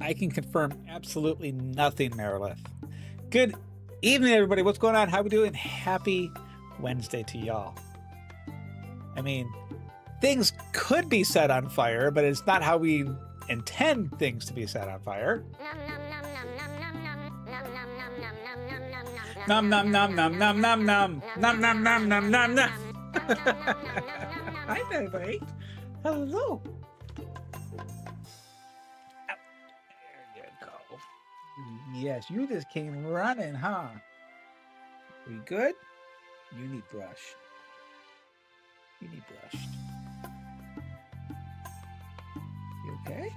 I can confirm absolutely nothing, Merilith. Good evening, everybody. What's going on? How we doing? Happy Wednesday to y'all. I mean, things could be set on fire, but it's not how we intend things to be set on fire. Nom nom nom nom nom nom nom nom nom nom nom nom nom. Hi, everybody. Hello. There you go. Yes, you just came running, huh? We good? You need brush. You need brushed. You okay?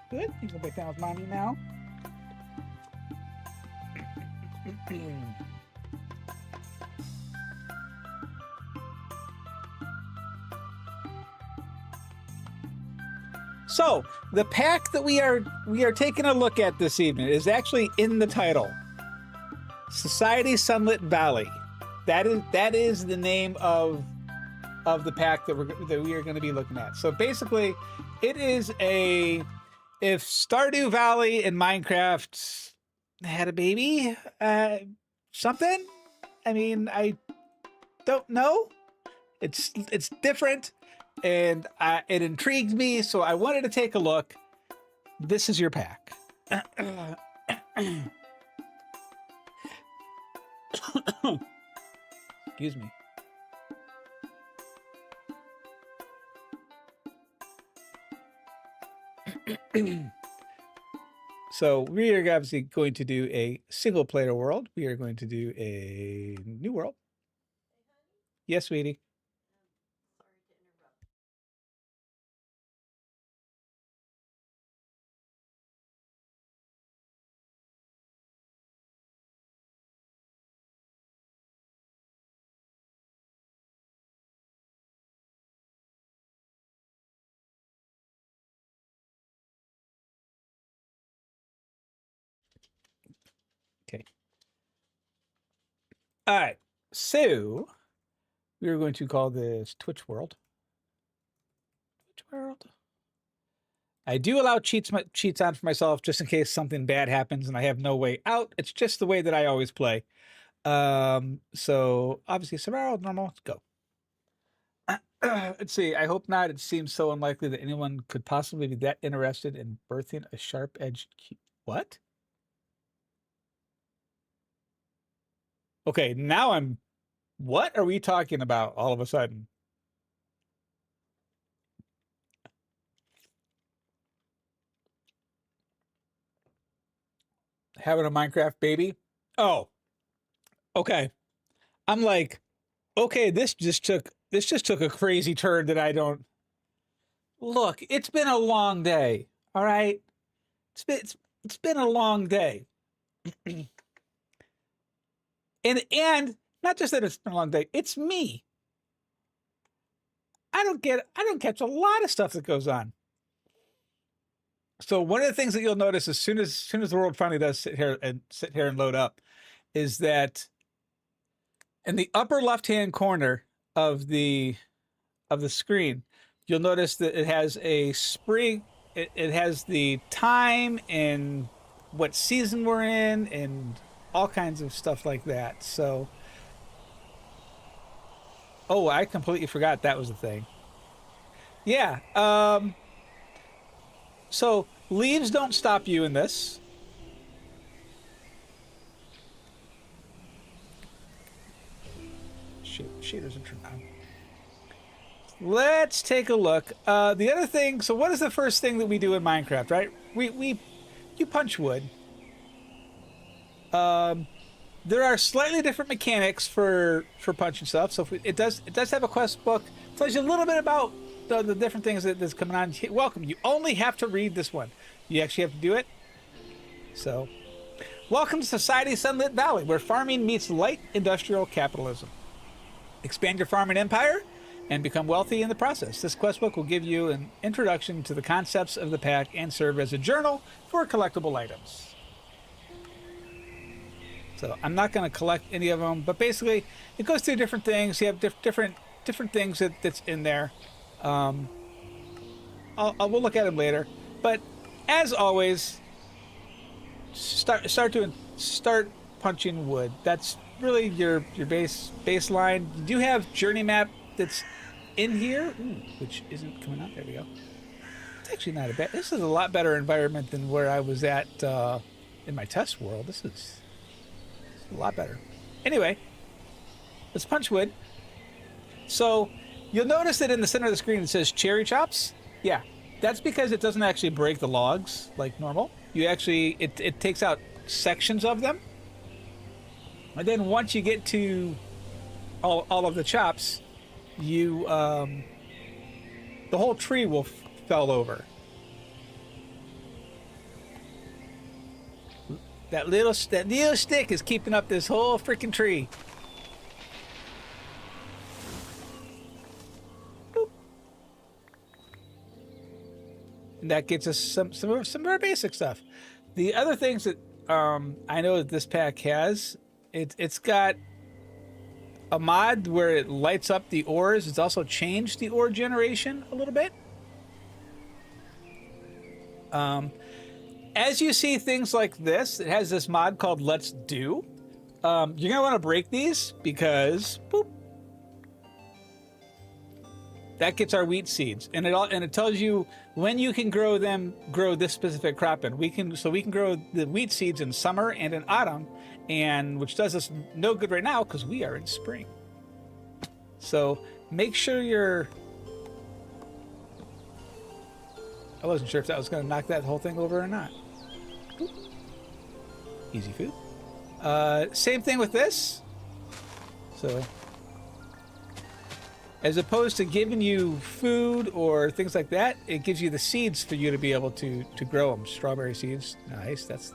Good. You can go back down with mommy now. So the pack that we are taking a look at this evening is actually in the title. Society Sunlit Valley. That is the name of the pack that we are going to be looking at. So basically, it is if Stardew Valley in Minecraft had a baby, something. I mean, I don't know. It's different, and it intrigued me, so I wanted to take a look. This is your pack. Excuse me. So we are obviously going to do a single player world. We are going to do a new world. Yes, sweetie. Okay. All right. So we are going to call this Twitch World. Twitch World. I do allow cheats on for myself just in case something bad happens and I have no way out. It's just the way that I always play. So obviously survival, normal, let's go. Let's see. I hope not. It seems so unlikely that anyone could possibly be that interested in birthing a sharp-edged what? Okay, now what are we talking about all of a sudden? Having a Minecraft baby? Oh, okay. I'm like, okay, this just took a crazy turn that I don't. Look, it's been a long day. All right. It's been a long day. and not just that it's been a long day, it's me. I don't catch a lot of stuff that goes on. So one of the things that you'll notice as soon as the world finally does sit here and load up is that in the upper left-hand corner of the screen, you'll notice that it has a spring. It has the time and what season we're in and all kinds of stuff like that. So, oh, I completely forgot that was a thing. Yeah. So leaves don't stop you in this. Shaders are turned on. Let's take a look. The other thing. So what is the first thing that we do in Minecraft? Right? You punch wood. There are slightly different mechanics for punching stuff. So it does have a quest book. It tells you a little bit about the different things that's coming on. Welcome. You only have to read this one. You actually have to do it. So, welcome to Society Sunlit Valley, where farming meets light industrial capitalism. Expand your farming empire and become wealthy in the process. This quest book will give you an introduction to the concepts of the pack and serve as a journal for collectible items. So I'm not going to collect any of them, but basically it goes through different things. You have different things that's in there. We'll look at them later. But as always, start punching wood. That's really your baseline. You do have journey map that's in here, which isn't coming out. There we go. It's actually not a bad. This is a lot better environment than where I was at in my test world. This is a lot better. Anyway, let's punch wood. So you'll notice that in the center of the screen it says cherry chops. Yeah, that's because it doesn't actually break the logs like normal. You actually, it takes out sections of them. And then once you get to all of the chops, you, the whole tree will fell over. That little stick is keeping up this whole freaking tree. And that gets us some very basic stuff. The other things that I know that this pack has, it's got a mod where it lights up the ores. It's also changed the ore generation a little bit. As you see things like this, it has this mod called Let's Do. You're gonna want to break these because boop, that gets our wheat seeds, and it tells you when you can grow this specific crop in. We can grow the wheat seeds in summer and in autumn, and which does us no good right now because we are in spring. So make sure you're. I wasn't sure if that was going to knock that whole thing over or not. Oop. Easy food. Same thing with this. So, as opposed to giving you food or things like that, it gives you the seeds for you to be able to grow them. Strawberry seeds. Nice. That's.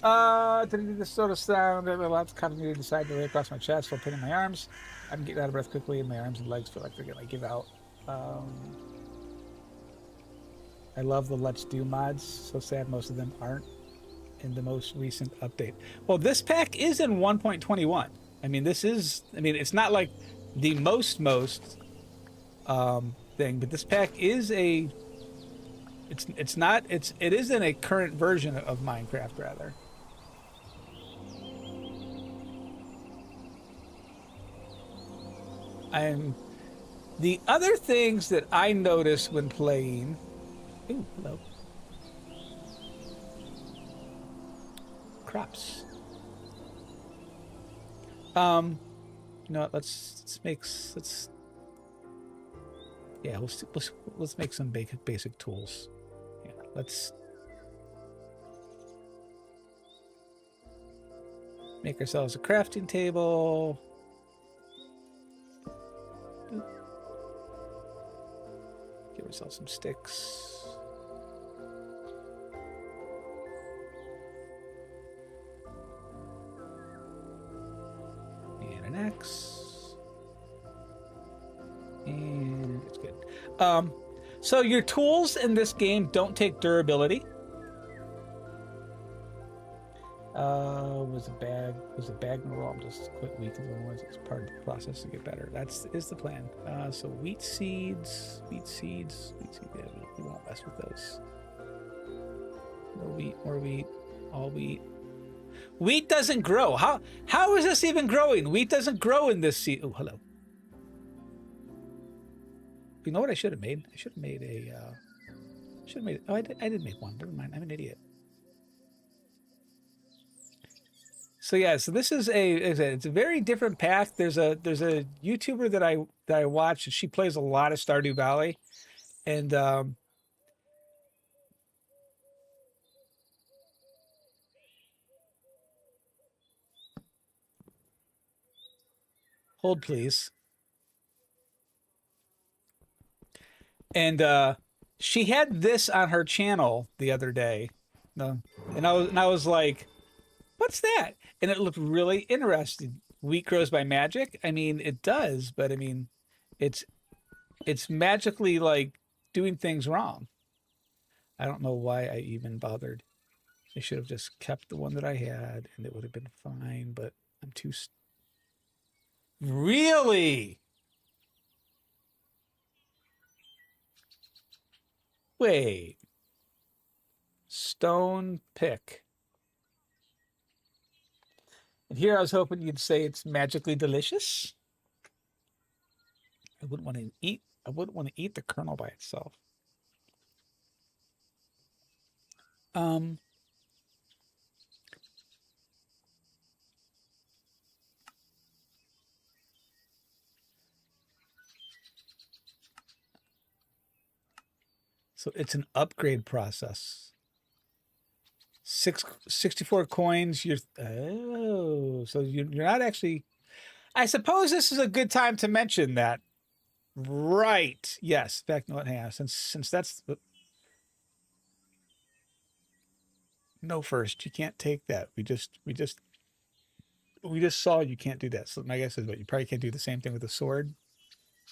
To do this sort of sound, it allows kind of me to decide to lay across my chest while pinning my arms. I'm getting out of breath quickly, and my arms and legs feel like they're gonna give out. I love the Let's Do mods. So sad most of them aren't in the most recent update. Well, this pack is in 1.21. I mean, it's not like the most thing, but this pack is it is in a current version of Minecraft rather. The other things that I noticed when playing. Ooh, hello. Crops. You know what, let's make some basic tools. Yeah, let's make ourselves a crafting table. Give ourselves some sticks. And an axe. And it's good. So your tools in this game don't take durability. Was a bag more raw? Just quit weak and otherwise it's part of the process to get better. Is the plan. So wheat seeds. Yeah, we won't mess with those. More wheat, all wheat. Wheat doesn't grow. How is this even growing? Wheat doesn't grow in this seed. Oh, hello. You know what I should have made? I should have made a. Oh, I did make one. Never mind. I'm an idiot. So yeah, so this is it's a very different pack. There's a YouTuber that I watch, and she plays a lot of Stardew Valley, and hold please. And she had this on her channel the other day, and I was like, what's that? And it looked really interesting. Wheat grows by magic. I mean, it does, but I mean, it's magically like doing things wrong. I don't know why I even bothered. I should have just kept the one that I had, and it would have been fine. But I'm too. Really? Wait. Stone pick. And here I was hoping you'd say it's magically delicious. I wouldn't want to eat the kernel by itself. So it's an upgrade process. 64 coins. So you're not actually. I suppose this is a good time to mention that. Right. Yes. In fact, no, hang on. Since that's no first, you can't take that. We just saw you can't do that. So my guess is, but you probably can't do the same thing with a sword.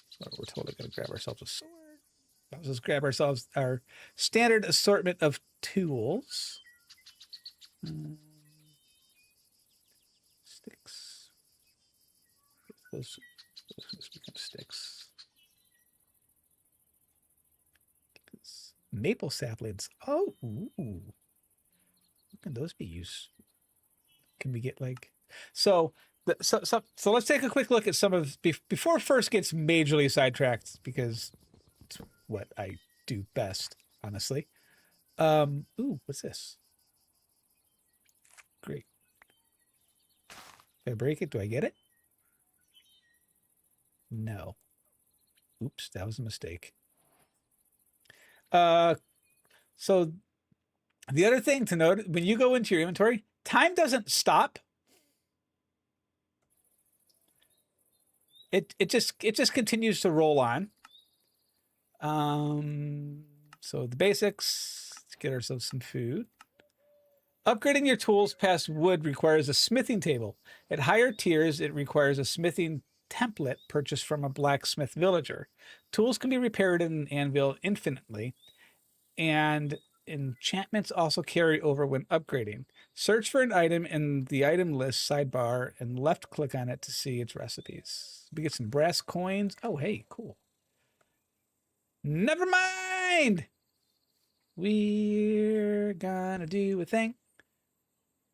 So we're totally gonna grab ourselves a sword. Let's just grab ourselves our standard assortment of tools. Sticks. Those become sticks. Maple saplings. Oh, ooh. What can those be used? Can we get like so let's take a quick look at some of before first gets majorly sidetracked because it's what I do best, honestly. Ooh, what's this? Great. If I break it, do I get it? No. Oops, that was a mistake. So the other thing to note, when you go into your inventory, time doesn't stop. It just continues to roll on. So the basics, let's get ourselves some food. Upgrading your tools past wood requires a smithing table. At higher tiers, it requires a smithing template purchased from a blacksmith villager. Tools can be repaired in an anvil infinitely, and enchantments also carry over when upgrading. Search for an item in the item list sidebar and left click on it to see its recipes. We get some brass coins. Oh, hey, cool. Never mind. We're gonna do a thing.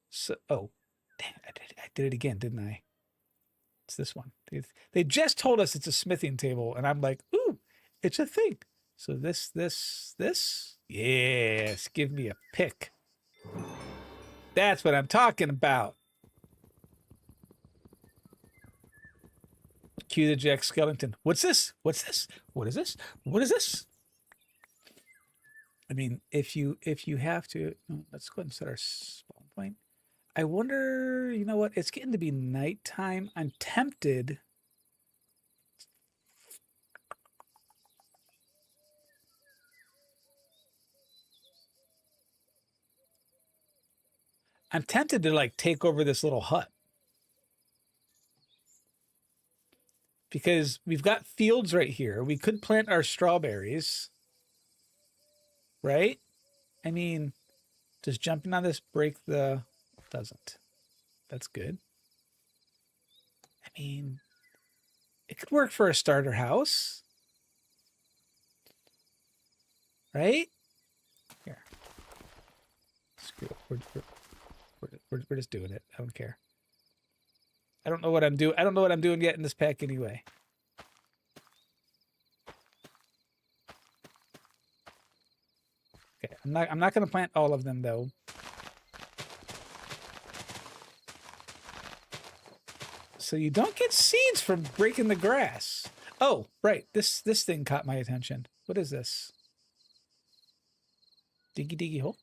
So, oh, dang, I did it again, didn't I? It's this one. They just told us it's a smithing table, and I'm like, ooh, it's a thing. So this. Yes, give me a pick. That's what I'm talking about. Cue the Jack Skellington. What's this? What's this? What is this? What is this? I mean, if you have to, let's go ahead and set our spawn point. I wonder, you know what? It's getting to be nighttime. I'm tempted. I'm tempted to like take over this little hut. Because we've got fields right here. We could plant our strawberries. Right? I mean, does jumping on this break the... Doesn't. That's good. I mean, it could work for a starter house. Right? Here. Screw it. We're just doing it. I don't care. I don't know what I'm doing. I don't know what I'm doing yet in this pack anyway. Okay, I'm not going to plant all of them though. So you don't get seeds from breaking the grass. Oh, right. This thing caught my attention. What is this? Diggy hole.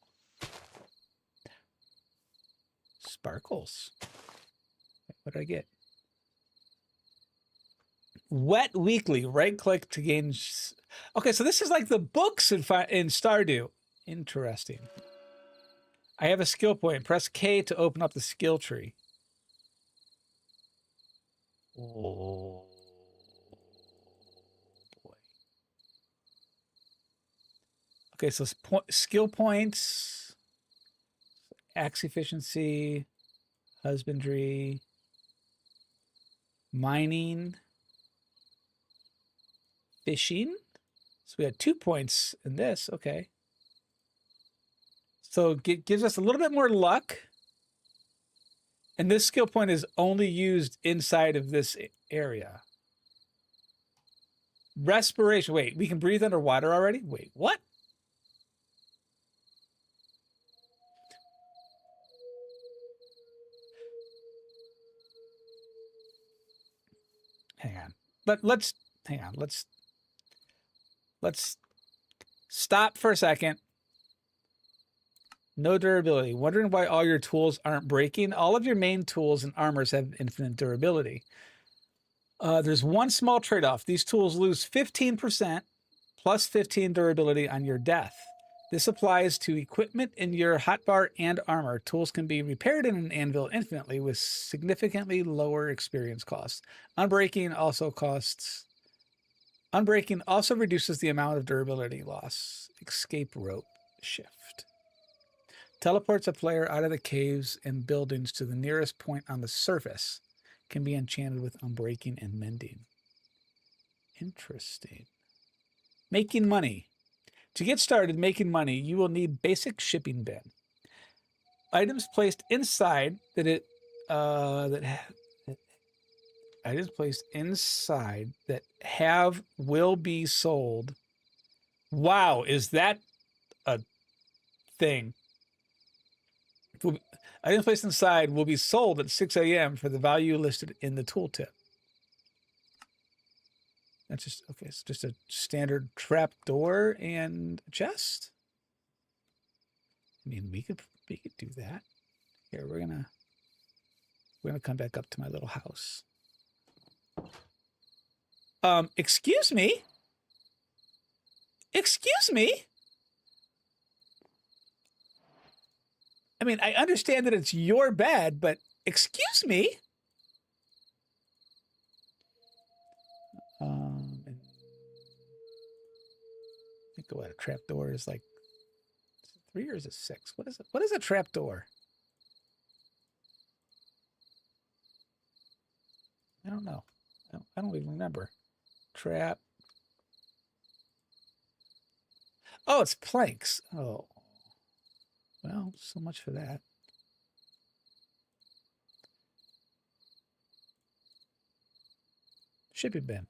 Sparkles. What did I get? Wet Weekly. Right click to gain. Okay, so this is like the books in Stardew. Interesting. I have a skill point. Press K to open up the skill tree. Oh boy. Okay, so skill points, axe efficiency, husbandry, mining, fishing. So we had 2 points in this. Okay. So gives us a little bit more luck. And this skill point is only used inside of this area. Respiration. Wait, we can breathe underwater already? Wait, what? Hang on. Let's hang on. Let's stop for a second. No durability. Wondering why all your tools aren't breaking? All of your main tools and armors have infinite durability. There's one small trade-off. These tools lose 15% plus 15 durability on your death. This applies to equipment in your hotbar and armor. Tools can be repaired in an anvil infinitely with significantly lower experience costs. Unbreaking also reduces the amount of durability loss. Escape rope shift. Teleports a player out of the caves and buildings to the nearest point on the surface. Can be enchanted with unbreaking and mending. Interesting. Making money. To get started making money, you will need basic shipping bin. Items placed inside items placed inside that will be sold. Wow, is that a thing? Items placed inside will be sold at 6 a.m. for the value listed in the tooltip. That's just okay. It's just a standard trap door and a chest. I mean, we could do that. Here, we're gonna come back up to my little house. Excuse me. Excuse me. I mean, I understand that it's your bed, but excuse me. I think what a trapdoor is like. Is it 3 or is it 6? What is it? What is a trapdoor? I don't know. I don't even remember. Trap. Oh, it's planks. Oh. Well, so much for that. Shipping bin.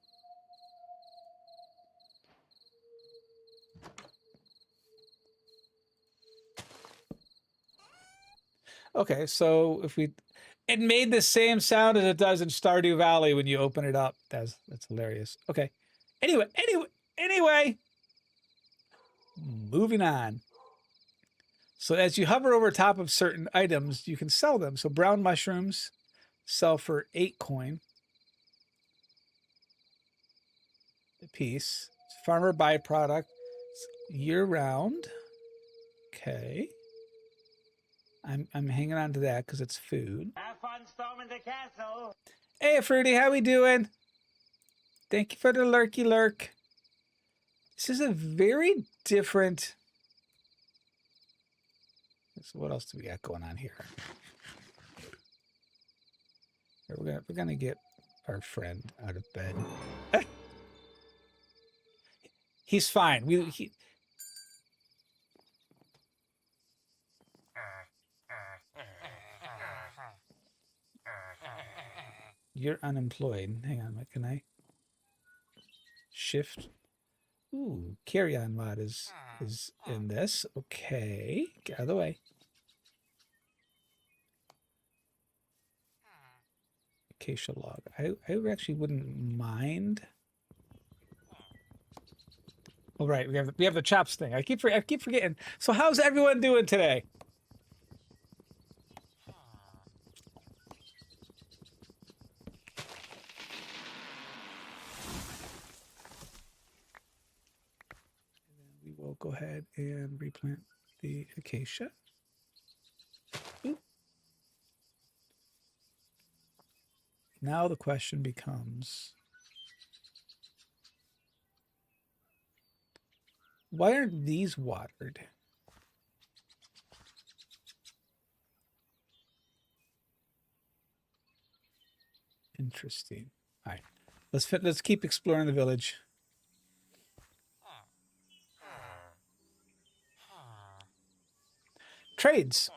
Okay, so if it made the same sound as it does in Stardew Valley when you open it up. That's hilarious. Okay. Anyway, moving on. So as you hover over top of certain items, you can sell them. So brown mushrooms sell for 8 coin a piece. Farmer byproduct year round. Okay. I'm hanging on to that because it's food. Have fun storming the castle. Hey, Fruity, how we doing? Thank you for the lurky lurk. This is a very different. So what else do we got going on here? We're gonna get our friend out of bed. He's fine. You're unemployed. Hang on, can I shift? Ooh, carry-on mod is in this. Okay, get out of the way. Acacia log. I actually wouldn't mind. All right, we have the chops thing. I keep forgetting. So how's everyone doing today? We will go ahead and replant the acacia. Ooh. Now the question becomes, why aren't these watered? Interesting. All right, let's keep exploring the village. trades.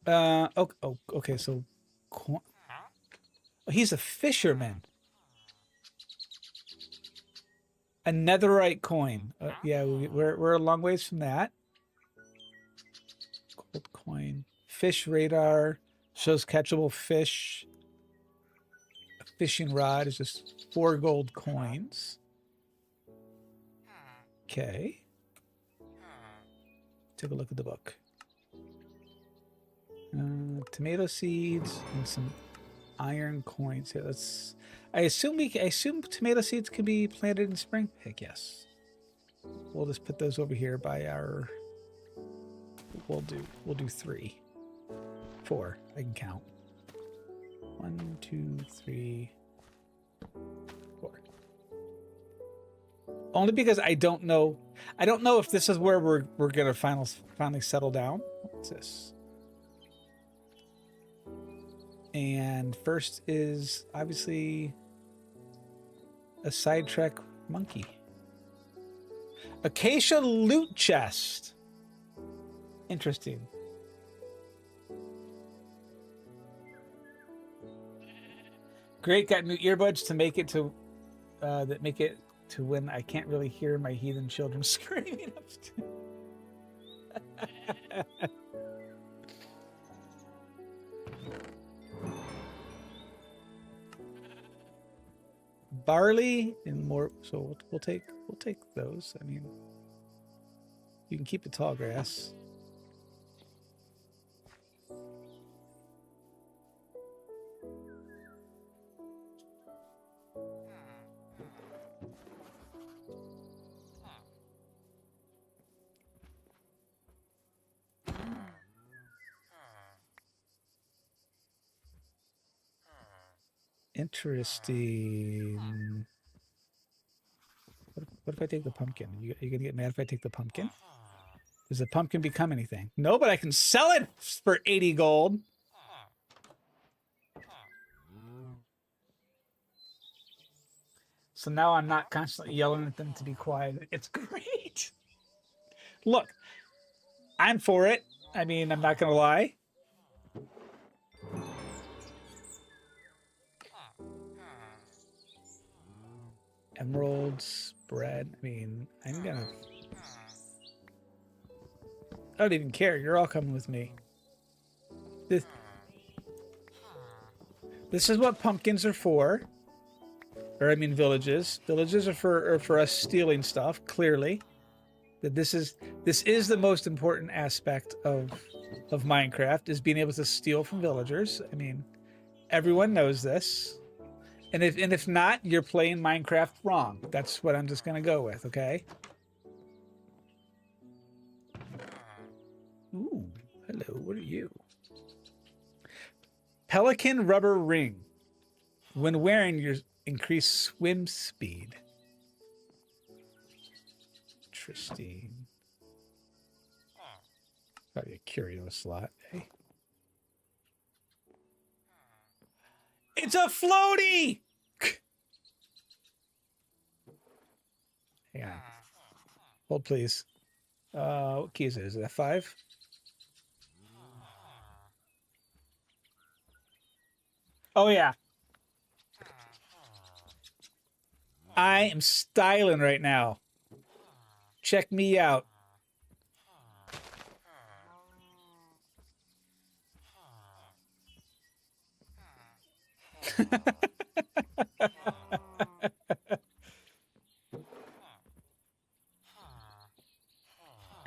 Okay, so he's a fisherman. A netherite coin. Yeah, we're a long ways from that. Gold coin. Fish radar shows catchable fish. A fishing rod is just 4 gold coins. Okay. Take a look at the book. Tomato seeds and some iron coins. Here, let's. I assume tomato seeds can be planted in spring. Heck yes. We'll just put those over here by our. We'll do 3, 4. I can count. 1, 2, 3, 4. Only because I don't know. I don't know if this is where we're gonna finally settle down. What's this? And first is obviously a sidetrack monkey. Acacia loot chest. Interesting. Great, got new earbuds to make it to that make it to when I can't really hear my heathen children screaming upstairs. Barley and more, so we'll take those. I mean, you can keep the tall grass. Interesting. What if I take the pumpkin? You gonna get mad if I take the pumpkin? Does the pumpkin become anything? No, but I can sell it for 80 gold. So now I'm not constantly yelling at them to be quiet. It's great. Look, I'm for it. I mean, I'm not gonna lie. Emeralds, bread. I mean, I don't even care. You're all coming with me. This is what pumpkins are for. Or I mean villages. Villages are for us stealing stuff, clearly. That this is the most important aspect of Minecraft, is being able to steal from villagers. I mean, everyone knows this. And if not, you're playing Minecraft wrong. That's what I'm just gonna go with, okay? Ooh, hello, what are you? Pelican rubber ring. When wearing, your increased swim speed. Interesting. Probably a curio slot, eh? It's a floaty! Hang on. Hold, please. What key is it? Is it F5? Oh, yeah. I am styling right now. Check me out.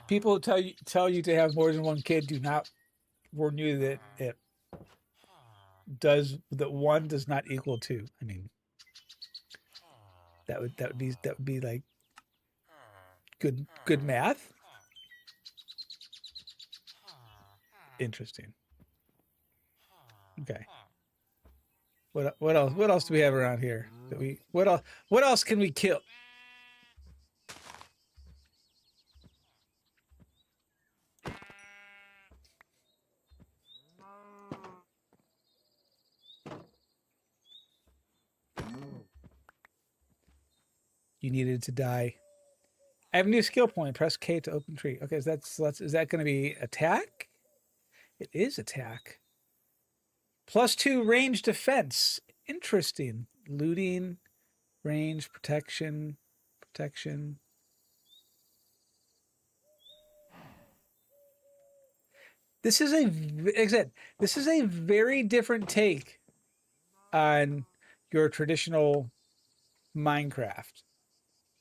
People who tell you to have more than one kid do not warn you that one does not equal 2. I mean, that would be like good math. Interesting. Okay. What else do we have around here? What else can we kill? You needed to die. I have a new skill point. Press K to open tree. Okay, is that going to be attack? It is attack. +2 range defense. Interesting. Looting, range, protection. This is this is a very different take on your traditional Minecraft.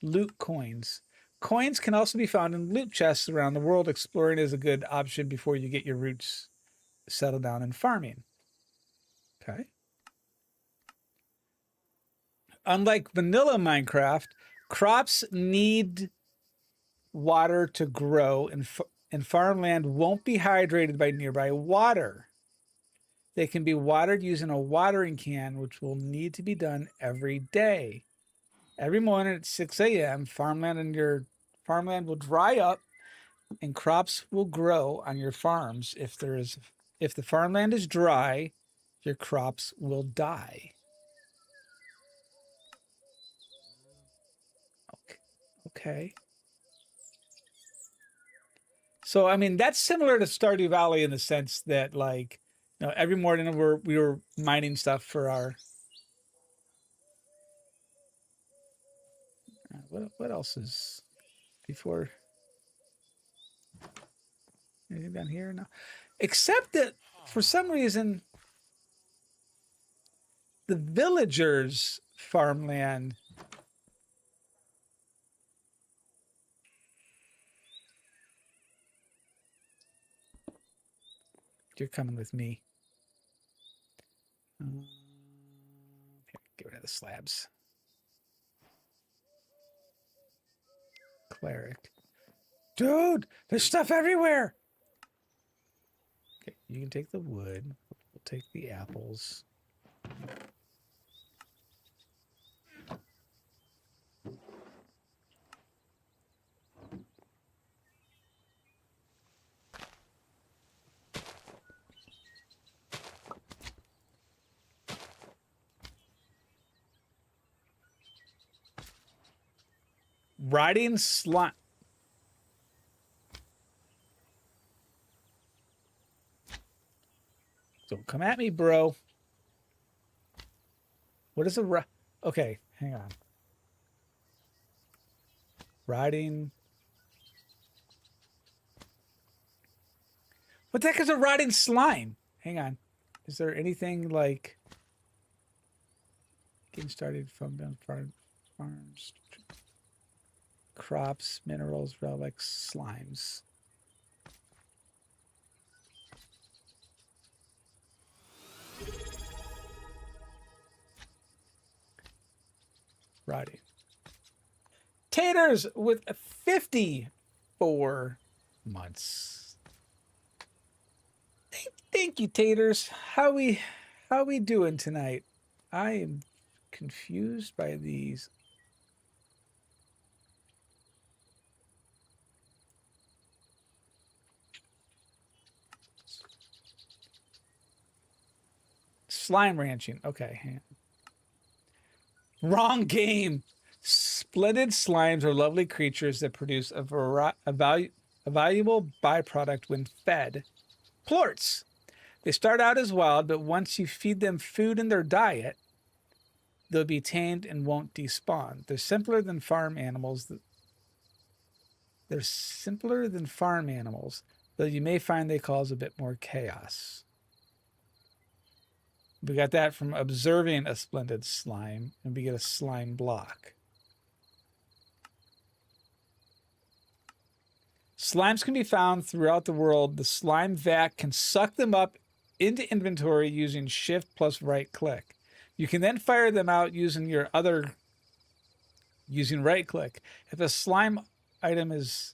Loot coins. Coins can also be found in loot chests around the world. Exploring is a good option before you get your roots settled down in farming. Okay. Unlike vanilla Minecraft, crops need water to grow, and farmland won't be hydrated by nearby water. They can be watered using a watering can, which will need to be done every day. Every morning at 6 a.m., farmland will dry up and crops will grow on your farms. If the farmland is dry, your crops will die. Okay. So I mean that's similar to Stardew Valley in the sense that like, every morning we were mining stuff for our what else is before anything down here? No. Except that for some reason the villagers' farmland. You're coming with me. Get rid of the slabs. Cleric. Dude, there's stuff everywhere. Okay, you can take the wood. We'll take the apples. Riding slime. Don't come at me, bro. What is a okay, hang on. Riding. What the heck is a riding slime? Hang on. Is there anything like getting started from farms, crops, minerals, relics, slimes? Riding. Taters with 54 months. Thank you, Taters. How we doing tonight? I am confused by these. Slime ranching. Okay. Hang on. Wrong game. Splendid slimes are lovely creatures that produce a valuable byproduct when fed. Plorts. They start out as wild, but once you feed them food in their diet, they'll be tamed and won't despawn. They're simpler than farm animals. Though you may find they cause a bit more chaos. We got that from observing a splendid slime, and we get a slime block. Slimes can be found throughout the world. The slime vac can suck them up into inventory using shift plus right click. You can then fire them out using right click. If a slime item is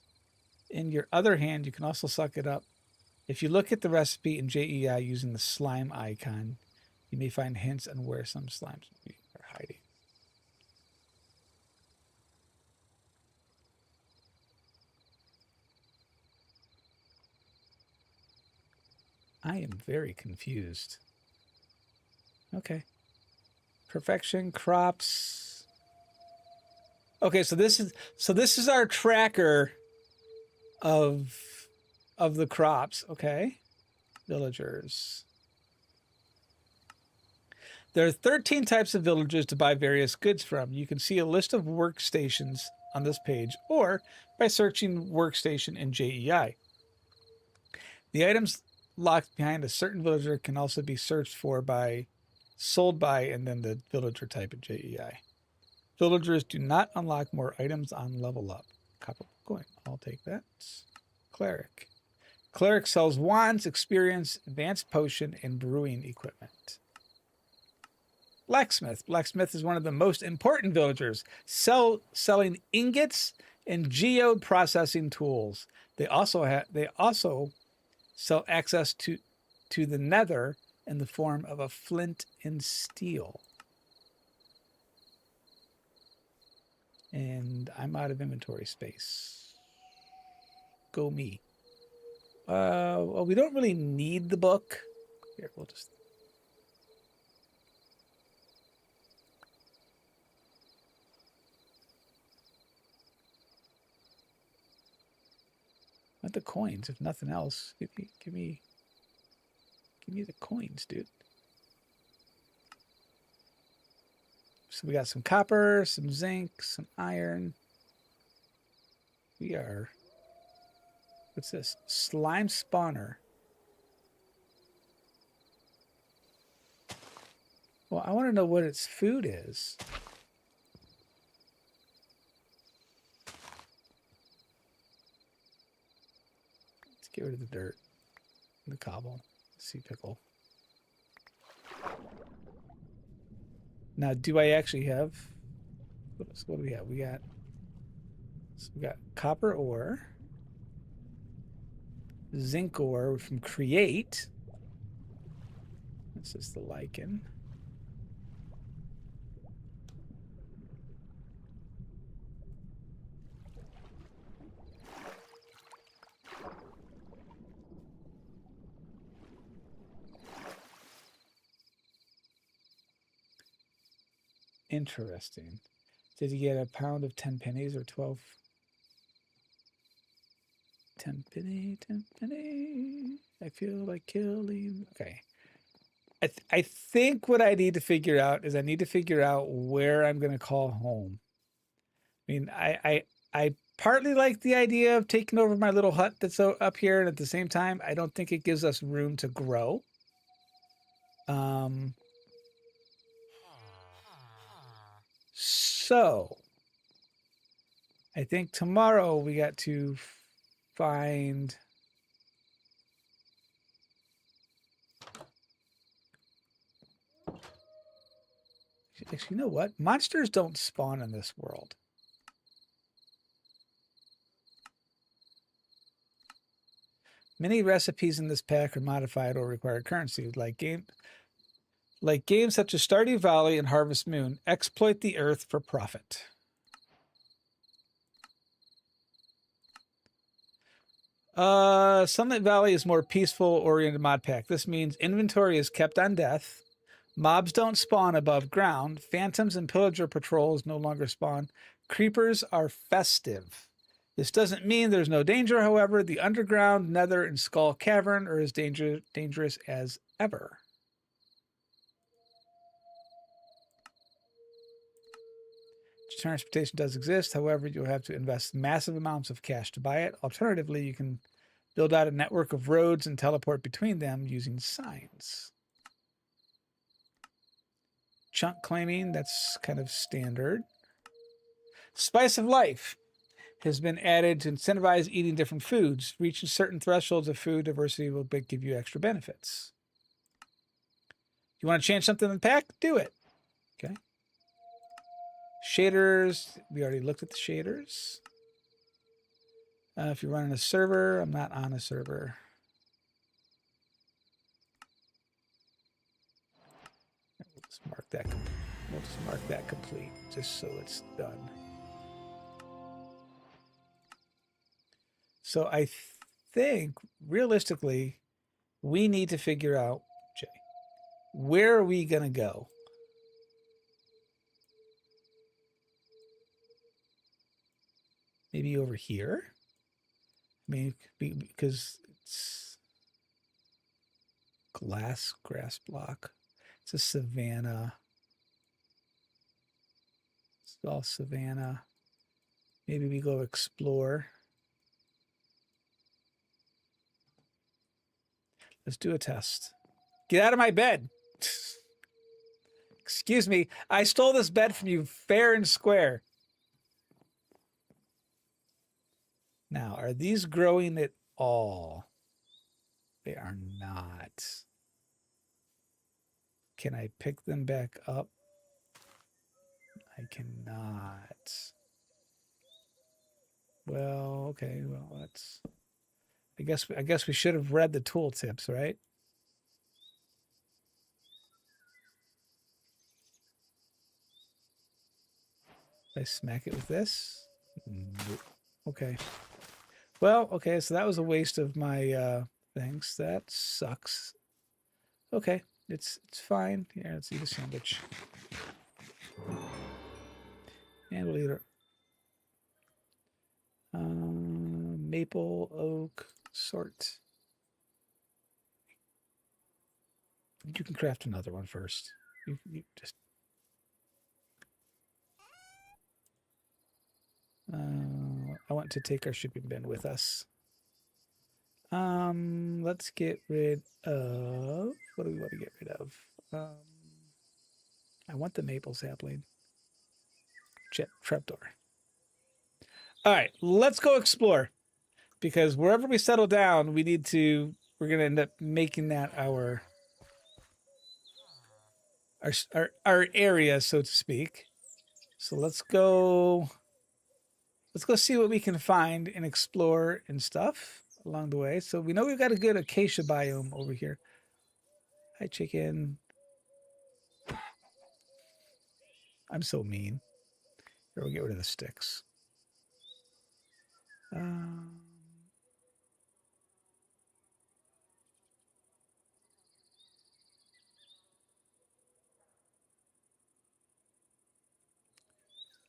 in your other hand, you can also suck it up. If you look at the recipe in JEI using the slime icon, you may find hints on where some slimes are hiding. I am very confused. Okay. Perfection crops. Okay, so this is our tracker of the crops, okay? Villagers. There are 13 types of villagers to buy various goods from. You can see a list of workstations on this page or by searching workstation in JEI. The items locked behind a certain villager can also be searched for by sold by and then the villager type in JEI. Villagers do not unlock more items on level up. Copper coin. I'll take that. Cleric. Cleric sells wands, experience, advanced potion, and brewing equipment. Blacksmith. Blacksmith is one of the most important villagers, selling ingots and geode processing tools. They also sell access to the nether in the form of a flint and steel. And I'm out of inventory space. Go me. Well, we don't really need the book. Here, we'll just... Not the coins, if nothing else. Give me the coins, dude. So we got some copper, some zinc, some iron. We are... What's this? Slime spawner. Well, I want to know what its food is. Let's get rid of the dirt. The cobble. Sea pickle. Now, do I actually have... What do we have? We got copper ore. Zinc ore from Create. This is the lichen. Interesting. Did you get a pound of 10 pennies or 12? 10 penny, 10 penny. I feel like killing. Okay. I think what I need to figure out is I need to figure out where I'm going to call home. I mean, I partly like the idea of taking over my little hut that's up here, and at the same time, I don't think it gives us room to grow. So I think tomorrow we got to find... Actually, you know what? Monsters don't spawn in this world. Many recipes in this pack are modified or require currency, like games such as Stardew Valley and Harvest Moon exploit the earth for profit. Sunlit Valley is more peaceful oriented mod pack. This means inventory is kept on death. Mobs don't spawn above ground. Phantoms and pillager patrols no longer spawn. Creepers are festive. This doesn't mean there's no danger, however. The underground, nether, and skull cavern are as dangerous as ever. Transportation does exist, however, you'll have to invest massive amounts of cash to buy it. Alternatively, you can build out a network of roads and teleport between them using signs. Chunk claiming, that's kind of standard. Spice of Life has been added to incentivize eating different foods. Reaching certain thresholds of food diversity will give you extra benefits. You want to change something in the pack? Do it. Okay. Shaders, we already looked at the shaders. If you're running a server, I'm not on a server. We'll just mark that complete, just so it's done. So I think, realistically, we need to figure out, Jay, where are we going to go? Maybe over here? I mean, because it's... glass grass block. It's a savanna. It's all savanna. Maybe we go explore. Let's do a test. Get out of my bed. Excuse me. I stole this bed from you fair and square. Now, are these growing at all? They are not. Can I pick them back up? I cannot. Well, okay. Well, let's. I guess we should have read the tooltips, right? I smack it with this. Nope. Okay. Well, okay. So that was a waste of my things. That sucks. Okay, it's fine. Here, let's eat a sandwich. And we'll eat it. Maple, oak, sort. You can craft another one first. You just. I want to take our shipping bin with us. Let's get rid of. What do we want to get rid of? I want the maple sapling. Trapdoor. All right, let's go explore. Because wherever we settle down, we're going to end up making that our area, so to speak. So let's go see what we can find and explore and stuff along the way. So we know we've got a good acacia biome over here. Hi, chicken. I'm so mean. Here, we'll get rid of the sticks.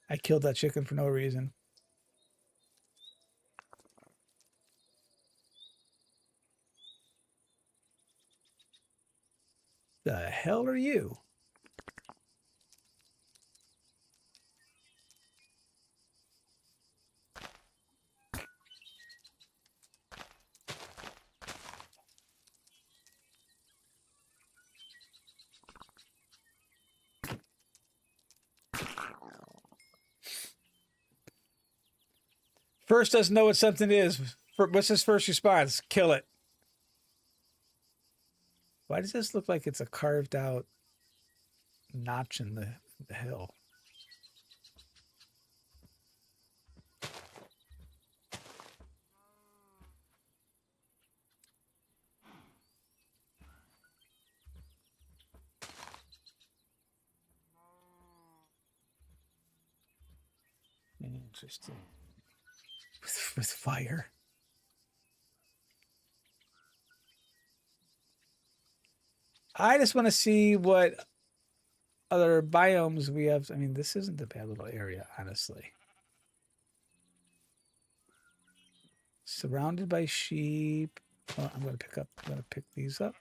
I killed that chicken for no reason. The hell are you? First doesn't know what something is. What's his first response? Kill it. Why does this look like it's a carved out notch in the hill? Interesting. With fire. I just want to see what other biomes we have. I mean, this isn't a bad little area, honestly. Surrounded by sheep. Oh, I'm going to pick these up.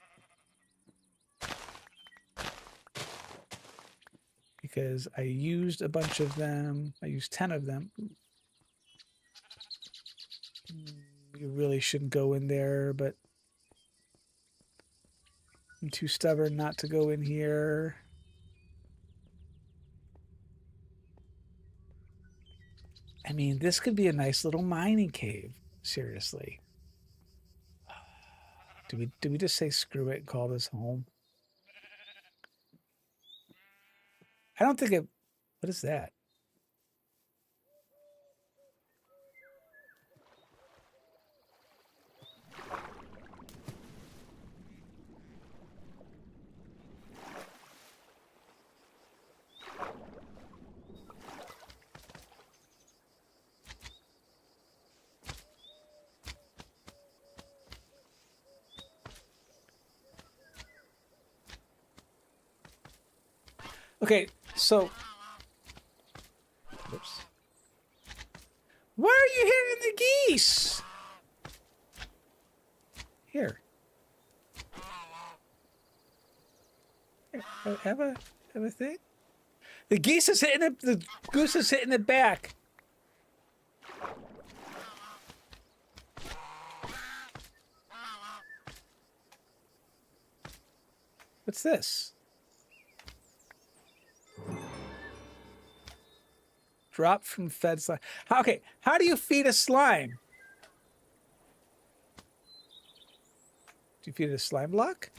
Because I used a bunch of them. I used 10 of them. You really shouldn't go in there, but I'm too stubborn not to go in here. I mean, this could be a nice little mining cave. Seriously. Do we just say screw it and call this home? I don't think it. What is that? Okay, so. Oops. Why are you hitting the geese? Here. Have a thing. The geese is hitting it. The goose is hitting it back. What's this? Drop from fed slime. Okay, how do you feed a slime? Do you feed it a slime block?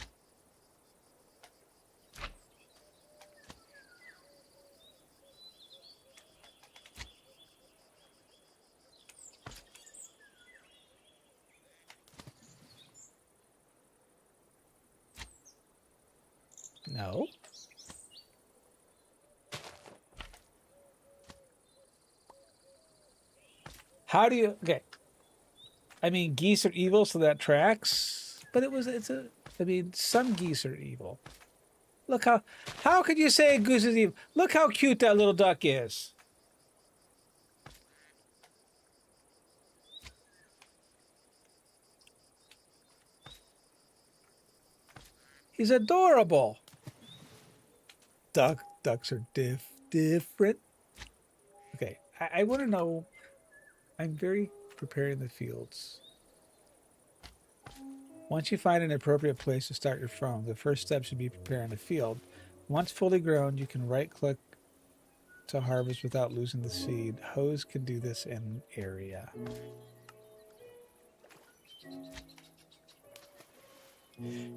No. How do you... Okay. I mean, geese are evil, so that tracks. But I mean, some geese are evil. Look how could you say a goose is evil? Look how cute that little duck is. He's adorable. Ducks are different. Okay, I want to know. I'm very preparing the fields. Once you find an appropriate place to start your farm, the first step should be preparing the field. Once fully grown, you can right-click to harvest without losing the seed. Hoes can do this in area.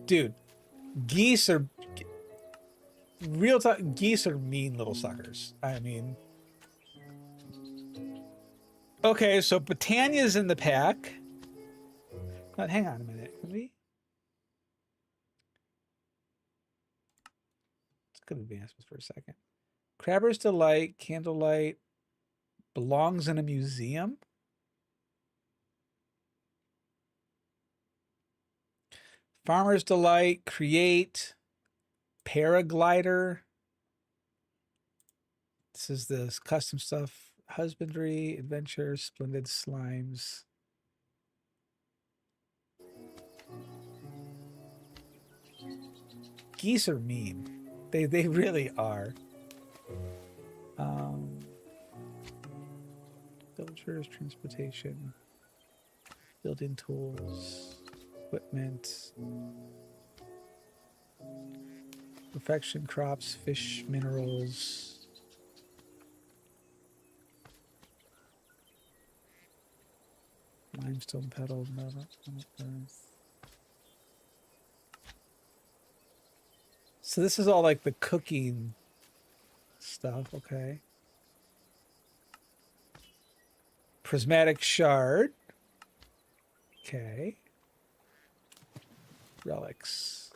Dude, geese are... Real talk, geese are mean little suckers. I mean... Okay, so Britannia's in the pack. But hang on a minute. Can we? Let's go to advancements for a second. Crabber's Delight, Candlelight, belongs in a museum. Farmer's Delight, Create, Paraglider. This is this custom stuff. Husbandry, Adventure, Splendid Slimes. Geese are mean. They really are. Villagers, transportation, building tools, equipment, perfection, crops, fish, minerals. Limestone petals, metal, earth. So this is all like the cooking stuff, okay. Prismatic shard. Okay. Relics.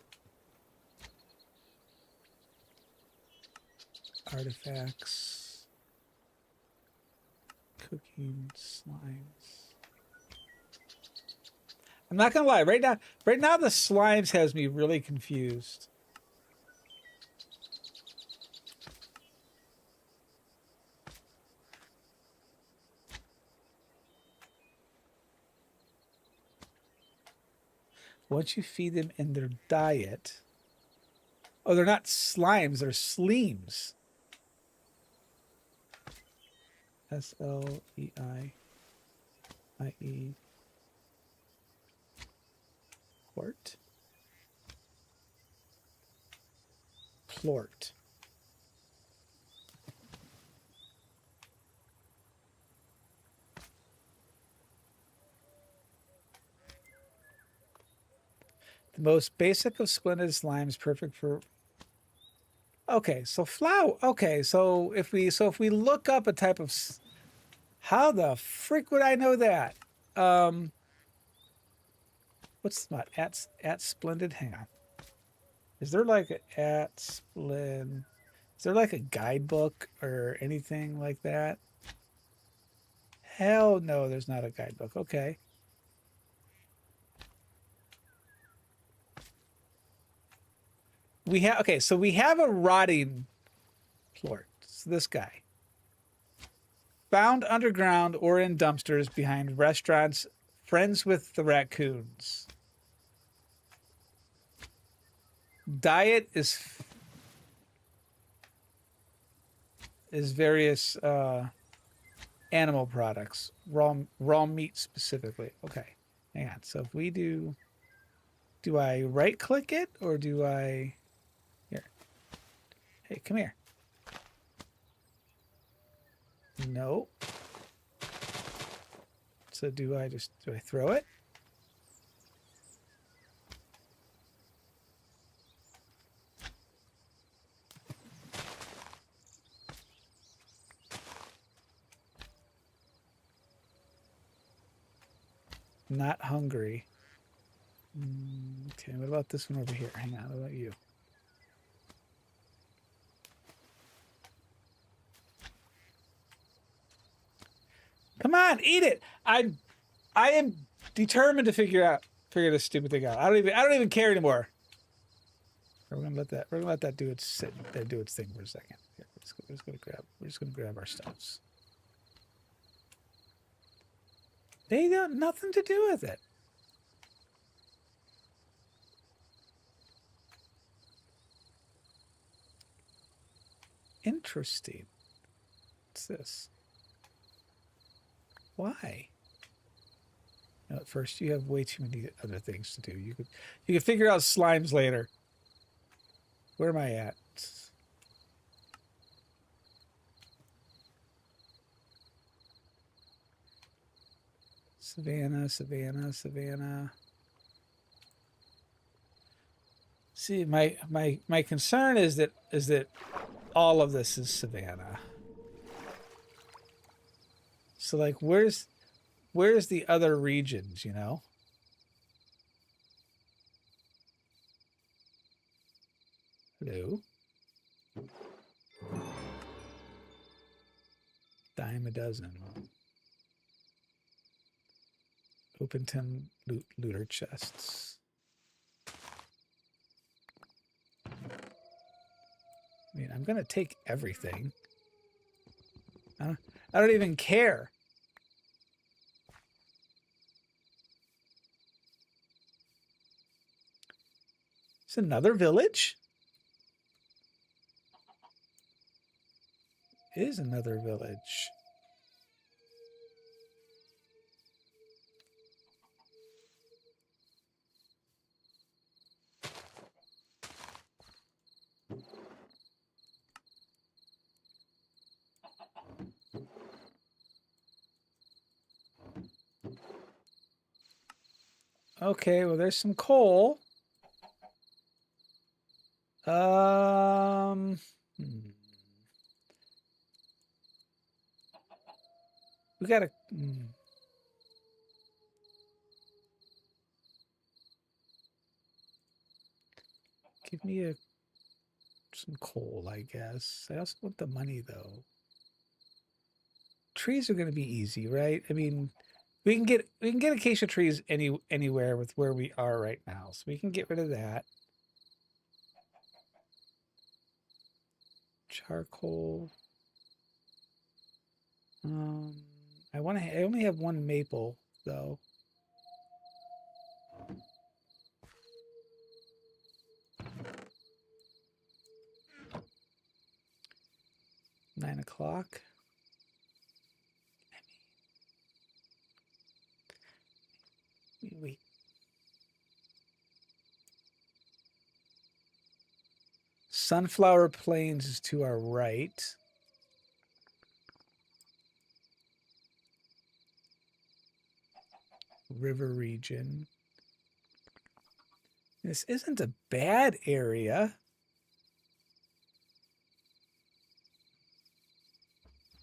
Artifacts. Cooking slimes. I'm not gonna lie, right now the slimes has me really confused. Once you feed them in their diet, oh, they're not slimes, they're sleems. S-L-E-I-I-E. Plort. Plort. The most basic of splendid slimes, perfect for... Okay, so flower. Okay, so if we look up a type of... How the frick would I know that? What's not at splendid? Hang on. Is there like a at splendid? Is there like a guidebook or anything like that? Hell no, there's not a guidebook. Okay. We have, okay, so we have a rotting plort. It's this guy. Found underground or in dumpsters behind restaurants, friends with the raccoons. Diet is is various animal products, raw meat specifically. Okay, hang on. So if we do I right click it or do I here? Hey, come here. No. So do I throw it? Not hungry. Okay, what about this one over here? Hang on, what about you? Come on, eat it. I am determined to figure this stupid thing out. I don't even care anymore. We're gonna let that do its thing for a second. Here, we're just gonna grab our stuffs. They got nothing to do with it. Interesting. What's this? Why? No, at first, you have way too many other things to do. You could figure out slimes later. Where am I at? Savannah. See, my concern is that all of this is Savannah. So like, where's the other regions, you know? Hello? Dime a dozen. Open 10 looter chests. I mean, I'm gonna take everything. I don't even care. It's another village. It is another village. Okay, well, there's some coal. We gotta. Give me some coal, I guess. I also want the money, though. Trees are gonna be easy, right? I mean, we can get acacia trees anywhere with where we are right now, so we can get rid of that. Charcoal. I only have one maple though. Nine o'clock. Wait. Sunflower Plains is to our right. River region. This isn't a bad area.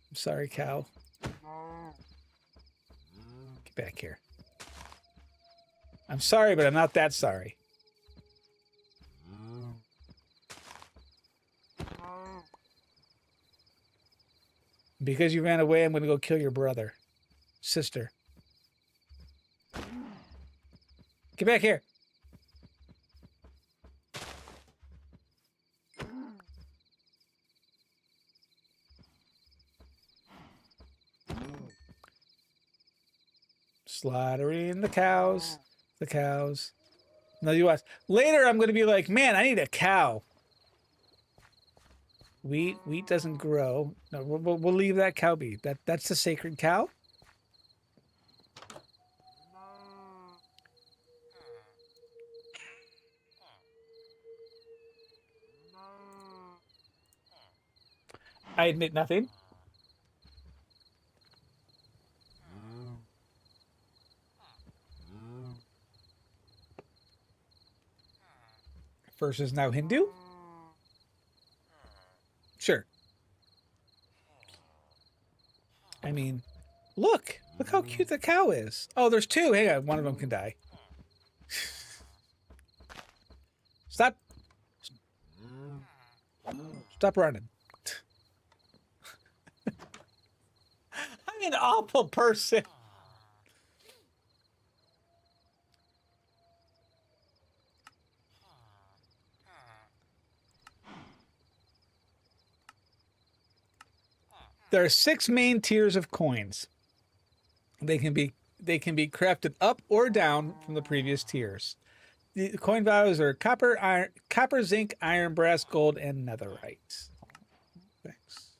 I'm sorry, cow. Get back here. I'm sorry, but I'm not that sorry. Because you ran away, I'm going to go kill your brother. Sister. Get back here. Slaughtering the cows. The cows. No, you watch. Later, I'm going to be like, man, I need a cow. Wheat doesn't grow. No, we'll leave that cow be. That's the sacred cow. I admit nothing. Versus now Hindu. Sure. I mean, look how cute the cow is. Oh, there's two. Hang on, one of them can die. Stop. Stop running. I'm an awful person. There are 6 main tiers of coins. They can be crafted up or down from the previous tiers. The coin values are copper, zinc, iron, brass, gold, and netherite. Thanks.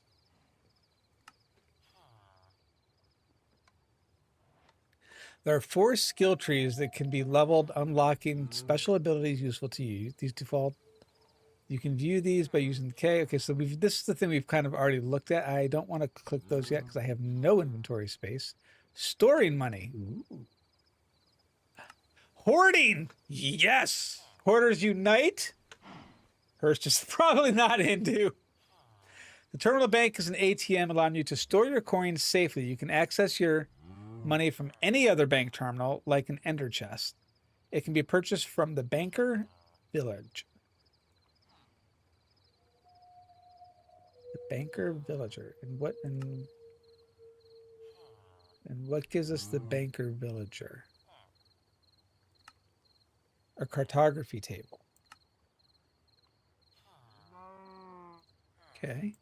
There are 4 skill trees that can be leveled, unlocking special abilities useful to you. These default. You can view these by using the K. Okay, so this is the thing we've kind of already looked at. I don't want to click those yet because I have no inventory space. Storing money. Ooh. Hoarding. Yes. Hoarders unite. Hers just probably not into. The terminal bank is an ATM allowing you to store your coins safely. You can access your money from any other bank terminal, like an ender chest. It can be purchased from the banker village. The banker villager. And what gives us the banker villager? A cartography table. Okay.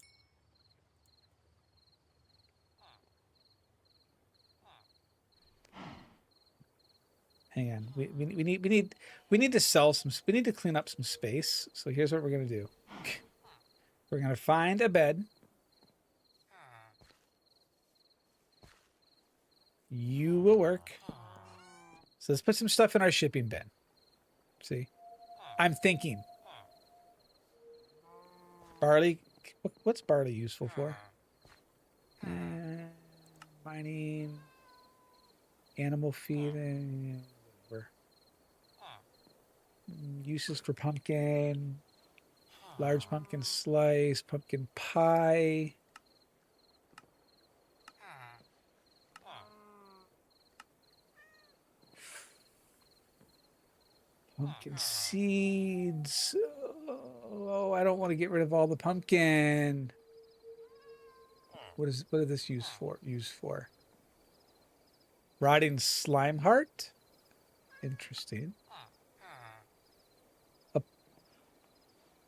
Hang on. We need to sell some. We need to clean up some space. So here's what we're gonna do. We're gonna find a bed. You will work. So let's put some stuff in our shipping bin. See, I'm thinking. Barley. What's barley useful for? Mining. Animal feeding. Whatever. Uses for pumpkin. Large pumpkin slice. Pumpkin pie. Pumpkin seeds. Oh, I don't want to get rid of all the pumpkin. What is this used for? Rotting slime heart? Interesting.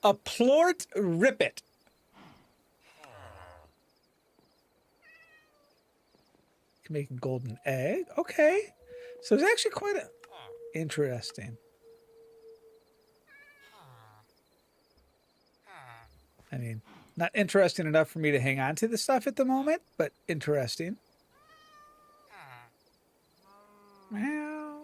A plort rippet. Can make a golden egg. Okay. So it's actually quite interesting. I mean, not interesting enough for me to hang on to the stuff at the moment, but interesting. Well,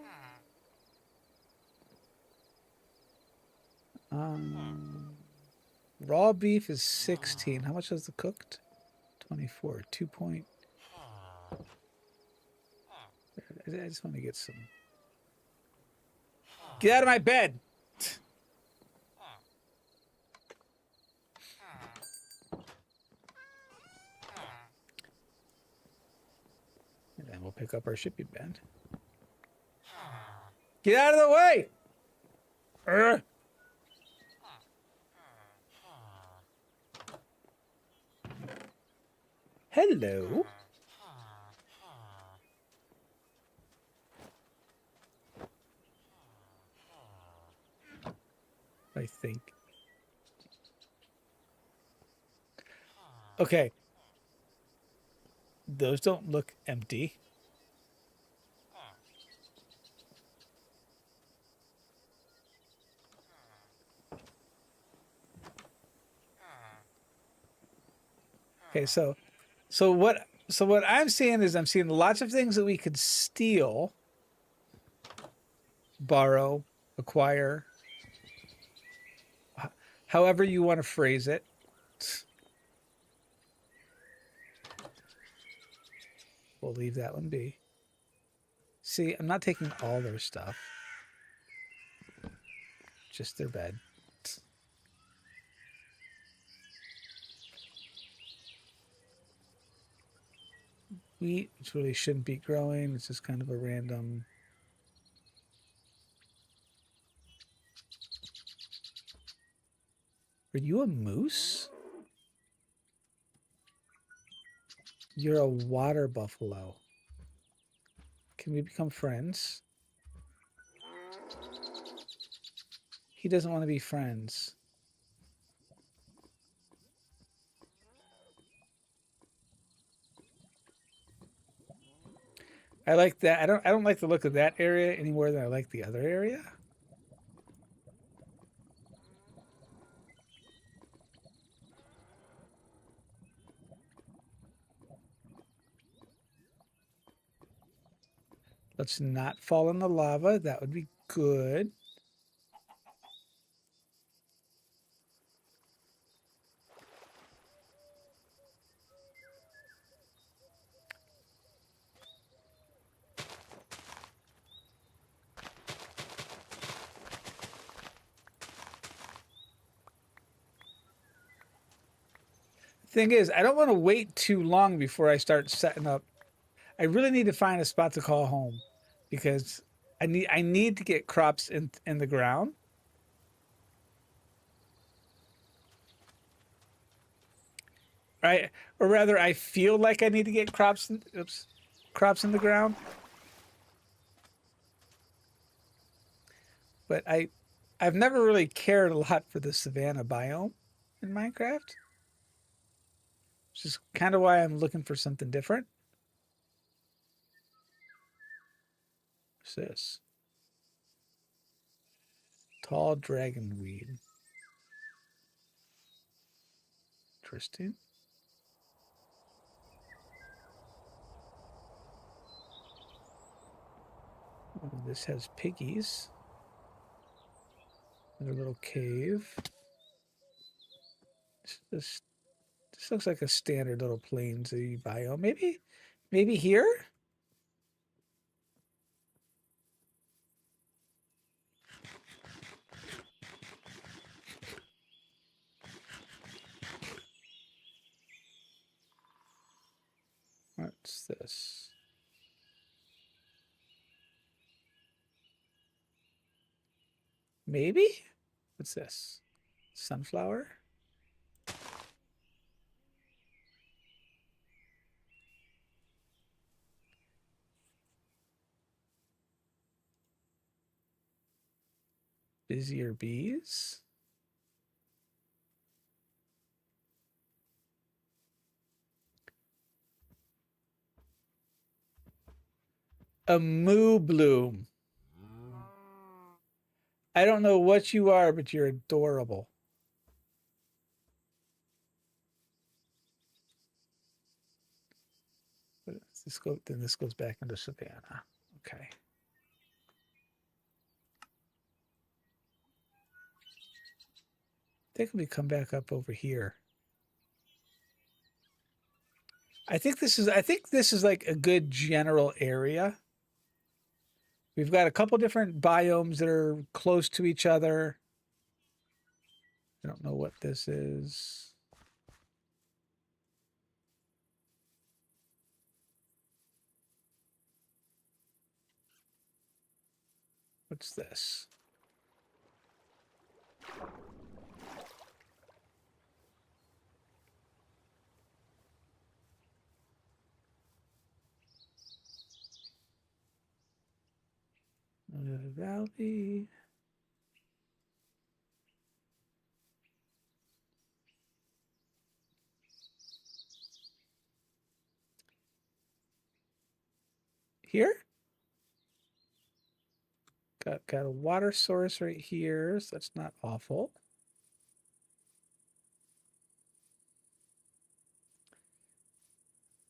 raw beef is 16. How much is the cooked? 24. 2 point. I just want to get some. Get out of my bed. And then we'll pick up our shipping band. Get out of the way! Hello. I think. Okay. Those don't look empty. Okay, so what I'm seeing is I'm seeing lots of things that we could steal, borrow, acquire, however you want to phrase it. We'll leave that one be. See, I'm not taking all their stuff, just their bed. Wheat, which really shouldn't be growing. It's just kind of a random. Are you a moose? You're a water buffalo. Can we become friends? He doesn't want to be friends. I like that. I don't like the look of that area any more than I like the other area. Let's not fall in the lava. That would be good. Thing is, I don't want to wait too long before I start setting up. I really need to find a spot to call home because I need to get crops in the ground. Right? Or rather, I feel like I need to get crops crops in the ground. But I've never really cared a lot for the savanna biome in Minecraft. Which is kind of why I'm looking for something different. What's this? Tall dragonweed. Interesting. Oh, this has piggies. Another little cave. This looks like a standard little plainsy biome. Maybe here? What's this? Maybe? What's this? Sunflower? Busier bees? A moo bloom. I don't know what you are, but you're adorable. Then this goes back into savanna. Okay. I think we come back up over here. I think this is like a good general area. We've got a couple different biomes that are close to each other. I don't know what this is. What's this? Valley. Here? Got a water source right here, so that's not awful.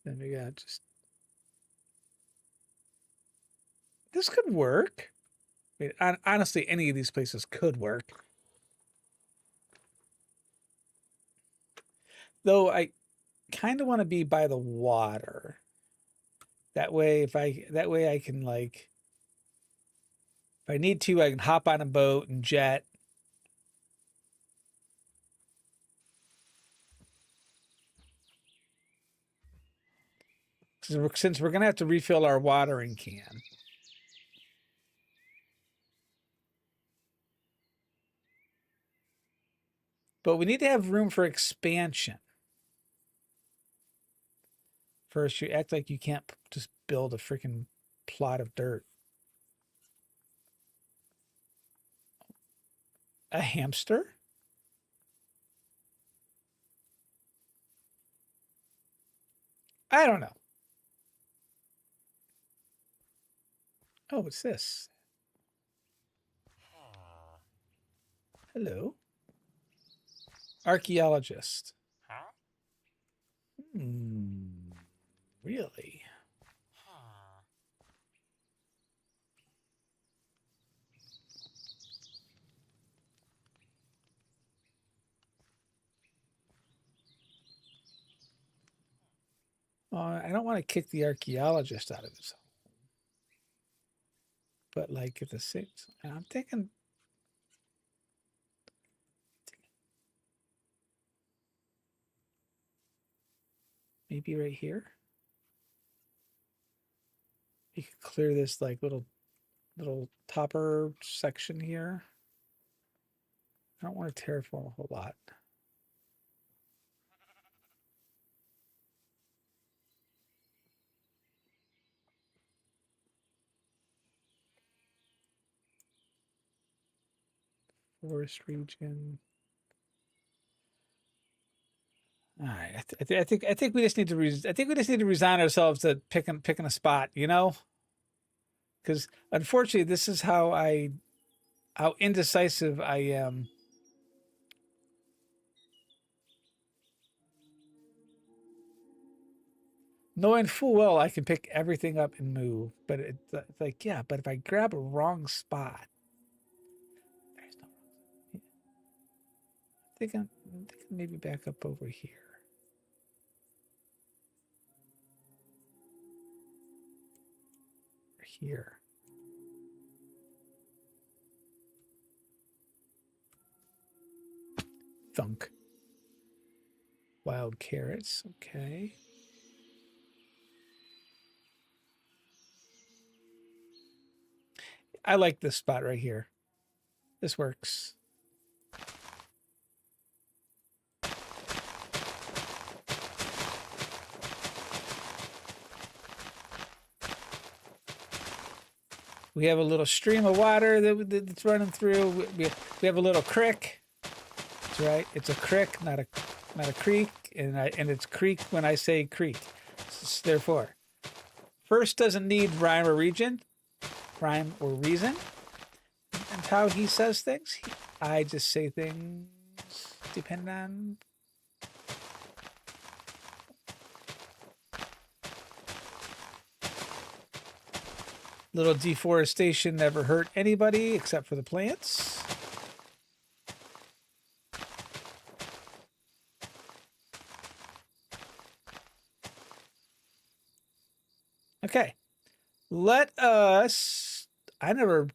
Then we got just... This could work. I mean, honestly, any of these places could work. Though I kind of want to be by the water. That way I can, like, if I need to, I can hop on a boat and jet. Since we're gonna have to refill our watering can. But we need to have room for expansion. First, you act like you can't just build a freaking plot of dirt. A hamster? I don't know. Oh, what's this? Hello. Archaeologist. Really? I don't want to kick the archaeologist out of his home. But, like, at the same time, I'm thinking... Maybe right here? You could clear this, like, little topper section here. I don't want to terraform a whole lot. Forest region. All right, I think we just need to resign ourselves to picking a spot, you know, because unfortunately this is how indecisive I am. Knowing full well I can pick everything up and move, but it's like, yeah, but if I grab a wrong spot, there's no. I think I'm maybe back up over here. Here. Thunk. Wild carrots. Okay. I like this spot right here. This works. We have a little stream of water that's running through. We have a little creek. That's right. It's a creek, not a creek, and it's creek when I say creek. Therefore, first doesn't need rhyme or reason. And how he says things. I just say things depending on. Little deforestation never hurt anybody except for the plants. Okay. Let us... I never...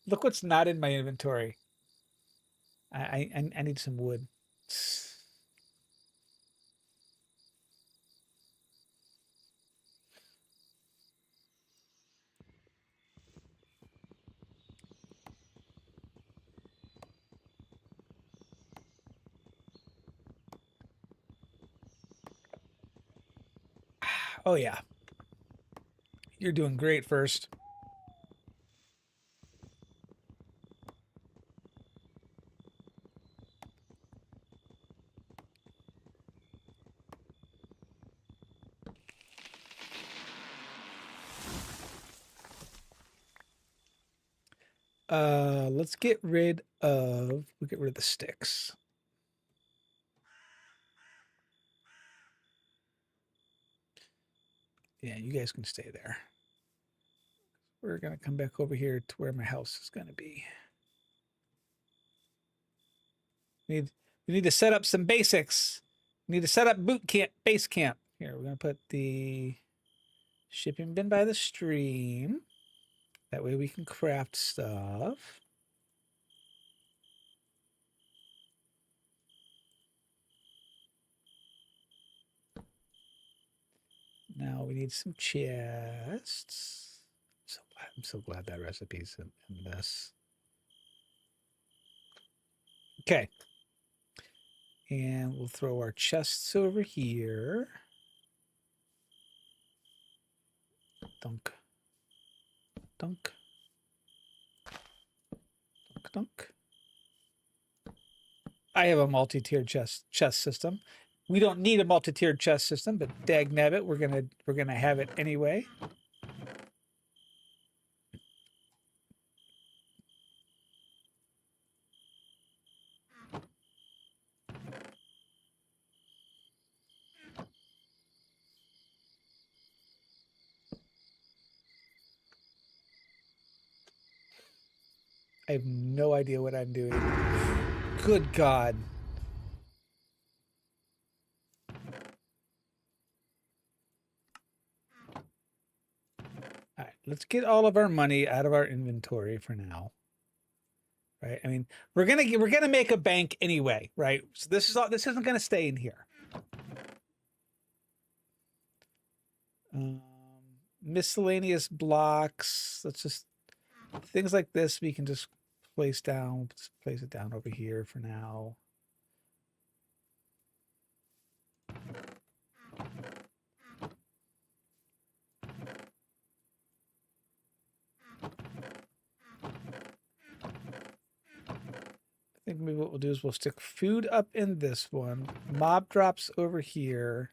Look what's not in my inventory. I need some wood. Oh, yeah. You're doing great first. Let's get rid of, we'll get rid of the sticks. Yeah, you guys can stay there. We're gonna come back over here to where my house is gonna be. We need to set up some basics. We need to set up boot camp, base camp. Here, we're gonna put the shipping bin by the stream. That way we can craft stuff. Now we need some chests. I'm so glad that recipe's in this. Okay. And we'll throw our chests over here. Dunk. Dunk. Dunk, dunk. I have a multi-tiered chest system. We don't need a multi-tiered chest system, but dagnabbit, we're gonna have it anyway. I have no idea what I'm doing. Good God. All right, let's get all of our money out of our inventory for now. Right? I mean, we're gonna make a bank anyway, right? So this isn't gonna stay in here. Miscellaneous blocks. Let's just things like this we can just place down. Just place it down over here for now. I think maybe what we'll do is we'll stick food up in this one. Mob drops over here.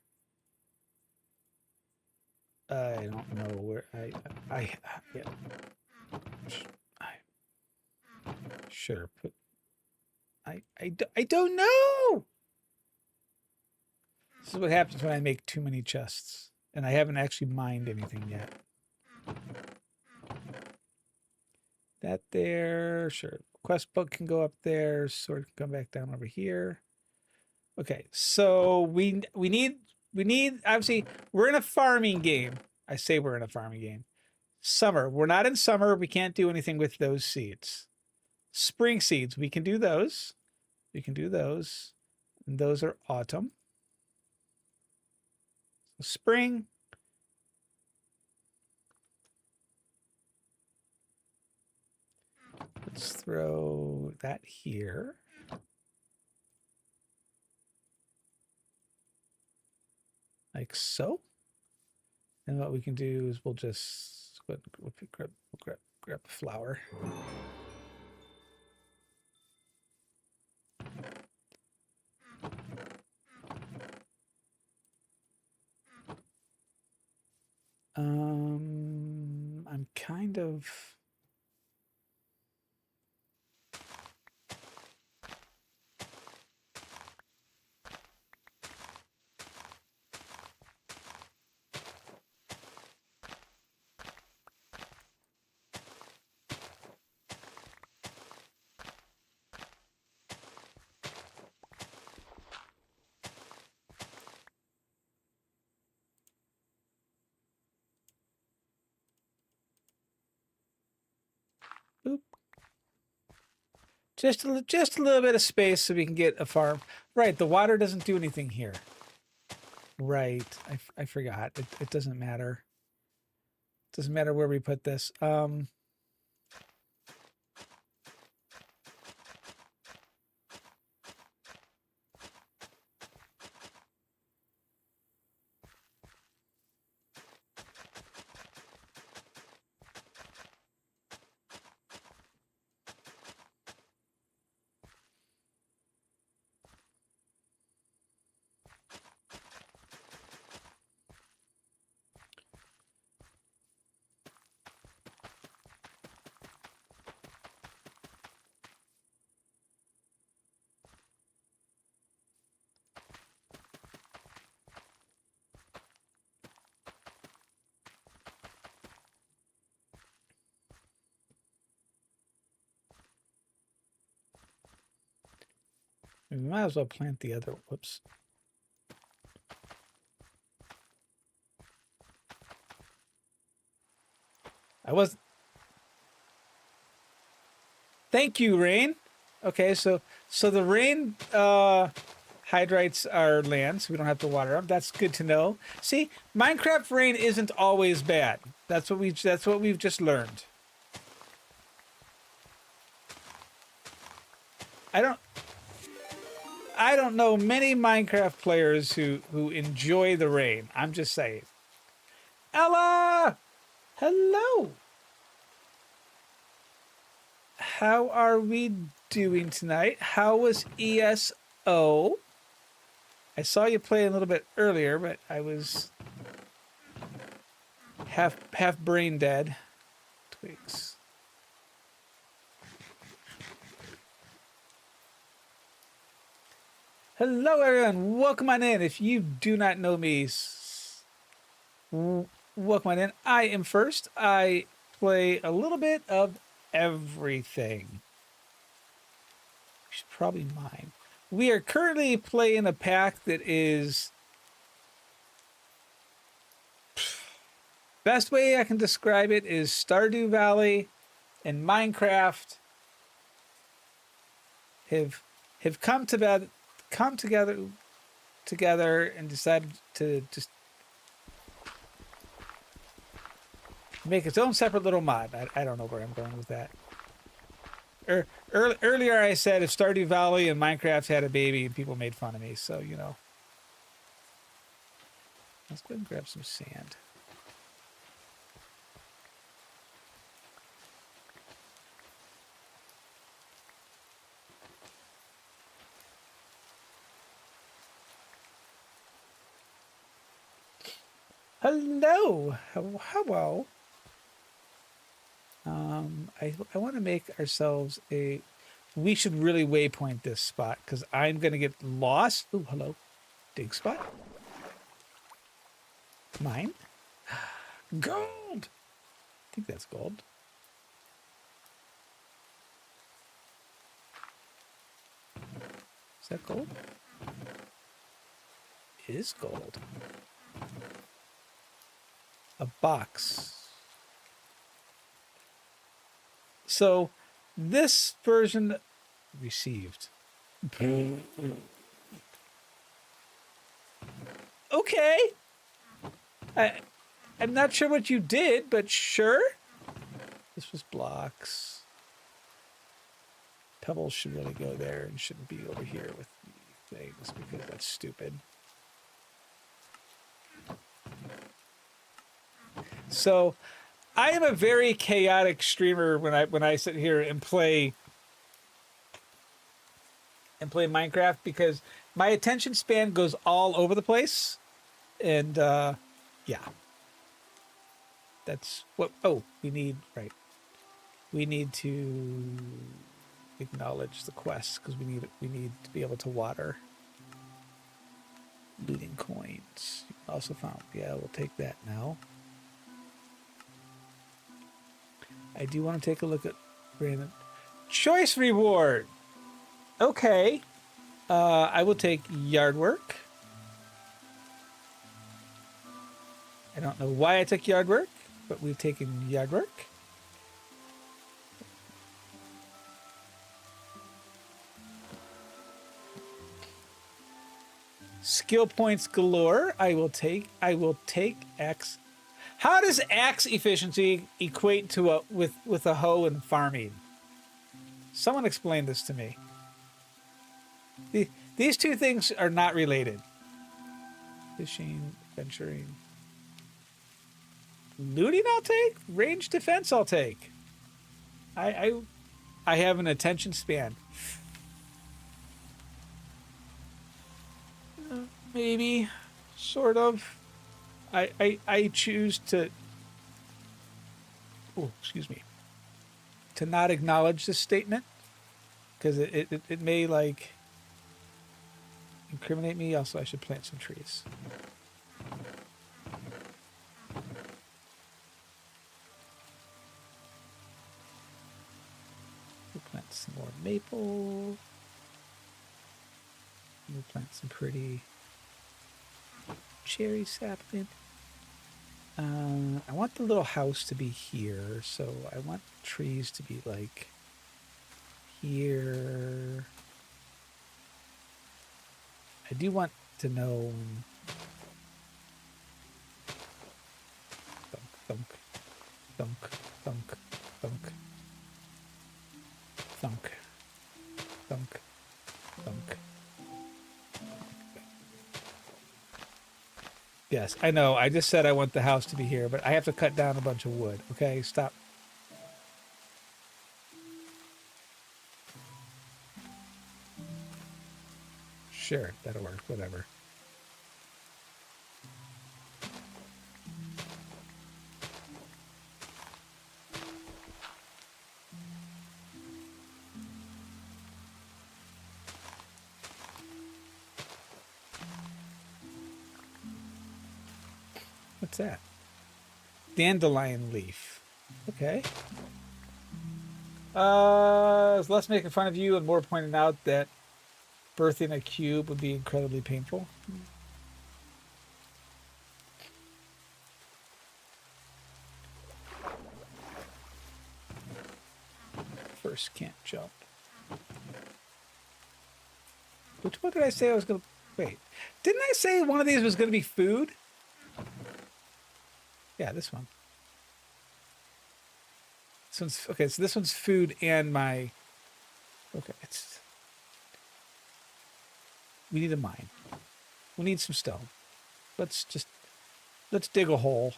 I don't know where yeah. I sure put I don't know. This is what happens when I make too many chests and I haven't actually mined anything yet. That there, sure. Quest book can go up there. Sword can come back down over here. Okay, so we need obviously we're in a farming game. I say we're in a farming game. Summer, we're not in summer. We can't do anything with those seeds. Spring seeds, we can do those. We can do those. And those are autumn. Spring. Let's throw that here. Like so. And what we can do is we'll just grab a flower. I'm kind of boop. Just a little bit of space so we can get a farm. Right, the water doesn't do anything here. Right, I forgot. It doesn't matter. It doesn't matter where we put this. We might as well plant the other. Whoops. I was. Thank you, rain. Okay, so the rain hydrates our land, so we don't have to water them. That's good to know. See, Minecraft rain isn't always bad. That's what we've just learned. I don't know many Minecraft players who enjoy the rain. I'm just saying. Ella, hello. How are we doing tonight? How was ESO? I saw you play a little bit earlier, but I was half brain dead. Twigs. Hello, everyone. Welcome on in. If you do not know me, welcome on in. I am first. I play a little bit of everything. You should probably mine. We are currently playing a pack that is... Best way I can describe it is Stardew Valley and Minecraft have come together and decided to just make its own separate little mod. I don't know where I'm going with that. Earlier I said if Stardew Valley and Minecraft had a baby, and people made fun of me, so you know. Let's go and grab some sand. Hello. Hello. I want to make ourselves a... We should really waypoint this spot because I'm going to get lost. Oh, hello. Dig spot. Mine. Gold. I think that's gold. Is that gold? It is gold. A box. So this version received. Okay. I'm not sure what you did, but sure. This was blocks. Pebbles should really go there and shouldn't be over here with things because that's stupid. So I am a very chaotic streamer when I sit here and play Minecraft because my attention span goes all over the place. And yeah. That's what we need, right. We need to acknowledge the quest because we need to be able to water. Looting coins. Also found, yeah, we'll take that now. I do want to take a look at random choice reward. Okay. I will take yard work. I don't know why I took yard work, but we've taken yard work. Skill points galore. I will take X. How does axe efficiency equate to with a hoe and farming? Someone explain this to me. These two things are not related. Fishing, venturing. Looting I'll take. Range defense I'll take. I have an attention span. Maybe. Sort of. I choose to... Oh, excuse me. To not acknowledge this statement. Because it may, like... incriminate me. Also, I should plant some trees. We'll plant some more maple. We'll plant some pretty cherry sapling. I want the little house to be here, so I want trees to be like here. I do want to know thunk, thunk, thunk, thunk, thunk, thunk, thunk. Yes, I know. I just said I want the house to be here, but I have to cut down a bunch of wood. Okay, stop. Sure, that'll work. Whatever. What's that? Dandelion leaf. Okay. It's less making fun of you and more pointing out that birthing a cube would be incredibly painful. First can't jump. Which one did I say I was going to... Wait. Didn't I say one of these was going to be food? Yeah, this one. This one's... Okay, so this one's food and my... Okay, it's... We need a mine. We need some stone. Let's dig a hole.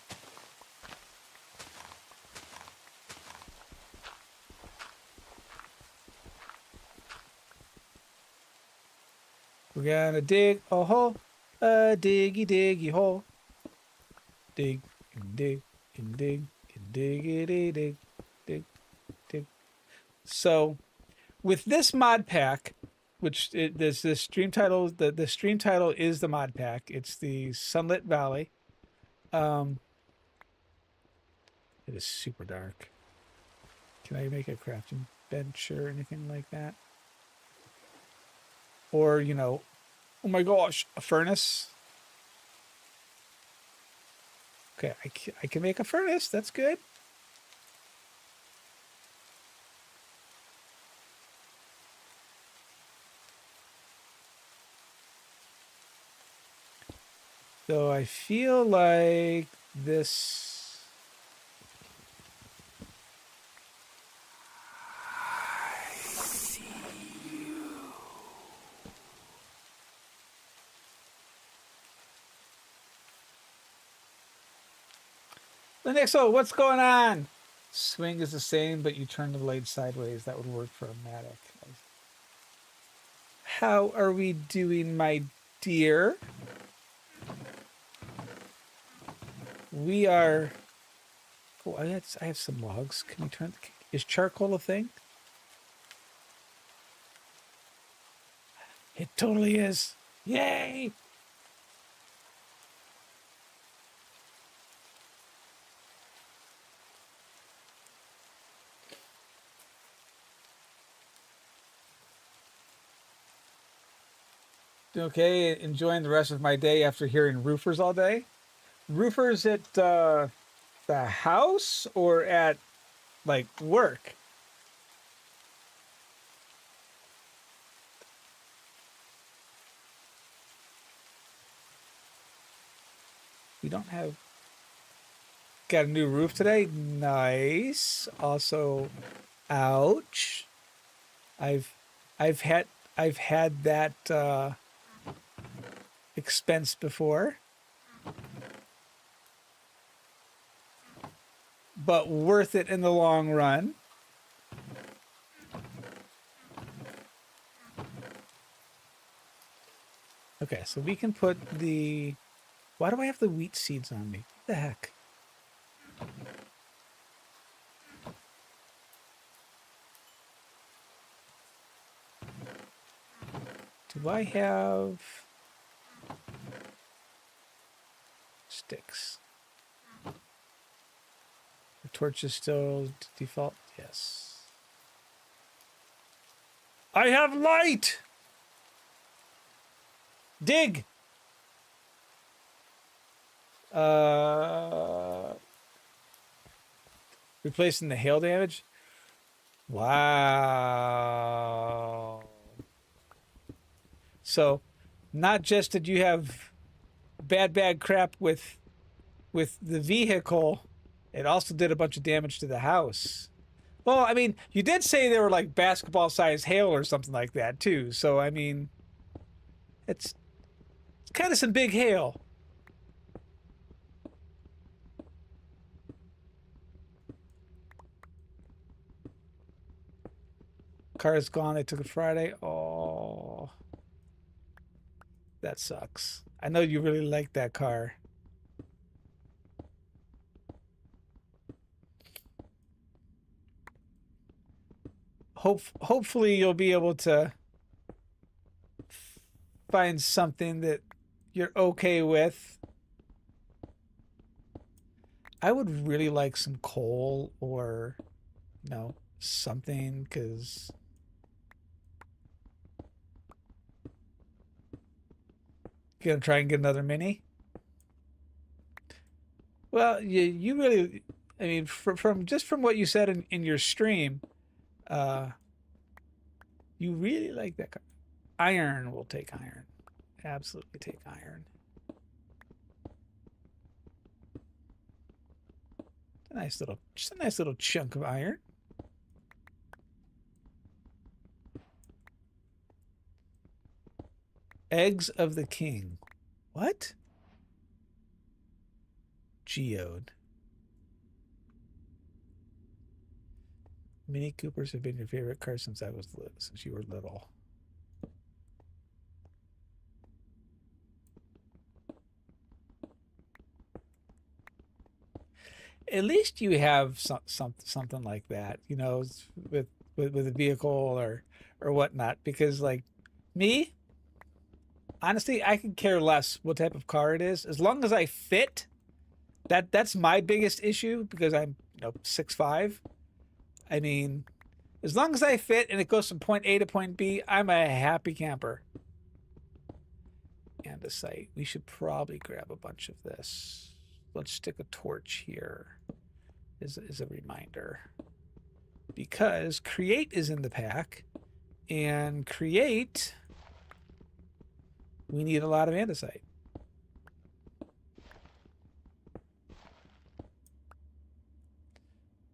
We're gonna dig a hole, a diggy diggy hole. Dig and dig and dig and diggity dig, dig, dig. So, with this mod pack, which there's this stream title, the stream title is the mod pack. It's the Sunlit Valley. It is super dark. Can I make a crafting bench or anything like that? Or, you know, oh my gosh, a furnace. Okay, I can make a furnace. That's good. So I feel like this... Linexo, what's going on? Swing is the same, but you turn the blade sideways. That would work for a matic. How are we doing, my dear? We are... Oh, I have some logs. Can we turn... Is charcoal a thing? It totally is. Yay! Okay, enjoying the rest of my day after hearing roofers all day. Roofers at the house or at, like, work? We don't have... Got a new roof today? Nice. Also, ouch. I've had that expense before, but worth it in the long run. Okay, so we can put the... Why do I have the wheat seeds on me? What the heck? Do I have sticks? The torch is still default? Yes. I have light! Dig! Replacing the hail damage? Wow. So, not just did you have bad crap with the vehicle, it also did a bunch of damage to the house. Well, I mean, you did say they were like basketball-sized hail or something like that too. So, I mean, it's kind of some big hail. Car is gone. They took it Friday. Oh, that sucks. I know you really like that car. Hopefully you'll be able to find something that you're okay with. I would really like some coal or, you know, something, because gonna try and get another mini. Well, you really, I mean, from what you said in your stream, uh, you really like that car. Iron will take iron. Absolutely take iron. Just a nice little chunk of iron. Eggs of the King. What? Geode. Mini Coopers have been your favorite car since you were little. At least you have something like that, you know, with a vehicle or whatnot. Because like me, honestly, I could care less what type of car it is, as long as I fit. That's my biggest issue, because I'm, you know, 6'5". I mean, as long as I fit and it goes from point A to point B, I'm a happy camper. And a site. We should probably grab a bunch of this. Let's stick a torch here as a reminder. Because create is in the pack. And create, we need a lot of andesite.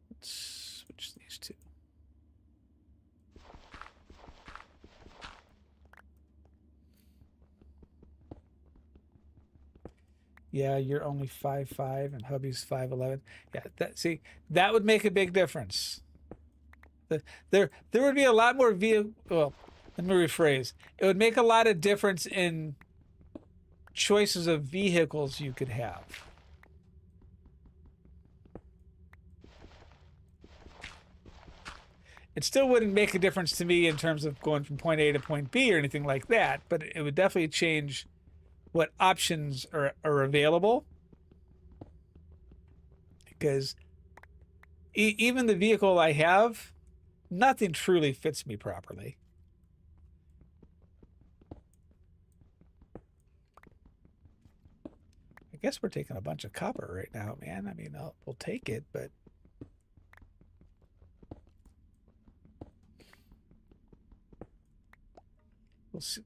Let's switch these two. Yeah, you're only 5'5" and hubby's 5'11". Yeah, that would make a big difference. There would be a lot more well, let me rephrase. It would make a lot of difference in choices of vehicles you could have. It still wouldn't make a difference to me in terms of going from point A to point B or anything like that, but it would definitely change what options are available. Because even the vehicle I have, nothing truly fits me properly. I guess we're taking a bunch of copper right now, man. I mean, we'll take it, but we'll see.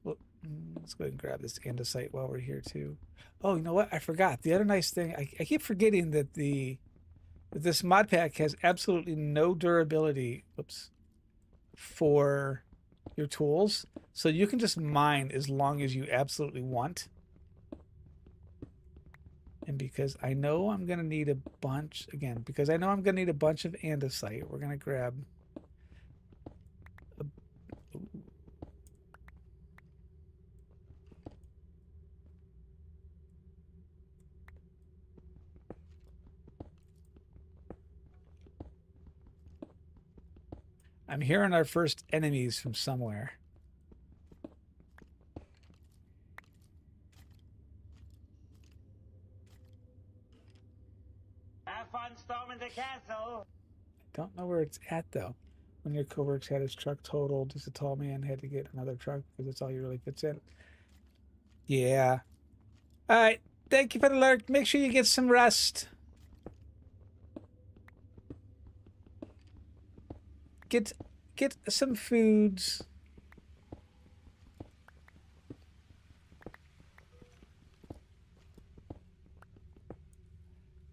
Let's go ahead and grab this andesite while we're here too. Oh, you know what? I forgot. The other nice thing, I keep forgetting that this mod pack has absolutely no durability. Whoops. For your tools, so you can just mine as long as you absolutely want. And because I know I'm gonna need a bunch of andesite, we're gonna grab I'm hearing our first enemies from somewhere. Have fun storming the castle. I don't know where it's at though. When your coworker had his truck totaled, just a tall man had to get another truck because that's all he really fits in. Yeah. All right. Thank you for the alert. Make sure you get some rest. Get some foods.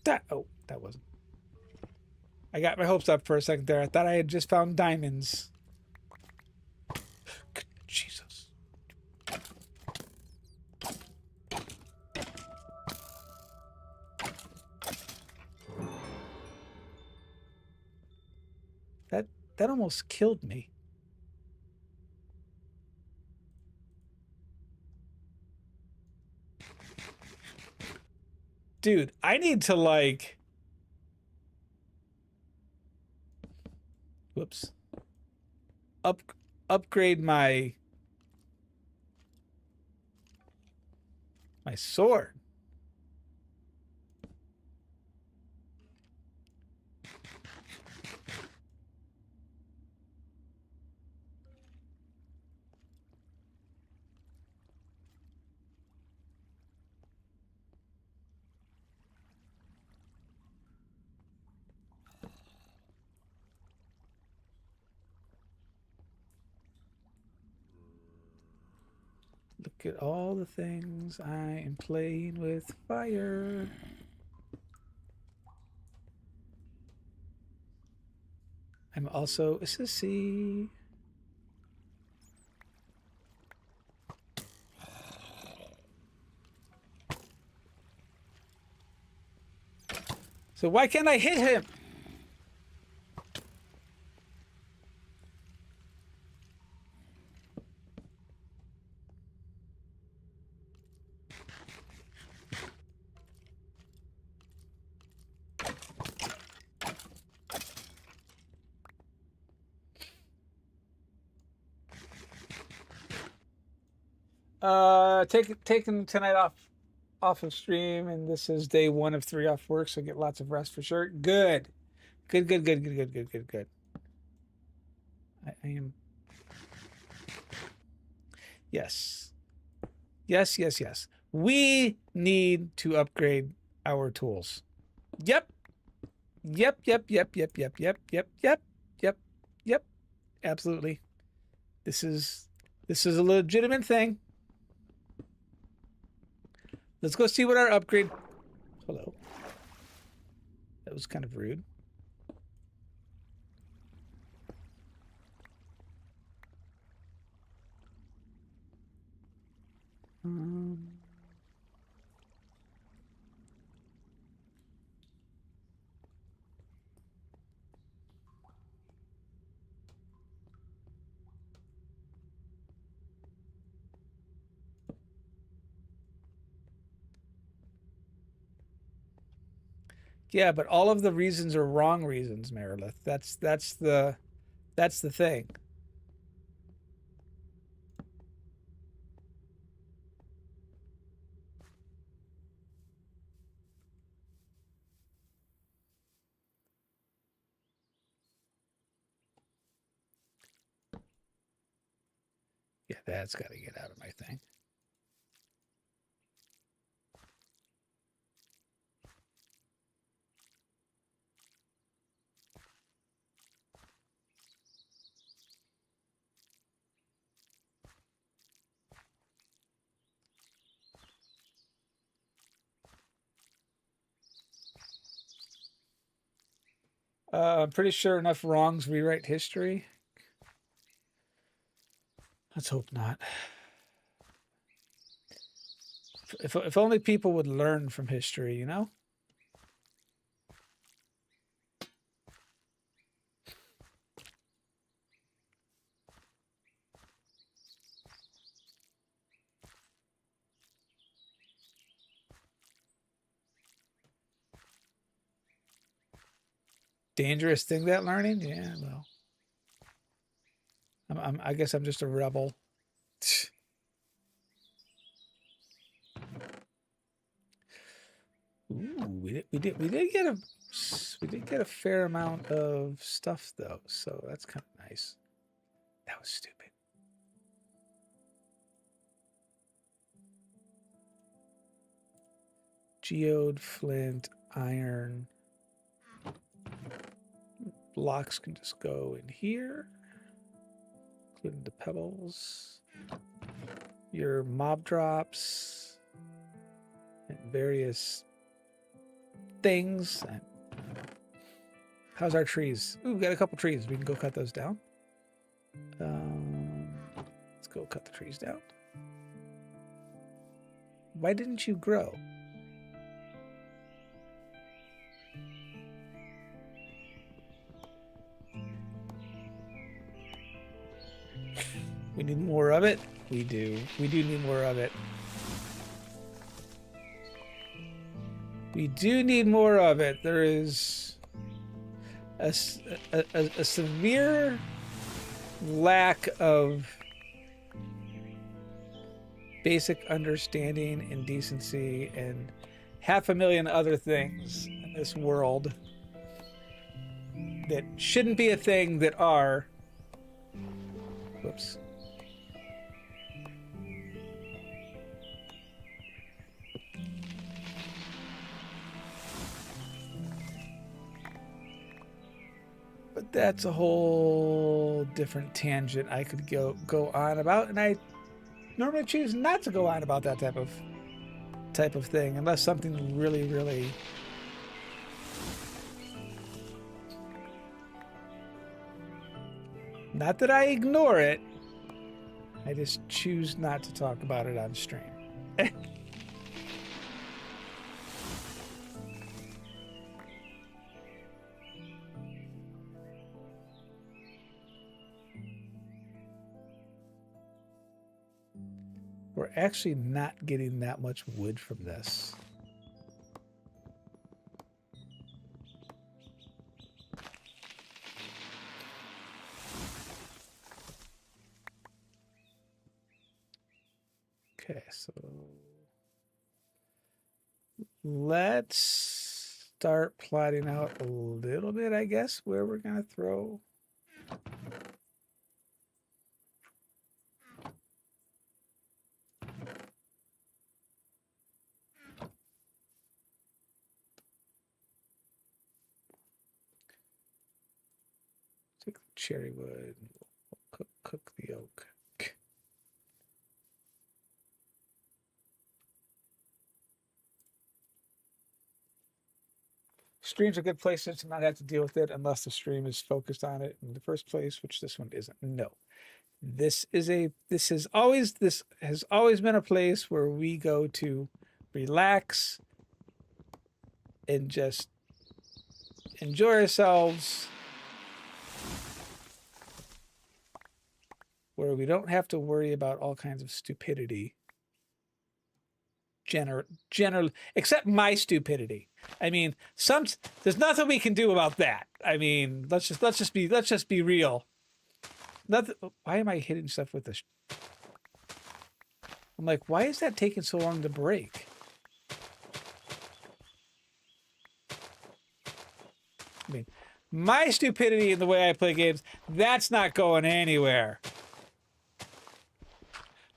That wasn't. I got my hopes up for a second there. I thought I had just found diamonds. Jesus. That almost killed me. Dude, I need to like whoops. Upgrade my sword. Look at all the things I am playing with fire. I'm also a sissy. So why can't I hit him? Taking tonight off of stream, and this is day 1 of 3 off work, so get lots of rest for sure. Good. Good. I am. Yes. Yes. We need to upgrade our tools. Yep. Absolutely. This is a legitimate thing. Let's go see what our upgrade. Hello. That was kind of rude. Yeah, but all of the reasons are wrong reasons, Meredith. That's the thing. Yeah, that's got to get out of my thing. I'm pretty sure enough wrongs rewrite history. Let's hope not. If only people would learn from history, you know? Dangerous thing, that learning? Yeah, well. I guess I'm just a rebel. Ooh, we did get a fair amount of stuff though, so that's kind of nice. That was stupid. geode, flint, iron. Blocks can just go in here, including the pebbles. Your mob drops and various things. How's our trees? Ooh, we got a couple trees. We can go cut those down. Let's go cut the trees down. Why didn't you grow? We need more of it. We do. We do need more of it. We do need more of it. There is a severe lack of basic understanding and decency and 500,000 other things in this world that shouldn't be a thing that are. Whoops. But that's a whole different tangent I could go on about, and I normally choose not to go on about that type of thing unless something really not that I ignore it, I just choose not to talk about it on stream. We're actually not getting that much wood from this. Okay, so let's start plotting out a little bit, I guess, where we're going to throw. Take the cherry wood, we'll cook the oak. Stream's a good place to not have to deal with it unless the stream is focused on it in the first place, which this one isn't. No. This has always been a place where we go to relax and just enjoy ourselves, where we don't have to worry about all kinds of stupidity. General, except my stupidity. I mean, there's nothing we can do about that. I mean, let's just be real. Nothing. Why am I hitting stuff with this? I'm like, why is that taking so long to break? I mean, my stupidity in the way I play games, that's not going anywhere.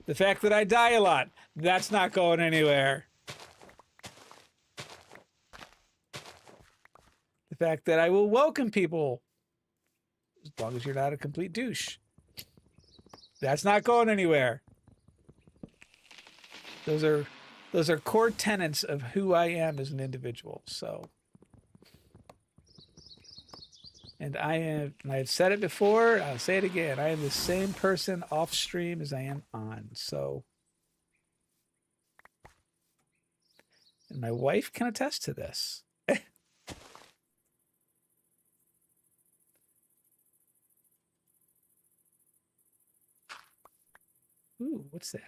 The fact that I die a lot, that's not going anywhere. The fact that I will welcome people, as long as you're not a complete douche, that's not going anywhere. Those are core tenets of who I am as an individual. So, and I've said it before, I'll say it again. I am the same person off stream as I am on. So, and my wife can attest to this. Ooh, what's that?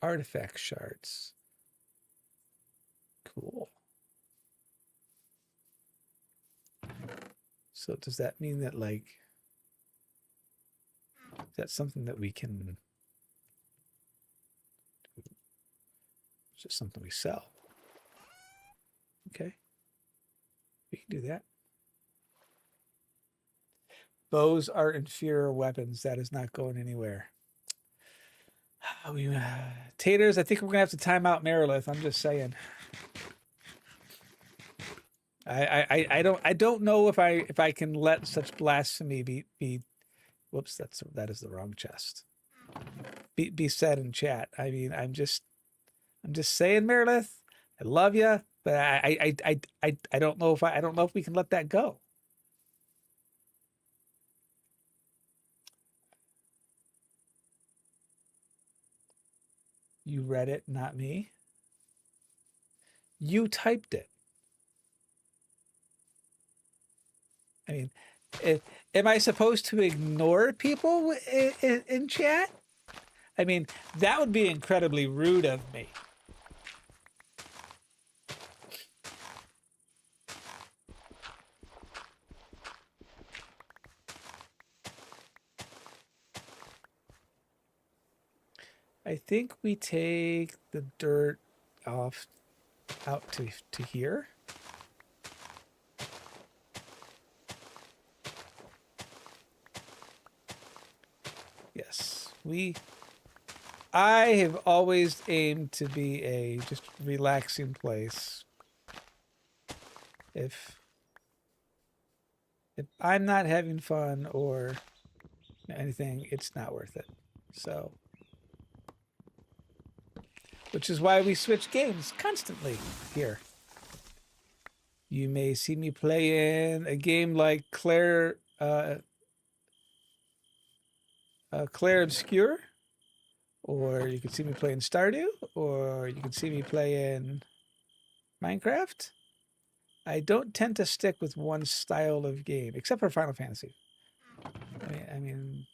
Artifact shards. Cool. So does that mean that, like, is that something that we can, it's just something we sell? Okay. We can do that. Bows are inferior weapons. That is not going anywhere. Taters, I think we're going to have to time out Merilith. I'm just saying. I don't know if I can let such blasphemy be whoops, that is the wrong chest. Be said in chat. I mean, I'm just saying, Meredith, I love you, but I don't know if I don't know if we can let that go. You read it, not me. You typed it. I mean, am I supposed to ignore people in chat? I mean, that would be incredibly rude of me. I think we take the dirt off out to here. Yes, I have always aimed to be a just relaxing place. If I'm not having fun or anything, it's not worth it. So, which is why we switch games constantly here. You may see me play in a game like Claire Obscure, or you can see me play in Stardew, or you can see me play in Minecraft. I don't tend to stick with one style of game, except for Final Fantasy. I mean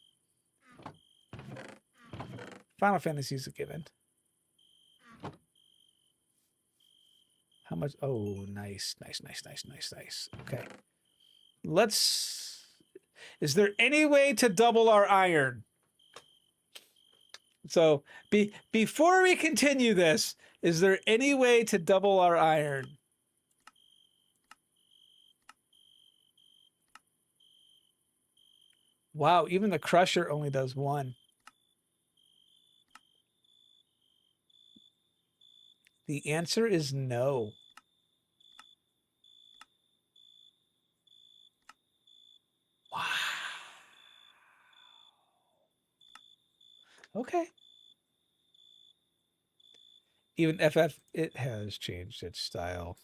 Final Fantasy is a given. How much? Oh, nice. Okay. Is there any way to double our iron? So before we continue this, is there any way to double our iron? Wow, even the crusher only does one. The answer is no. Wow. Okay. Even FF, it has changed its style.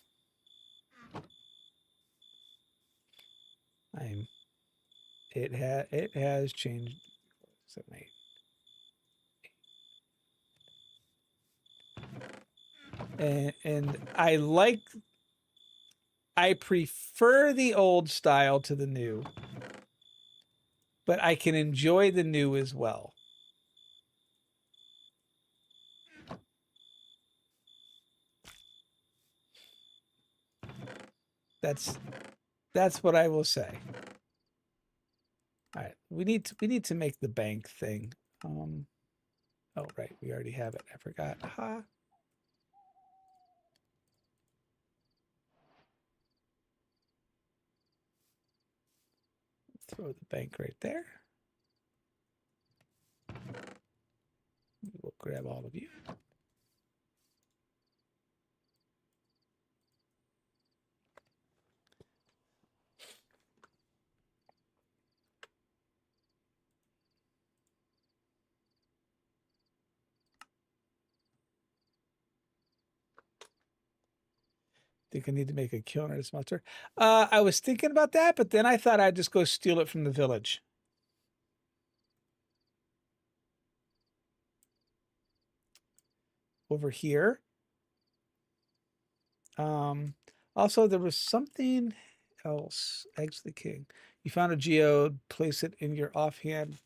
It has changed. 7, 8. And I prefer the old style to the new, but I can enjoy the new as well. That's what I will say. All right, we need to make the bank thing. Oh right, we already have it. I forgot. Ha. Throw the bank right there. We'll grab all of you. Think I need to make a kiln or a smelter. I was thinking about that, but then I thought I'd just go steal it from the village. Over here. Also, there was something else. Eggs of the King. You found a geode, place it in your offhand,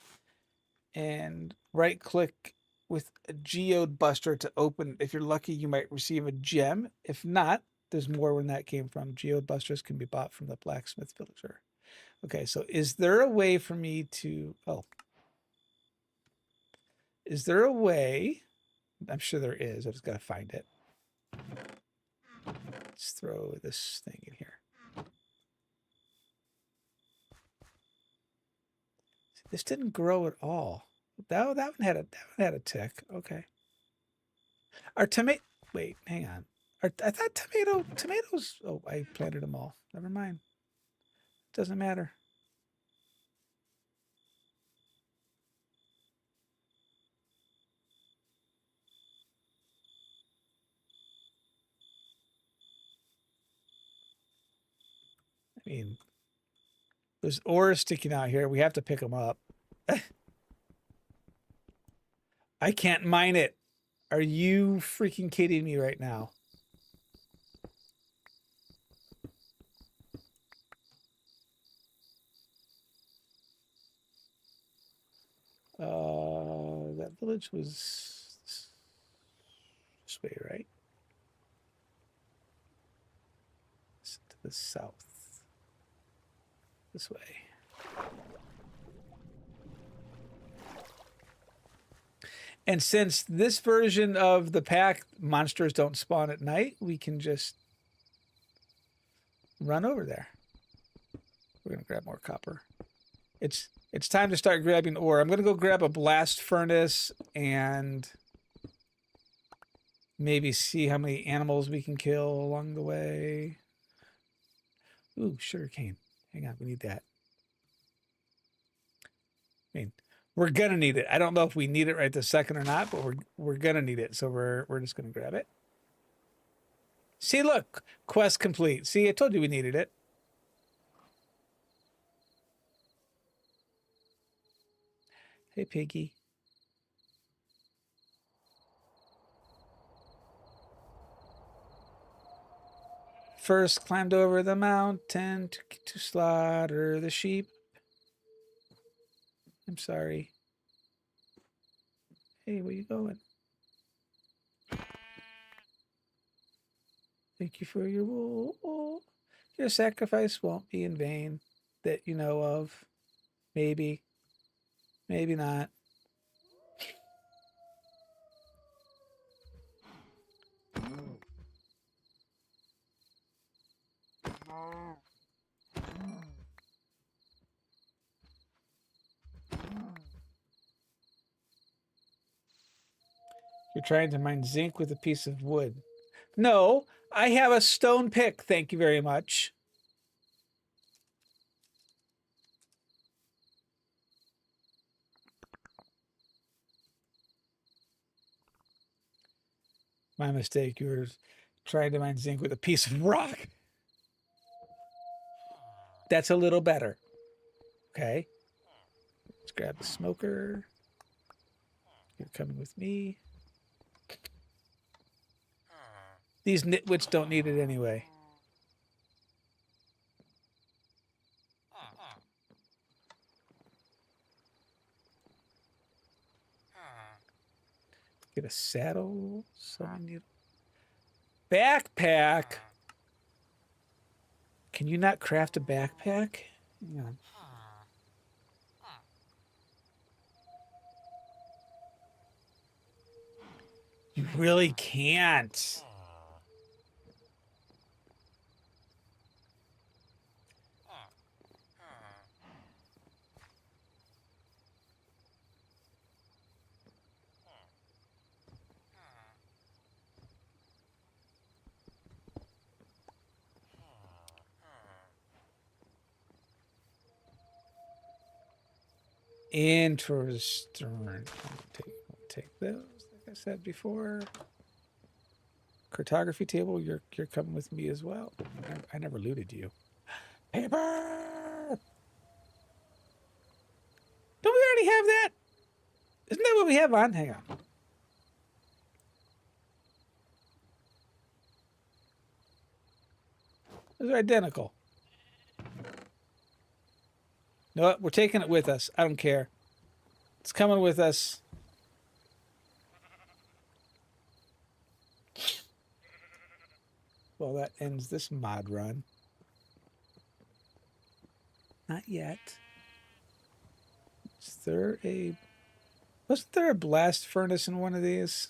and right-click with a geode buster to open. If you're lucky, you might receive a gem. If not, there's more when that came from. Geode busters can be bought from the blacksmith villager. Okay, so is there a way for me to... Oh. Is there a way... I'm sure there is. I just got to find it. Let's throw this thing in here. This didn't grow at all. That one had a tick. Okay. Our tomato. Wait, hang on. I thought tomatoes. Oh, I planted them all. Never mind. Doesn't matter. I mean, there's ores sticking out here. We have to pick them up. I can't mine it. Are you freaking kidding me right now? That village was this way, right? To the south. This way. And since this version of the pack, monsters don't spawn at night, we can just run over there. We're going to grab more copper. It's time to start grabbing ore. I'm going to go grab a blast furnace and maybe see how many animals we can kill along the way. Ooh, sugarcane. Hang on, we need that. I mean, we're gonna need it. I don't know if we need it right this second or not, but we're gonna need it. So we're just gonna grab it. See, look, quest complete. See, I told you we needed it. Hey, piggy. First climbed over the mountain to slaughter the sheep. I'm sorry. Hey, where you going? Thank you for your wool. Your sacrifice won't be in vain that you know of. Maybe. Maybe not. You're trying to mine zinc with a piece of wood. No, I have a stone pick. Thank you very much. My mistake. You were trying to mine zinc with a piece of rock. That's a little better. Okay. Let's grab the smoker. You're coming with me. These nitwits don't need it anyway. Get a saddle. So I need backpack. Can you not craft a backpack? Hang on. You really can't. Interesting. Take those, like I said before. Cartography table, you're coming with me as well. I never looted you. Paper! Don't we already have that? Isn't that what we have on? Hang on. Those are identical. No, we're taking it with us. I don't care. It's coming with us. Well, that ends this mod run. Not yet. Is there a... Wasn't there a blast furnace in one of these?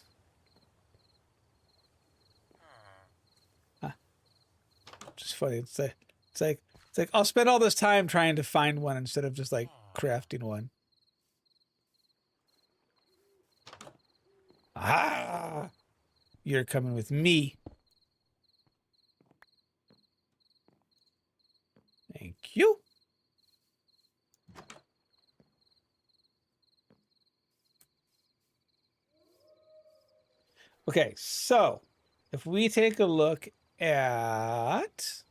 Huh. Just funny. It's like I'll spend all this time trying to find one instead of just like crafting one. Ah! You're coming with me. Thank you. Okay, so if we take a look at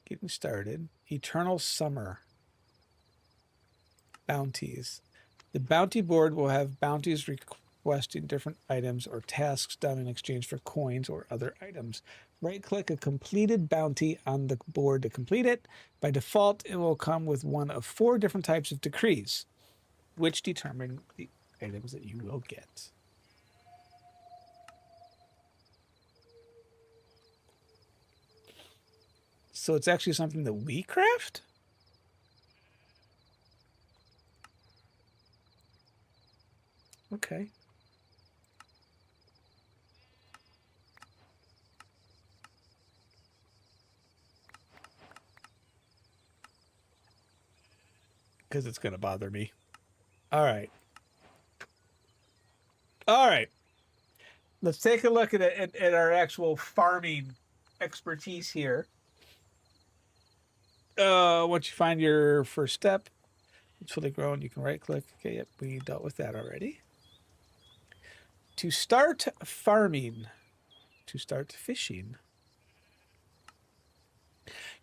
getting started, Eternal Summer bounties. The bounty board will have bounties requesting different items or tasks done in exchange for coins or other items. Right-click a completed bounty on the board to complete it. By default, it will come with one of 4 different types of decrees, which determine the items that you will get. So it's actually something that we craft? Okay. Because it's going to bother me. All right. All right. Let's take a look at our actual farming expertise here. Once you find your first step, it's fully grown. You can right click. Okay, yep, we dealt with that already. To start farming, to start fishing.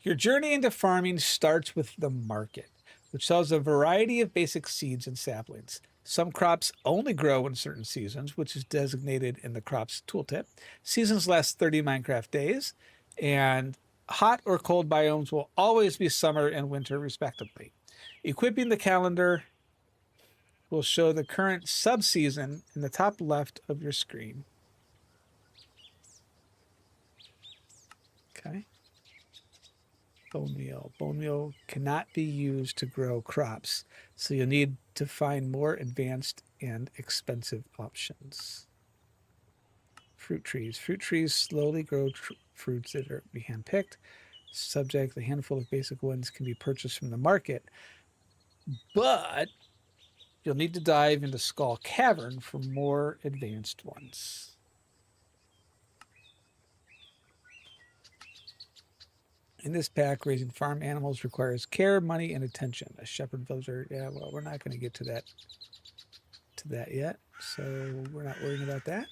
Your journey into farming starts with the market, which sells a variety of basic seeds and saplings. Some crops only grow in certain seasons, which is designated in the crops tooltip. Seasons last 30 Minecraft days, and hot or cold biomes will always be summer and winter, respectively. Equipping the calendar will show the current subseason in the top left of your screen. Okay. Bone meal. Bone meal cannot be used to grow crops, so you'll need to find more advanced and expensive options. Fruit trees. Fruit trees slowly grow fruits that are be handpicked. Subject, a handful of basic ones can be purchased from the market, but you'll need to dive into Skull Cavern for more advanced ones. In this pack, raising farm animals requires care, money, and attention. A shepherd villager, yeah, well, we're not going to get to that yet, so we're not worrying about that.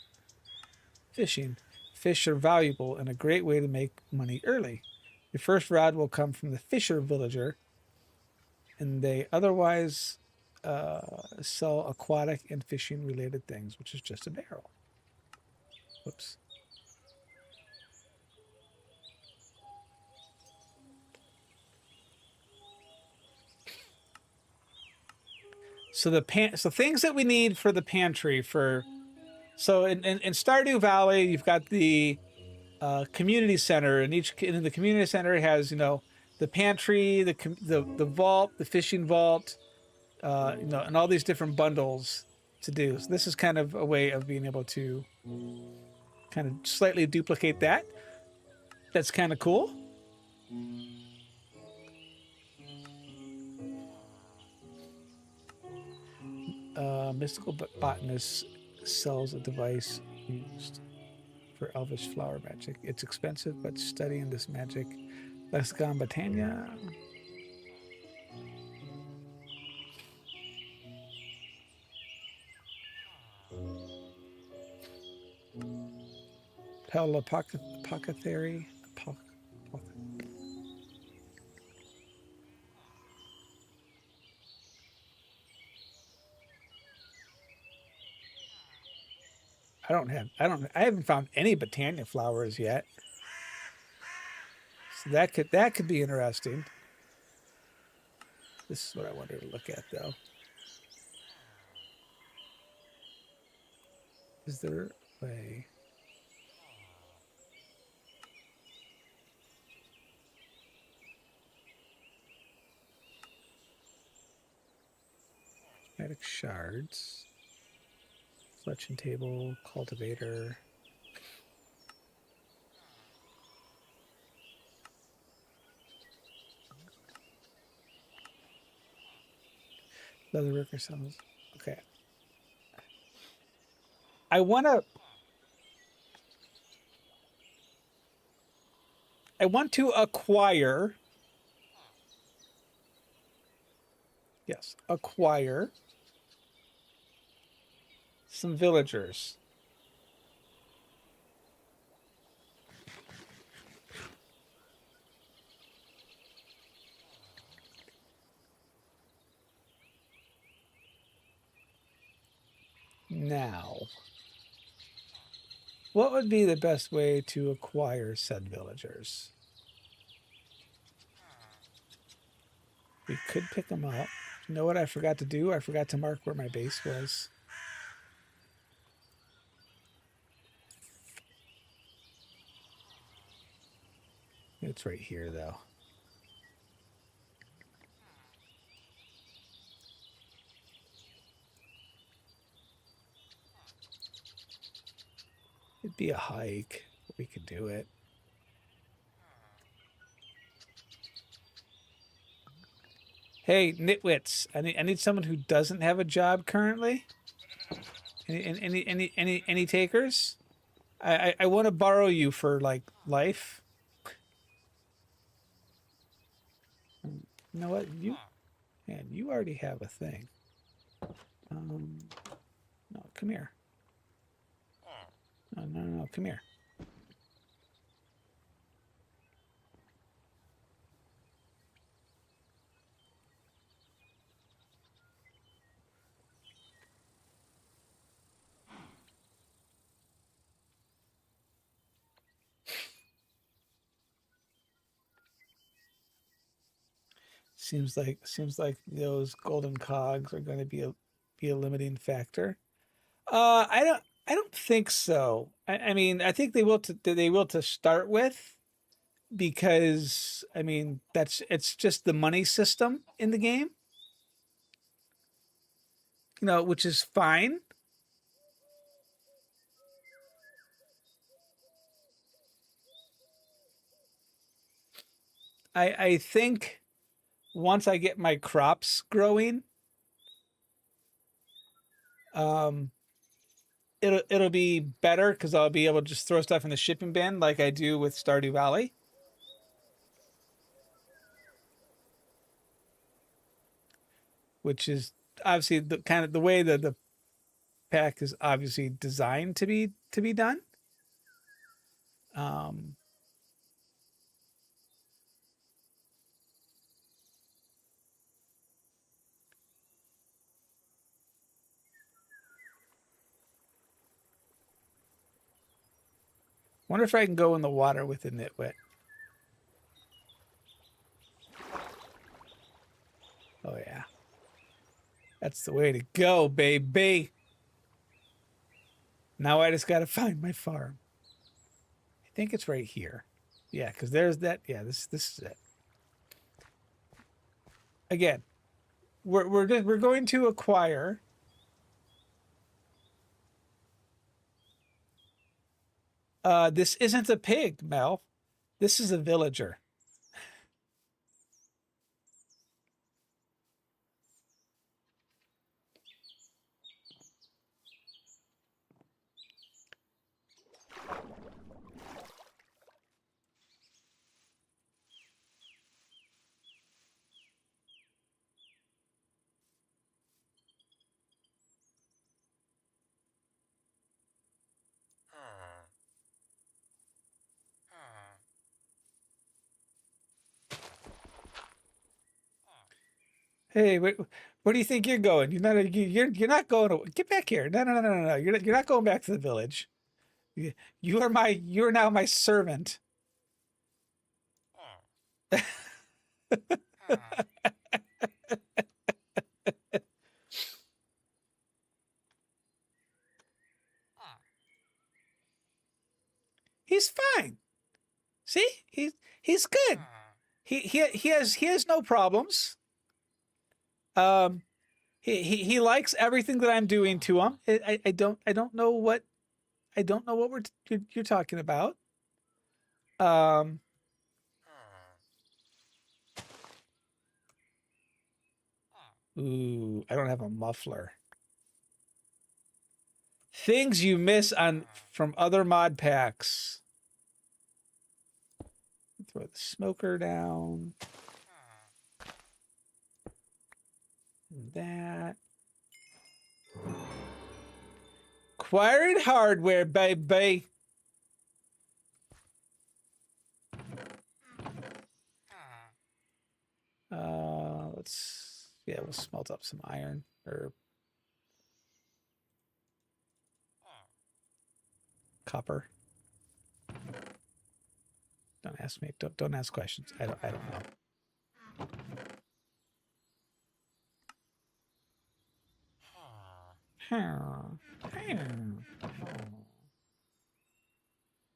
Fishing. Fish are valuable and a great way to make money early. Your first rod will come from the fisher villager, and they otherwise sell aquatic and fishing related things, which is just a barrel. Whoops. So so things that we need for the pantry for, so in Stardew Valley, you've got the community center, and in the community center has, the pantry, the vault, the fishing vault, and all these different bundles to do. So this is kind of a way of being able to kind of slightly duplicate that. That's kind of cool. Mystical botanist sells a device used for elvish flower magic. It's expensive, but studying this magic. Lexicon Botania. Pell Apothecary. I haven't found any Botania flowers yet. So that could be interesting. This is what I wanted to look at, though. Is there a way? Magic shards. Fletching table, cultivator. Leatherworker sells. Okay. I want to acquire Yes, acquire some villagers. Now, what would be the best way to acquire said villagers? We could pick them up. You know what I forgot to do? I forgot to mark where my base was. It's right here, though. It'd be a hike. We could do it. Hey, nitwits! I need someone who doesn't have a job currently. Any takers? I want to borrow you for like life. You know what? You already have a thing. No, come here. No, come here. Seems like those golden cogs are going to be a limiting factor. I don't think so. I mean, I think they will to start with, because I mean it's just the money system in the game, which is fine. I think once I get my crops growing, um, it'll be better because I'll be able to just throw stuff in the shipping bin like I do with Stardew Valley. Which is obviously the kind of the way that the pack is obviously designed to be done. Um, Wonder if I can go in the water with a nitwit. Oh yeah, that's the way to go, baby. Now I just got to find my farm. I think it's right here. Yeah, because there's that. Yeah, this is it. Again, we're going to acquire. This isn't a pig, Mel. This is a villager. Hey, where do you think you're going? You're not going to get back here. No. You're not going back to the village. You are now my servant. He's fine. See, he's good. He has no problems. Um, he likes everything that I'm doing to him. I don't know what you're talking about. Um, ooh, I don't have a muffler. Things you miss on from other mod packs. Throw the smoker down. That. Acquired hardware, baby. We'll smelt up some iron or copper. Don't ask me. Don't ask questions. I don't know.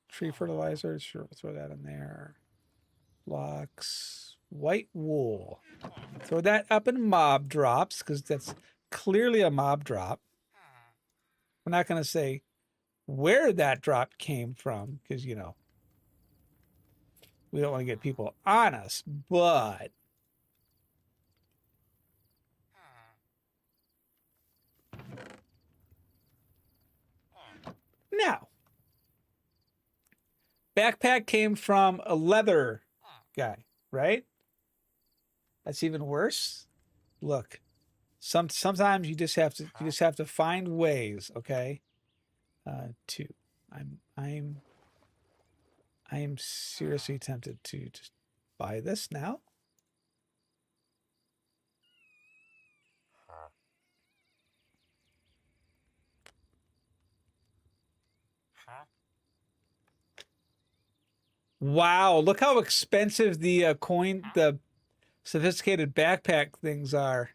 Tree fertilizer, sure, we'll throw that in there. Blocks, white wool. Throw that up in mob drops because that's clearly a mob drop. We're not going to say where that drop came from because, you know, we don't want to get people on us, but now. Backpack came from a leather guy, right? That's even worse. Look, sometimes you just have to find ways, okay? To I am seriously tempted to just buy this now. Wow, look how expensive the the sophisticated backpack things are.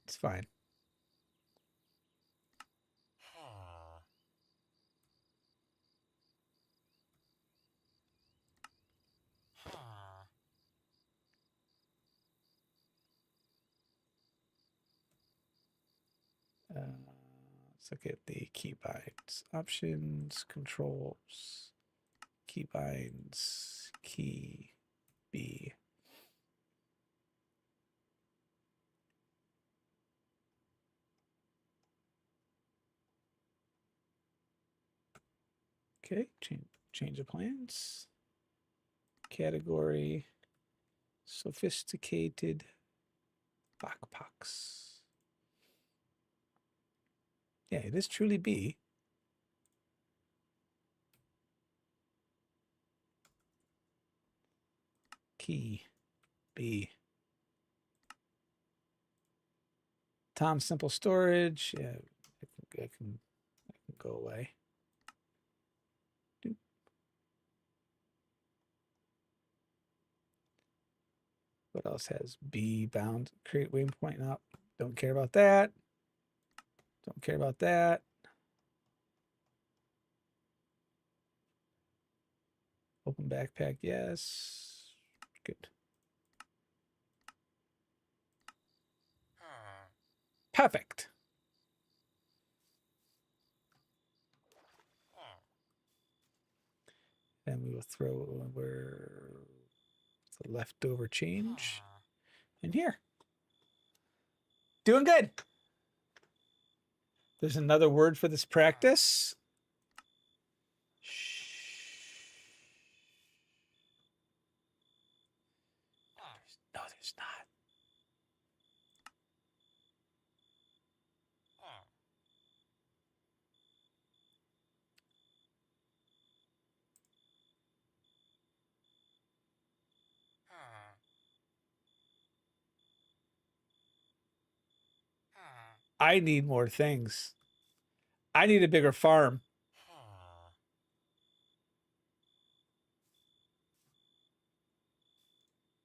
It's fine. Let's look at the keybinds. Options, controls, keybinds, key B. Okay, change of plans. Category, sophisticated backpacks. Yeah, it is truly B. Key B. Tom Simple Storage. Yeah, I can go away. What else has B bound? Create waypoint up. Don't care about that. Don't care about that. Open backpack, yes. Good. Perfect. Then we will throw where the leftover change in here. Doing good. There's another word for this practice. No, there's not. I need more things. I need a bigger farm.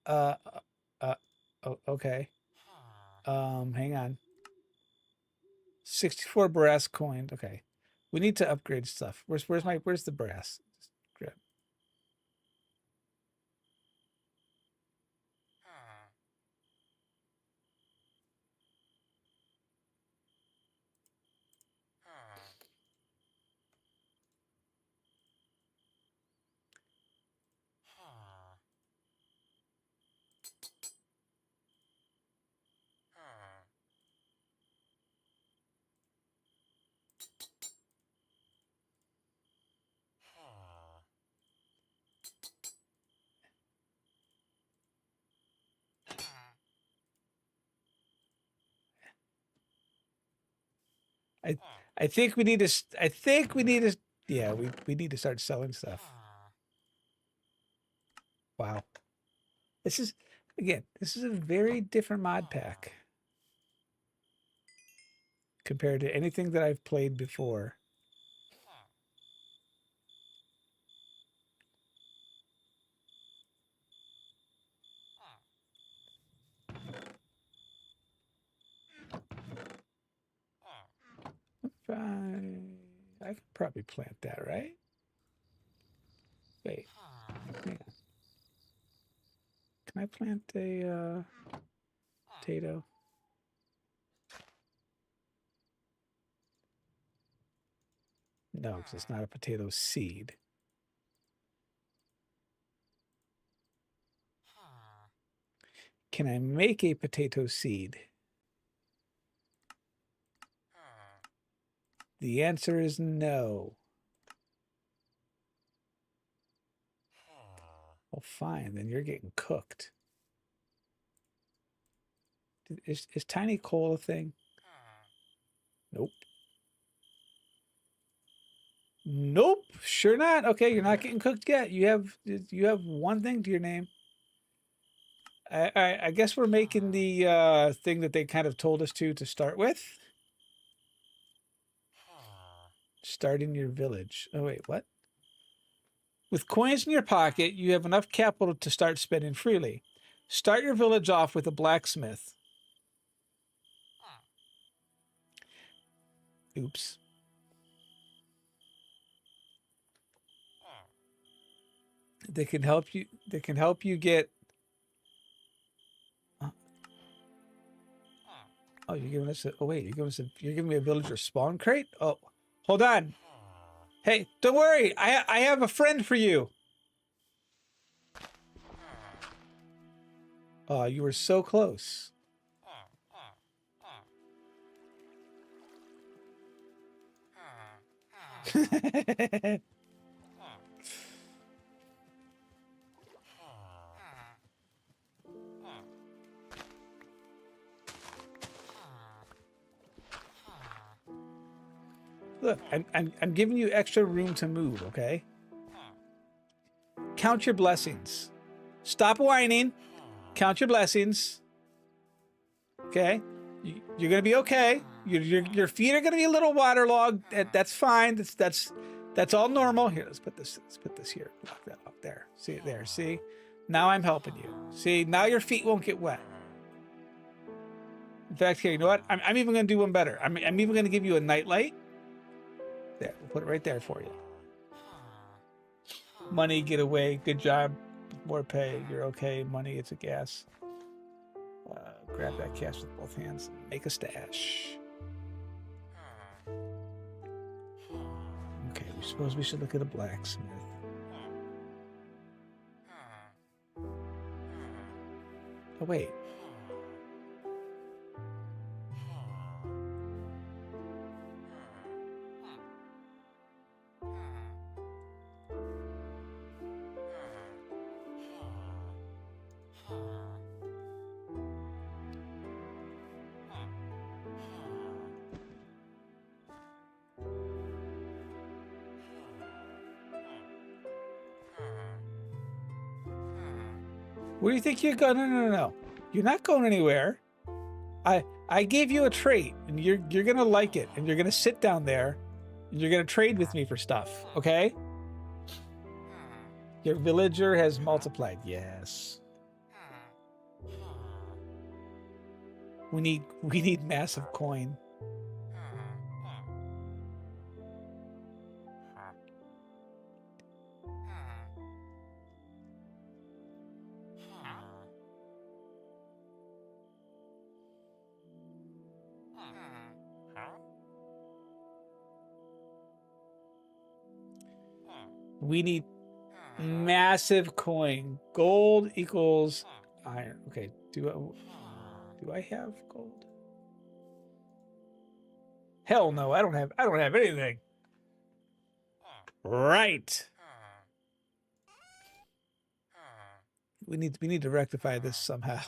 Oh, okay. Hang on. 64 brass coin. Okay. We need to upgrade stuff. Where's the brass? Just grab. I I think we need to. I think we need to. Yeah, we need to start selling stuff. Wow, this is this is a very different mod pack compared to anything that I've played before. I could probably plant that, right? Wait, hang on. Can I plant a potato? No, because it's not a potato seed. Can I make a potato seed? The answer is no. Well, fine, then you're getting cooked. Is tiny coal a thing? Nope. Nope, sure not. Okay, you're not getting cooked yet. You have one thing to your name. I guess we're making the thing that they kind of told us to start with. Starting your village. Oh wait, what? With coins in your pocket, you have enough capital to start spending freely. Start your village off with a blacksmith. Oops. They can help you. They can help you get. Oh, you're giving us a. Oh wait, you're giving us a. You're giving me a villager spawn crate. Oh, hold on. Hey, don't worry. I have a friend for you. Oh, you were so close. Look, I'm giving you extra room to move, okay? Count your blessings. Stop whining. Count your blessings. Okay? You're gonna be okay. Your feet are gonna be a little waterlogged. That's fine. That's all normal. Here, let's put this here. Lock that up there. See it there. See? Now I'm helping you. See, now your feet won't get wet. In fact, here, you know what? I'm even gonna do one better. I'm even gonna give you a nightlight. There, we'll put it right there for you. Money, get away. Good job. More pay. You're okay. Money, it's a gas. Grab that cash with both hands and make a stash. Okay, we suppose we should look at a blacksmith. Oh, wait. Where do you think you're going? No. You're not going anywhere. I gave you a trait, and you're gonna like it, and you're gonna sit down there, and you're gonna trade with me for stuff. Okay? Your villager has multiplied. Yes. We need massive coin. We need massive coin. Gold equals iron. Okay, do I have gold? Hell no, I don't have anything. Right. We need to rectify this somehow.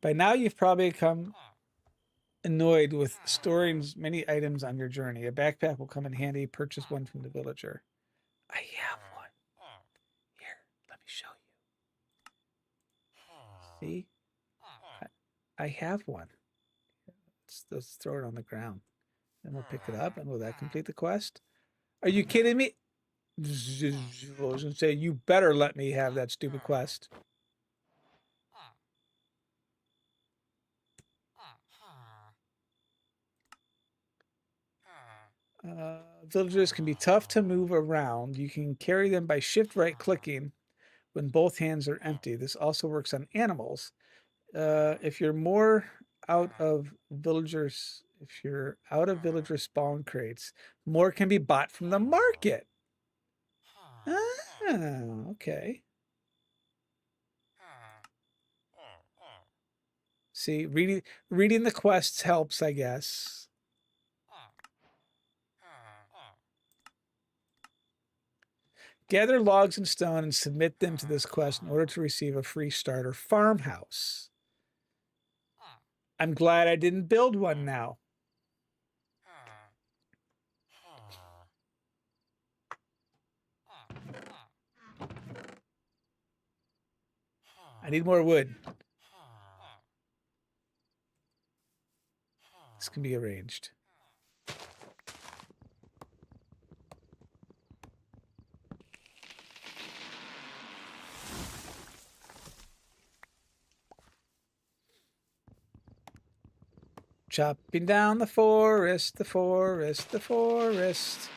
By now, you've probably become annoyed with storing many items on your journey. A backpack will come in handy. Purchase one from the villager. I have one. Here, let me show you. See? I have one. Let's throw it on the ground. And we'll pick it up. And will that complete the quest? Are you kidding me? I was going to say, you better let me have that stupid quest. Villagers can be tough to move around. You can carry them by shift right clicking when both hands are empty. This also works on animals. If you're out of villager spawn crates, more can be bought from the market. Ah, okay. See, reading the quests helps, I guess. Gather logs and stone and submit them to this quest in order to receive a free starter farmhouse. I'm glad I didn't build one now. I need more wood. This can be arranged. Chopping down the forest, the forest, the forest.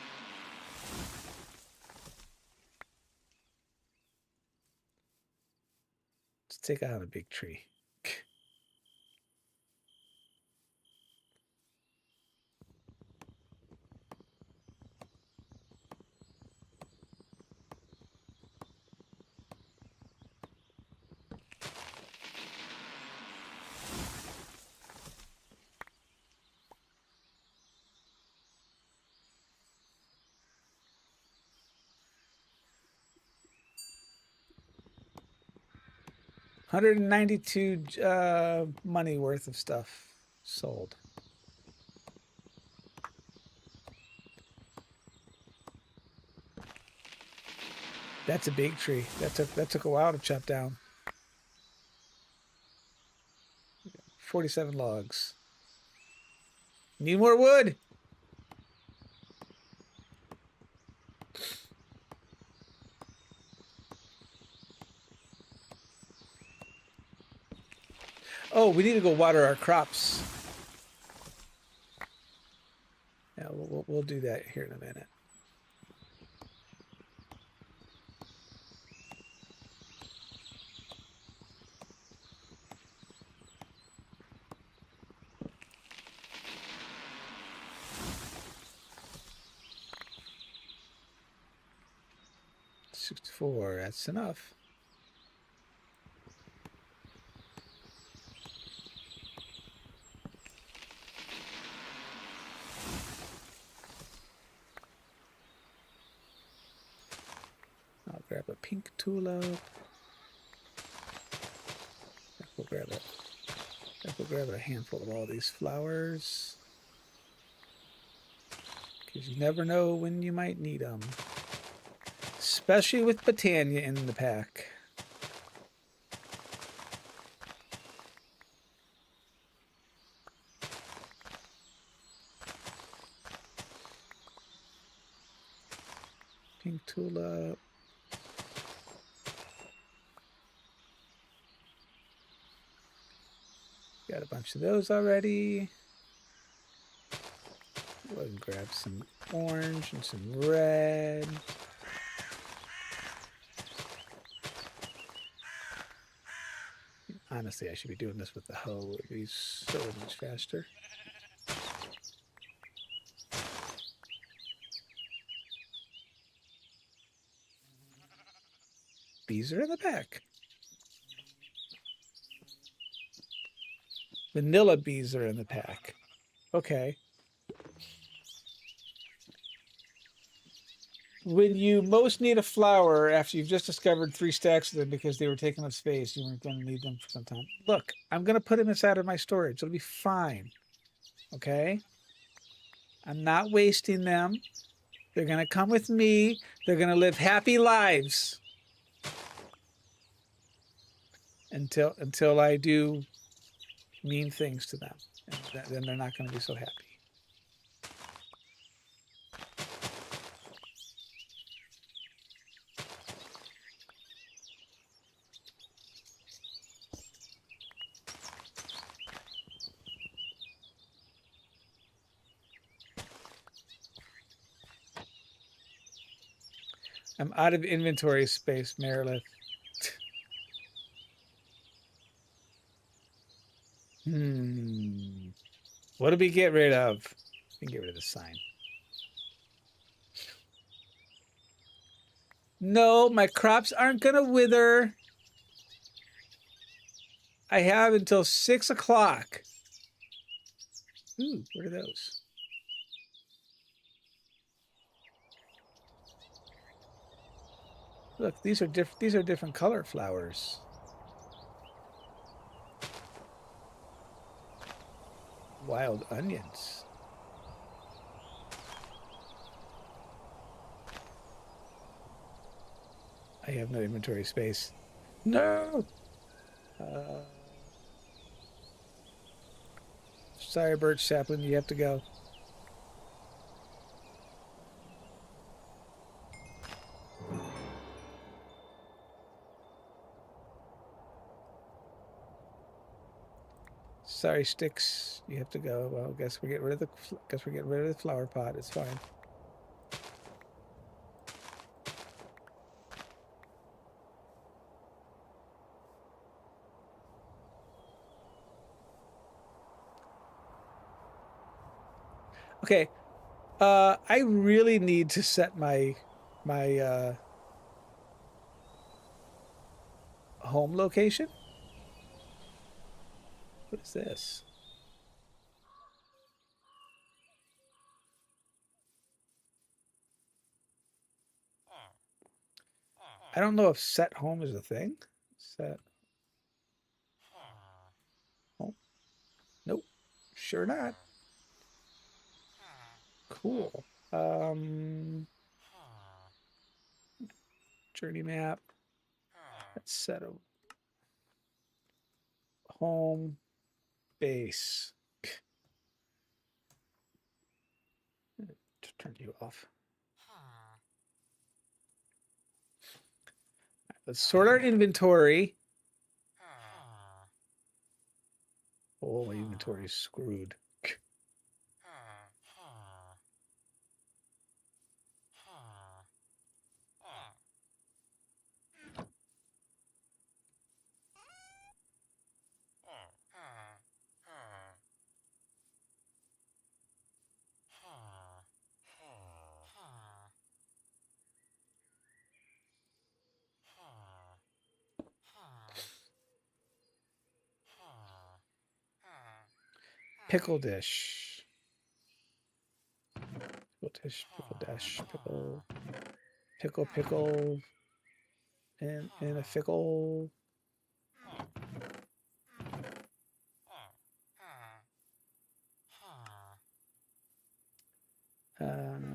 Let's take out a big tree. $192 money worth of stuff sold. That's a big tree. That took a while to chop down. 47 logs. Need more wood. Oh, we need to go water our crops. Yeah, we'll do that here in a minute. $64, that's enough. I'll grab a pink tulip. We'll grab a handful of all these flowers. Because you never know when you might need them. Especially with Botania in the pack. Pink tulip. Got a bunch of those already. Go ahead and grab some orange and some red. Honestly, I should be doing this with the hoe. It would be so much faster. Bees are in the back. Vanilla bees are in the pack. Okay. when you most need a flower after you've just discovered 3 stacks of them because they were taking up space, you weren't going to need them for some time. Look, I'm going to put them inside of my storage. It'll be fine. Okay? I'm not wasting them. They're going to come with me. They're going to live happy lives until I do mean things to them. And then they're not going to be so happy. I'm out of inventory space, Merilith. What do we get rid of? We can get rid of the sign. No, my crops aren't going to wither. I have until 6 o'clock. Ooh, what are those? Look, these are different color flowers. Wild onions. I have no inventory space. No. Sorry, birch sapling, you have to go. Sorry, sticks, you have to go. Well, guess we're getting rid of the flower pot. It's fine. Okay, I really need to set my home location. What is this? I don't know if set home is a thing. Set home. Nope. Sure not. Cool. Journey map. Let's set a home base. Turn you off. Let's sort our inventory. Oh, my inventory is screwed. Pickle dish. Pickle dish, pickle dash, pickle, and a fickle.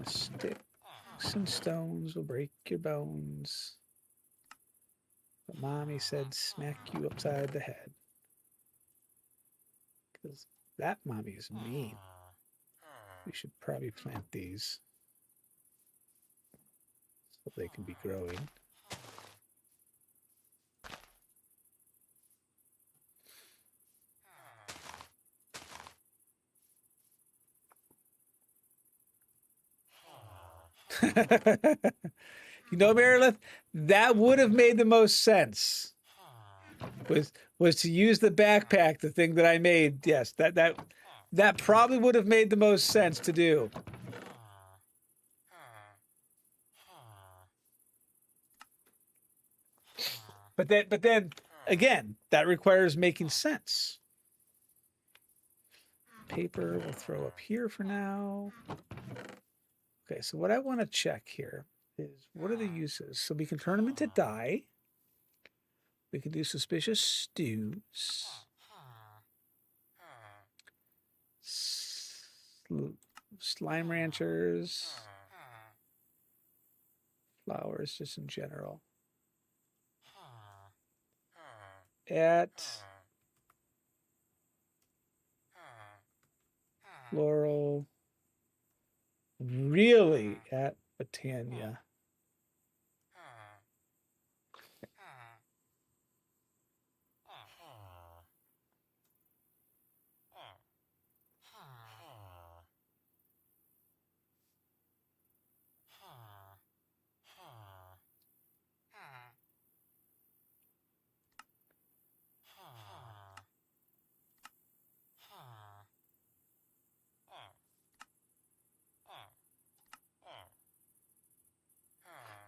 Sticks and stones will break your bones. But mommy said smack you upside the head. Because that mommy is mean. We should probably plant these so they can be growing. You know, Merilith, that would have made the most sense. Was to use the backpack, the thing that I made. Yes, that probably would have made the most sense to do. But then again, that requires making sense. Paper we'll throw up here for now. Okay, so what I want to check here is what are the uses? So we can turn them into dye. We can do suspicious stews. Slime ranchers. Flowers just in general. At floral. Really at Botania.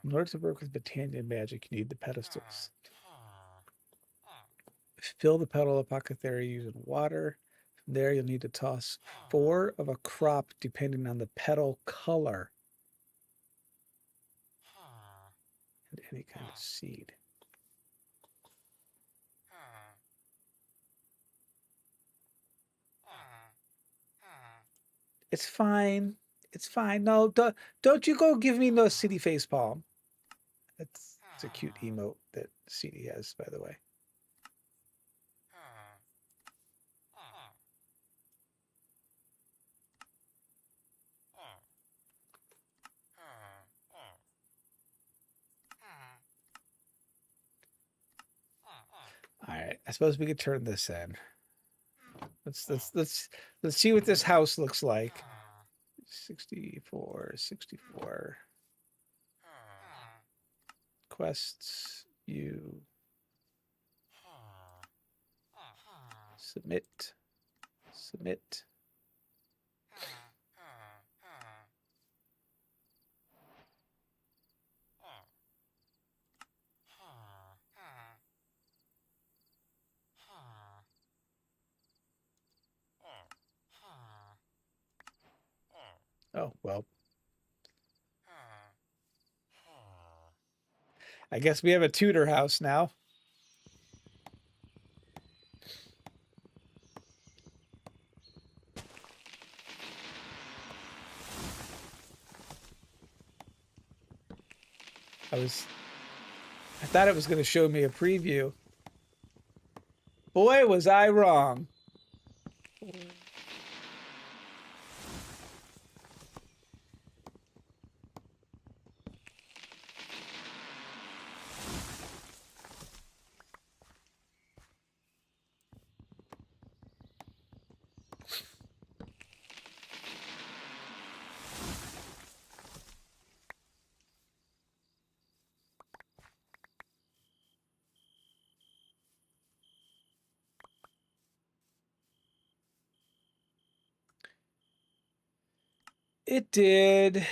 In order to work with Botanian magic, you need the pedestals. Fill the petal apothecary using water. From there, you'll need to toss 4 of a crop depending on the petal color. And any kind of seed. It's fine. It's fine. No, don't you go give me no city face palm. It's a cute emote that CD has, by the way. All right, I suppose we could turn this in. Let's see what this house looks like. 64. Quests, you submit. Oh, well. I guess we have a Tudor house now. I thought it was going to show me a preview. Boy, was I wrong. It did.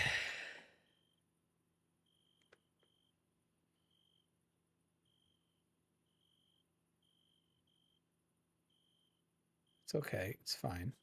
It's okay. It's fine.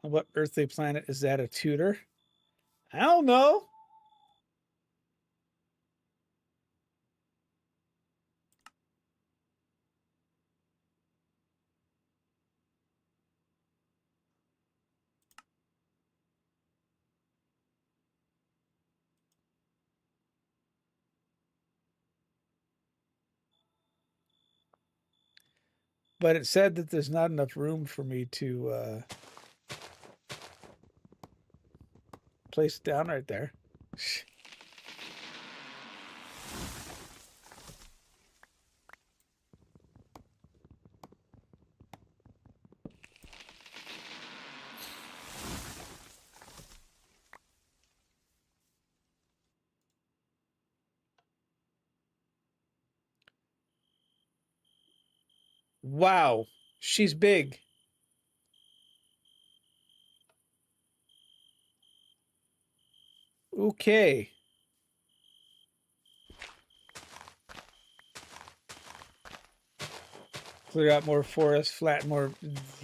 On what earthly planet is that a tutor? I don't know. But it said that there's not enough room for me to place it down right there. Wow, she's big. Okay. Clear out more forest, flatten more.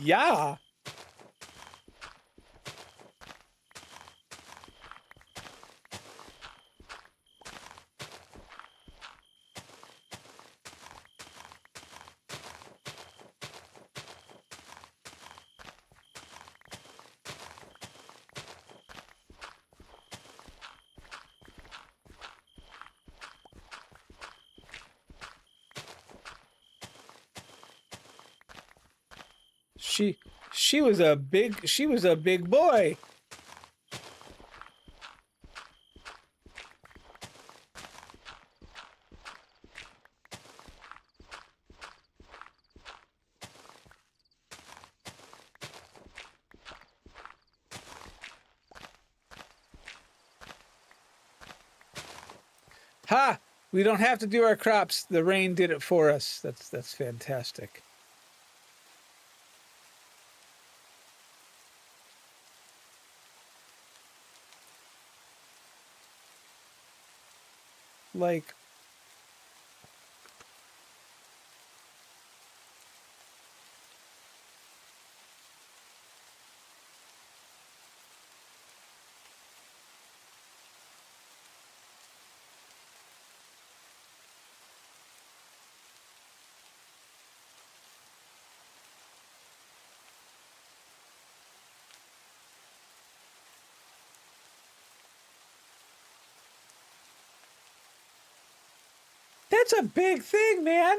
Yeah. She was a big boy. Ha! We don't have to do our crops. The rain did it for us. That's fantastic. Like, that's a big thing, man.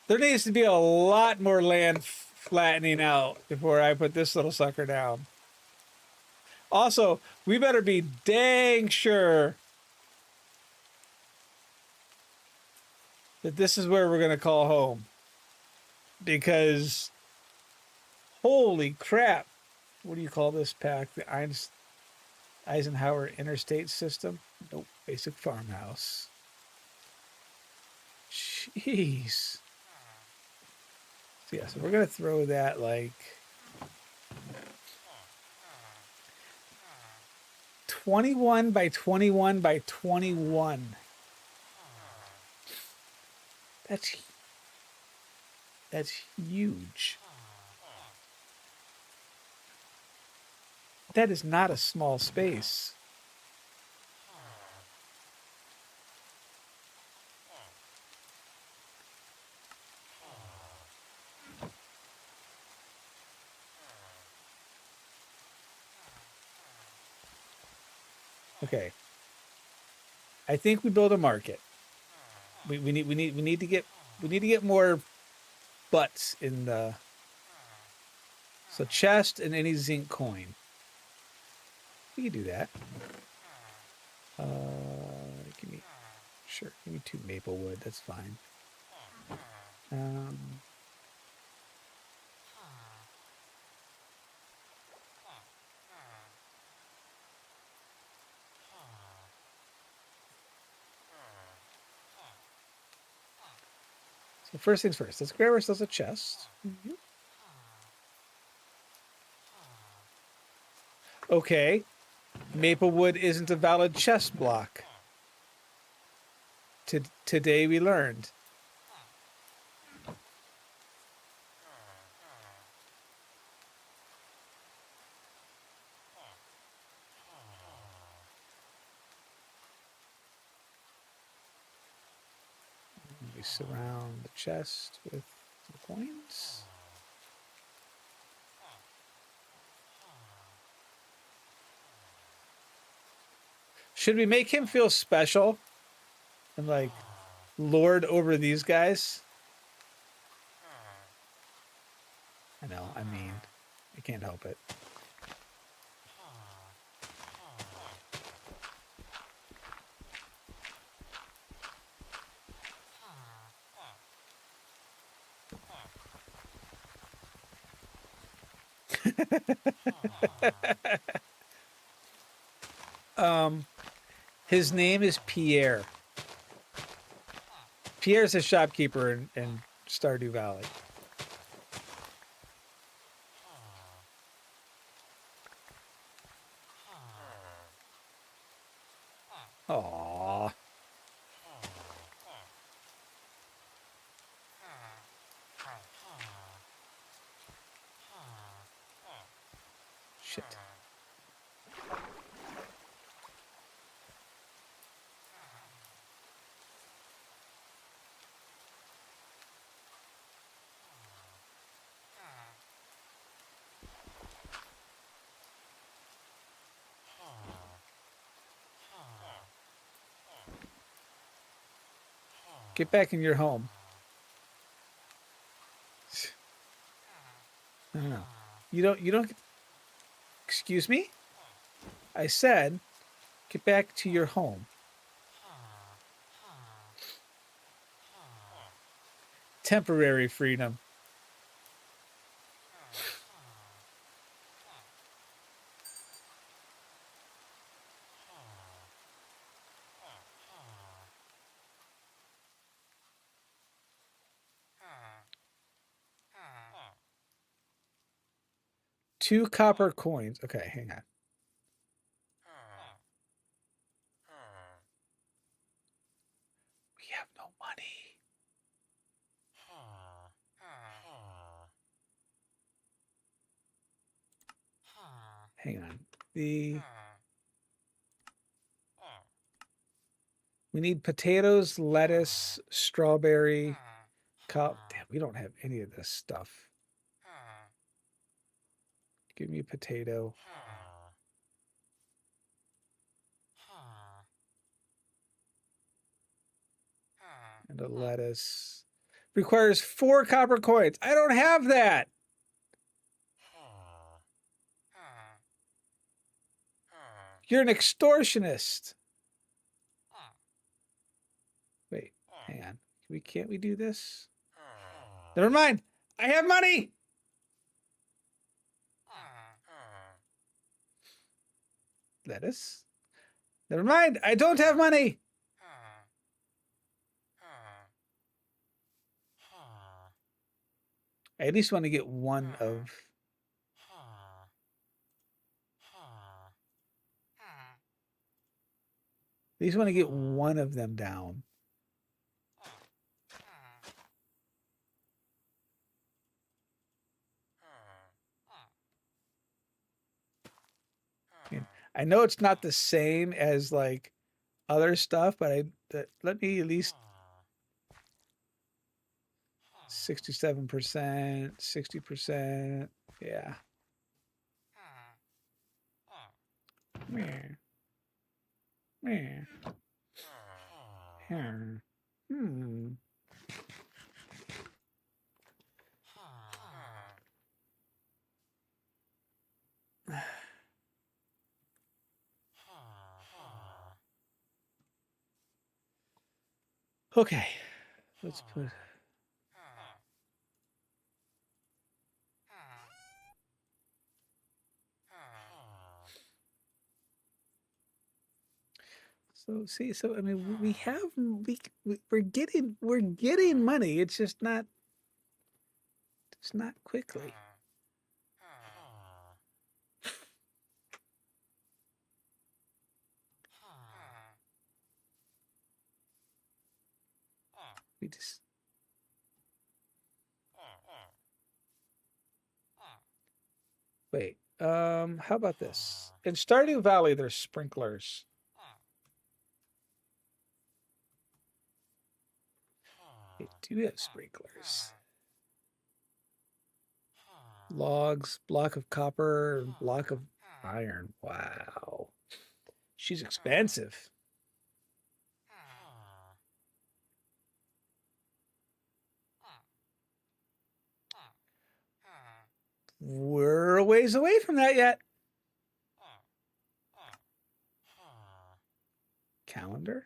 There needs to be a lot more land flattening out before I put this little sucker down. Also, we better be dang sure that this is where we're going to call home. Because, holy crap. What do you call this pack? The Eisenhower Interstate System? Nope. Basic farmhouse. Jeez. So yeah, so we're going to throw that like 21 by 21 by 21. That's huge. That is not a small space. Okay. I think we build a market. We need to get more butts in the so chest and any zinc coin. We can do that. Give me 2 maple wood. That's fine. So first things first, let's grab ourselves a chest. Okay. Maplewood isn't a valid chest block. Today we learned. We surround the chest with some coins. Should we make him feel special and like lord over these guys? I know, I mean, I can't help it. His name is Pierre. Pierre's a shopkeeper in Stardew Valley. Aww. Shit. Get back in your home. No. You don't excuse me? I said get back to your home. Temporary freedom. Two copper coins. Okay, hang on. We have no money. Hang on. We need potatoes, lettuce, strawberry, Damn, we don't have any of this stuff. Give me a potato. And a lettuce. Requires 4 copper coins. I don't have that. You're an extortionist. Wait, hang on. Can't we do this? Never mind. I have money. Lettuce. Never mind. I don't have money. I at least want to get one of. At least want to get one of them down. I know it's not the same as like other stuff, but let me at least 67%, 60%. Yeah. Okay, let's put. So see, so I mean, we're getting money. It's just not. It's not quickly. We just... Wait, how about this? In Stardew Valley, there's sprinklers. They do have sprinklers. Logs, block of copper, block of iron. Wow. She's expensive. We're a ways away from that yet. Calendar.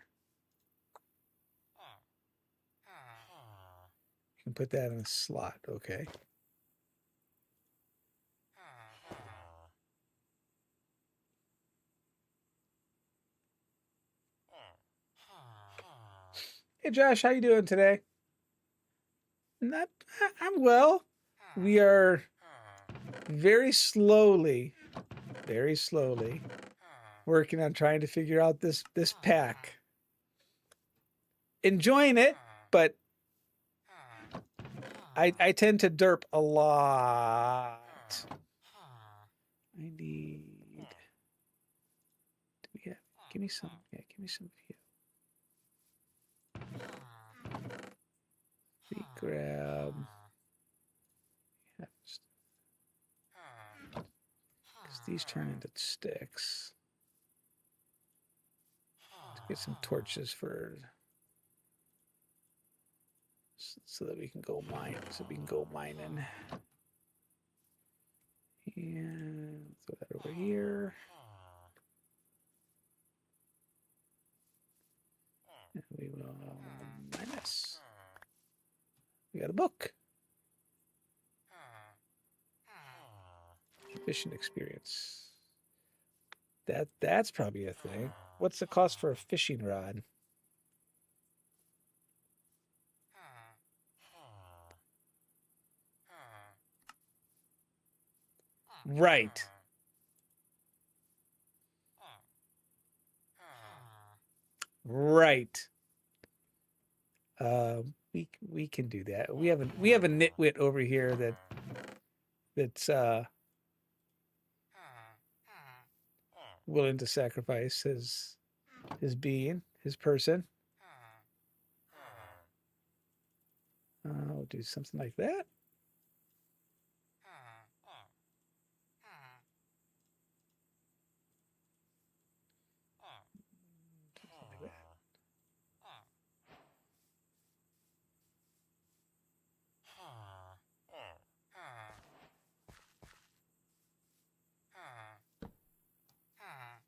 You can put that in a slot. Okay. Hey Josh, how you doing today? I'm well. We are very slowly working on trying to figure out this pack. Enjoying it, but I tend to derp a lot. I need... Give me some. Yeah, give me some of you. We grab... Because these turn into sticks. Let's get some torches for... so that we can go mine. So we can go mining. And throw that over here. And we will mine this. We got a book. Fishing experience. That's probably a thing. What's the cost for a fishing rod? Right. Right. We can do that. We have a nitwit over here that's willing to sacrifice his person. We'll do something like that.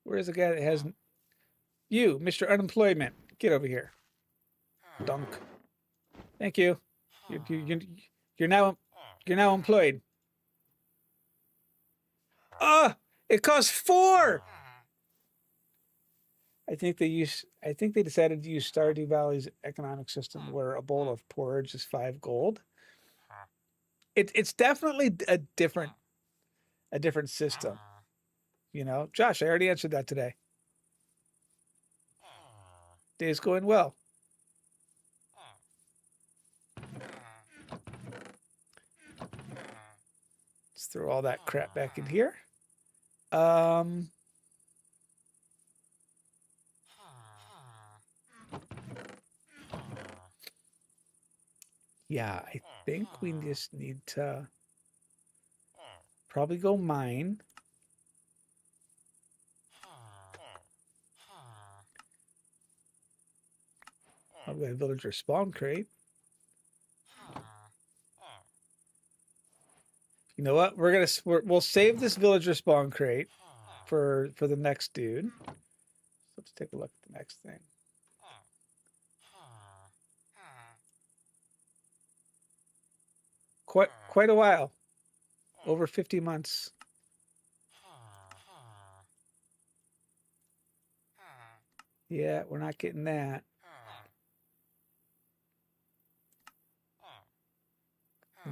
Where's the guy that has... You, Mr. Unemployment. Get over here. Dunk. Thank you. You're now employed. It costs 4. I think they decided to use Stardew Valley's economic system where a bowl of porridge is 5 gold. It's definitely a different system. You know, Josh, I already answered that today. Day's going well. Let's throw all that crap back in here. Yeah, I think we just need to probably go mine. I've got a villager spawn crate. You know what? We'll save this villager spawn crate for the next dude. Let's take a look at the next thing. Quite a while. Over 50 months. Yeah, we're not getting that.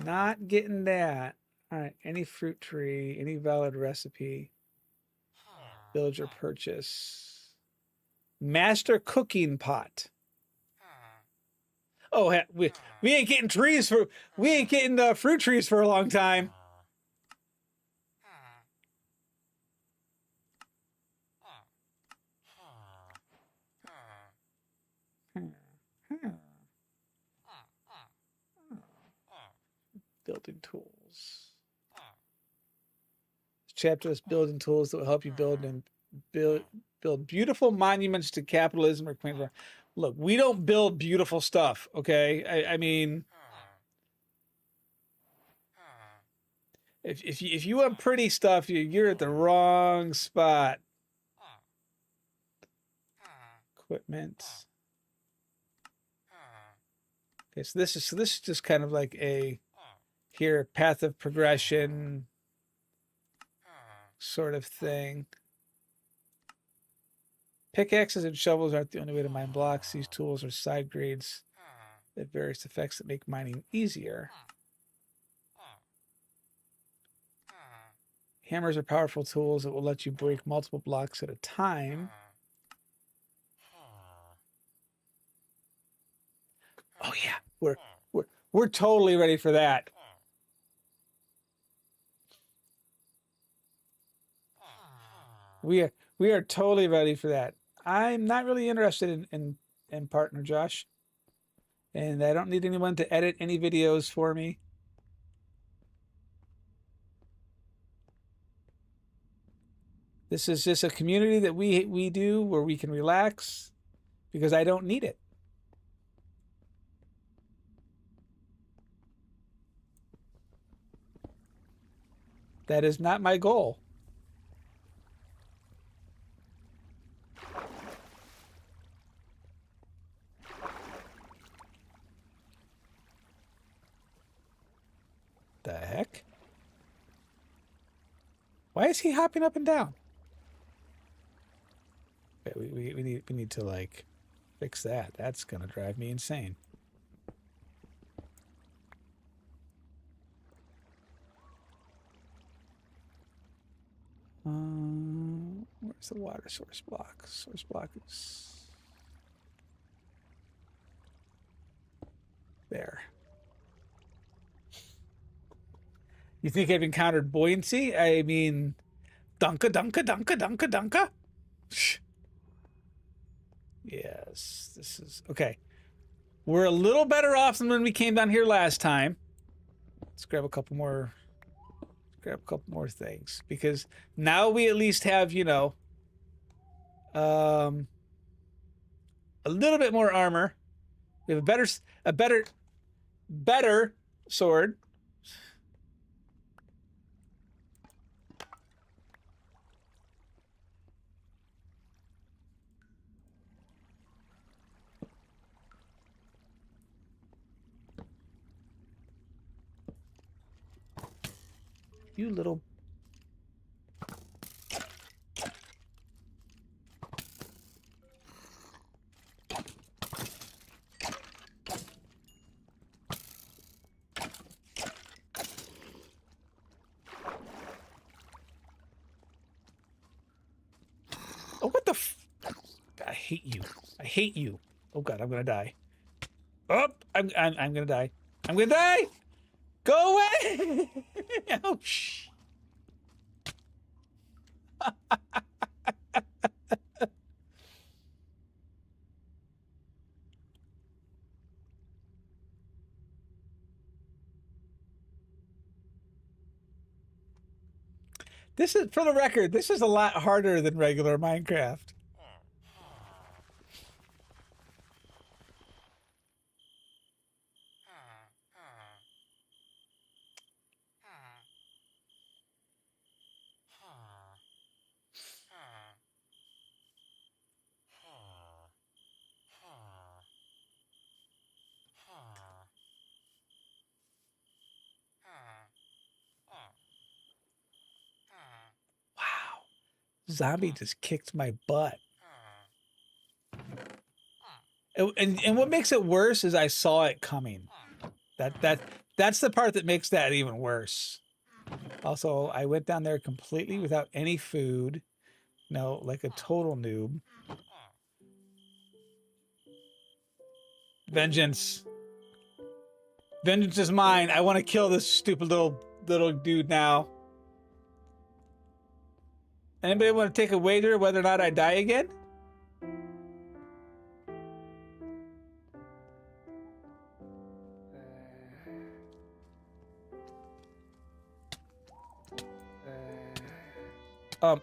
Not getting that. All right, any fruit tree, any valid recipe. Villager purchase. Master cooking pot. Oh, we ain't getting fruit trees for a long time. Building tools. This chapter is building tools that will help you build beautiful monuments to capitalism or clean. Look, we don't build beautiful stuff, okay? I mean, if you want pretty stuff, you're at the wrong spot. Equipment. Okay, so this is just kind of like a path of progression sort of thing. Pickaxes and shovels aren't the only way to mine blocks. These tools are side grades at various effects that make mining easier. Hammers are powerful tools that will let you break multiple blocks at a time. Oh yeah, we're totally ready for that. We are totally ready for that. I'm not really interested in partner Josh, and I don't need anyone to edit any videos for me. This is just a community that we do where we can relax because I don't need it. That is not my goal. The heck? Why is he hopping up and down? Okay, we need to like fix that. That's gonna drive me insane. Where's the water source block? Source block is there. You think I've encountered buoyancy? I mean, dunka, dunka, dunka, dunka, dunka. Shh. Yes, this is okay. We're a little better off than when we came down here last time. Let's grab a couple more. Grab a couple more things because now we at least have, you know, a little bit more armor. We have a better sword. You little... Oh, what the f... I hate you. I hate you. Oh god, I'm gonna die. Oh, I'm gonna die. I'm gonna die! Go away! Ouch. This is, for the record, this is a lot harder than regular Minecraft. Wow. Zombie just kicked my butt. And what makes it worse is I saw it coming. That's the part that makes that even worse. Also, I went down there completely without any food. No, like a total noob. Vengeance. Vengeance is mine. I want to kill this stupid little dude now. Anybody want to take a wager whether or not I die again? I'm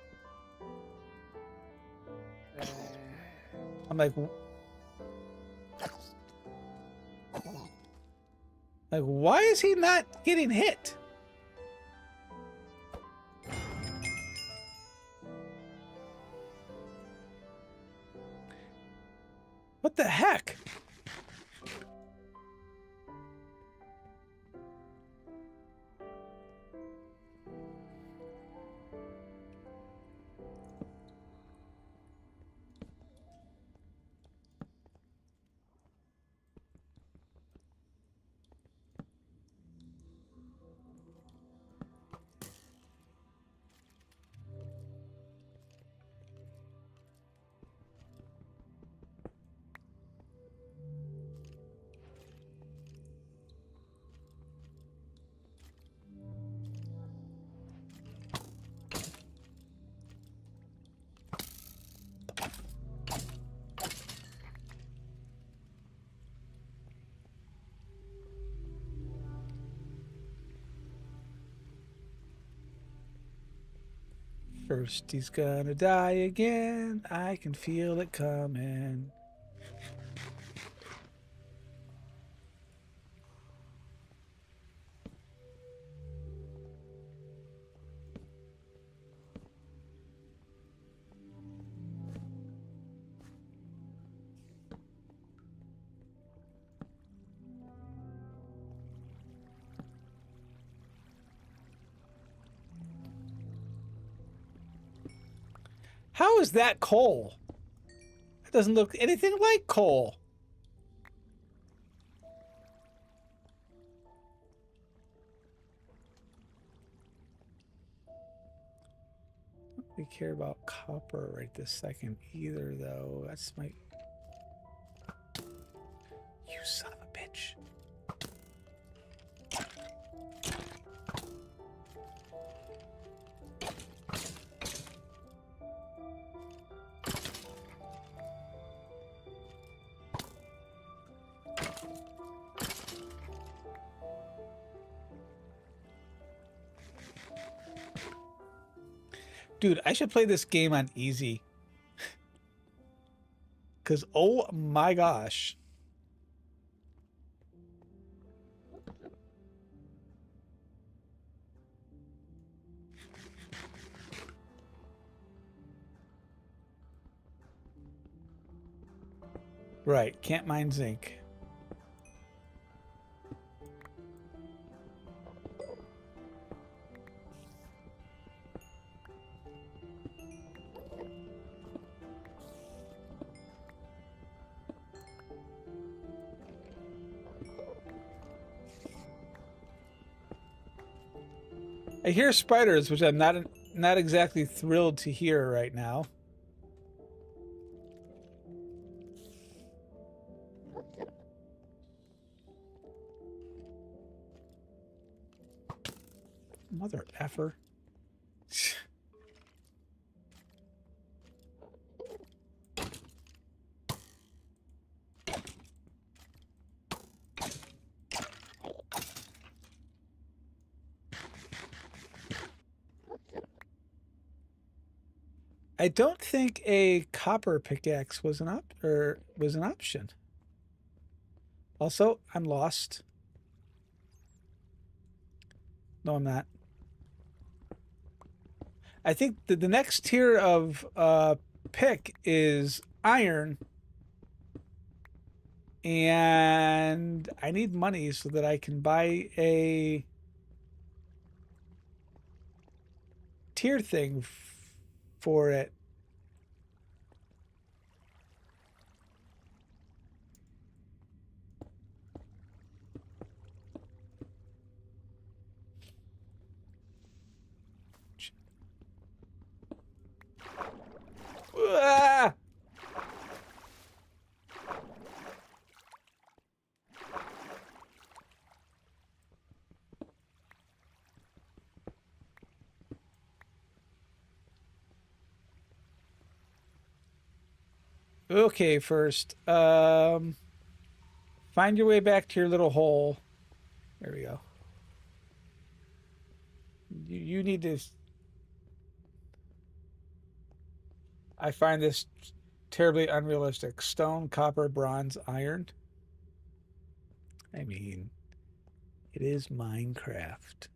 like, why is he not getting hit? What the heck? First he's gonna die again. I can feel it coming. How is that coal? It doesn't look anything like coal. Don't really care about copper right this second either, though. That's my... You son of a bitch. Dude, I should play this game on easy. Because, oh my gosh. Right, can't mine zinc. I hear spiders, which I'm not exactly thrilled to hear right now. Mother effer. I don't think a copper pickaxe was an option. Also, I'm lost. No, I'm not. I think the next tier of pick is iron, and I need money so that I can buy a tier thing for it. Ah! Okay, first, find your way back to your little hole. There we go. You need to. I find this terribly unrealistic. Stone, copper, bronze, iron. I mean, it is Minecraft.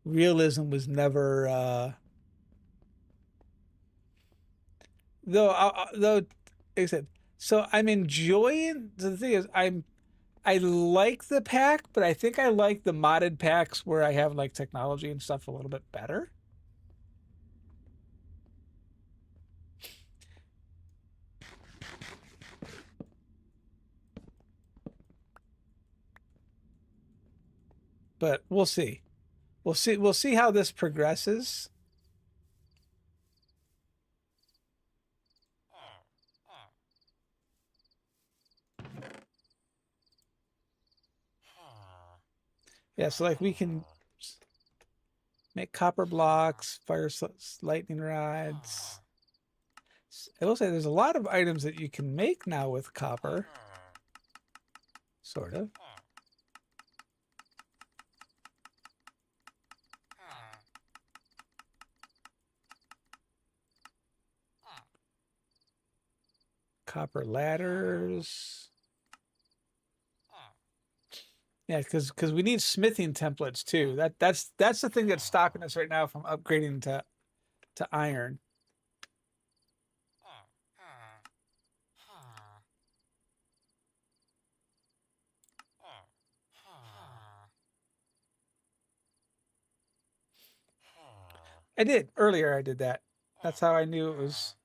Realism was never, though, like I said, so I'm enjoying, the thing is, I like the pack, but I think I like the modded packs where I have like technology and stuff a little bit better. But we'll see. We'll see how this progresses. Yeah, so like we can make copper blocks, fire lightning rods. I will say there's a lot of items that you can make now with copper. Sort of. Copper ladders. Yeah, because we need smithing templates too. That's the thing that's stopping us right now from upgrading to iron. I did earlier. I did that. That's how I knew it was.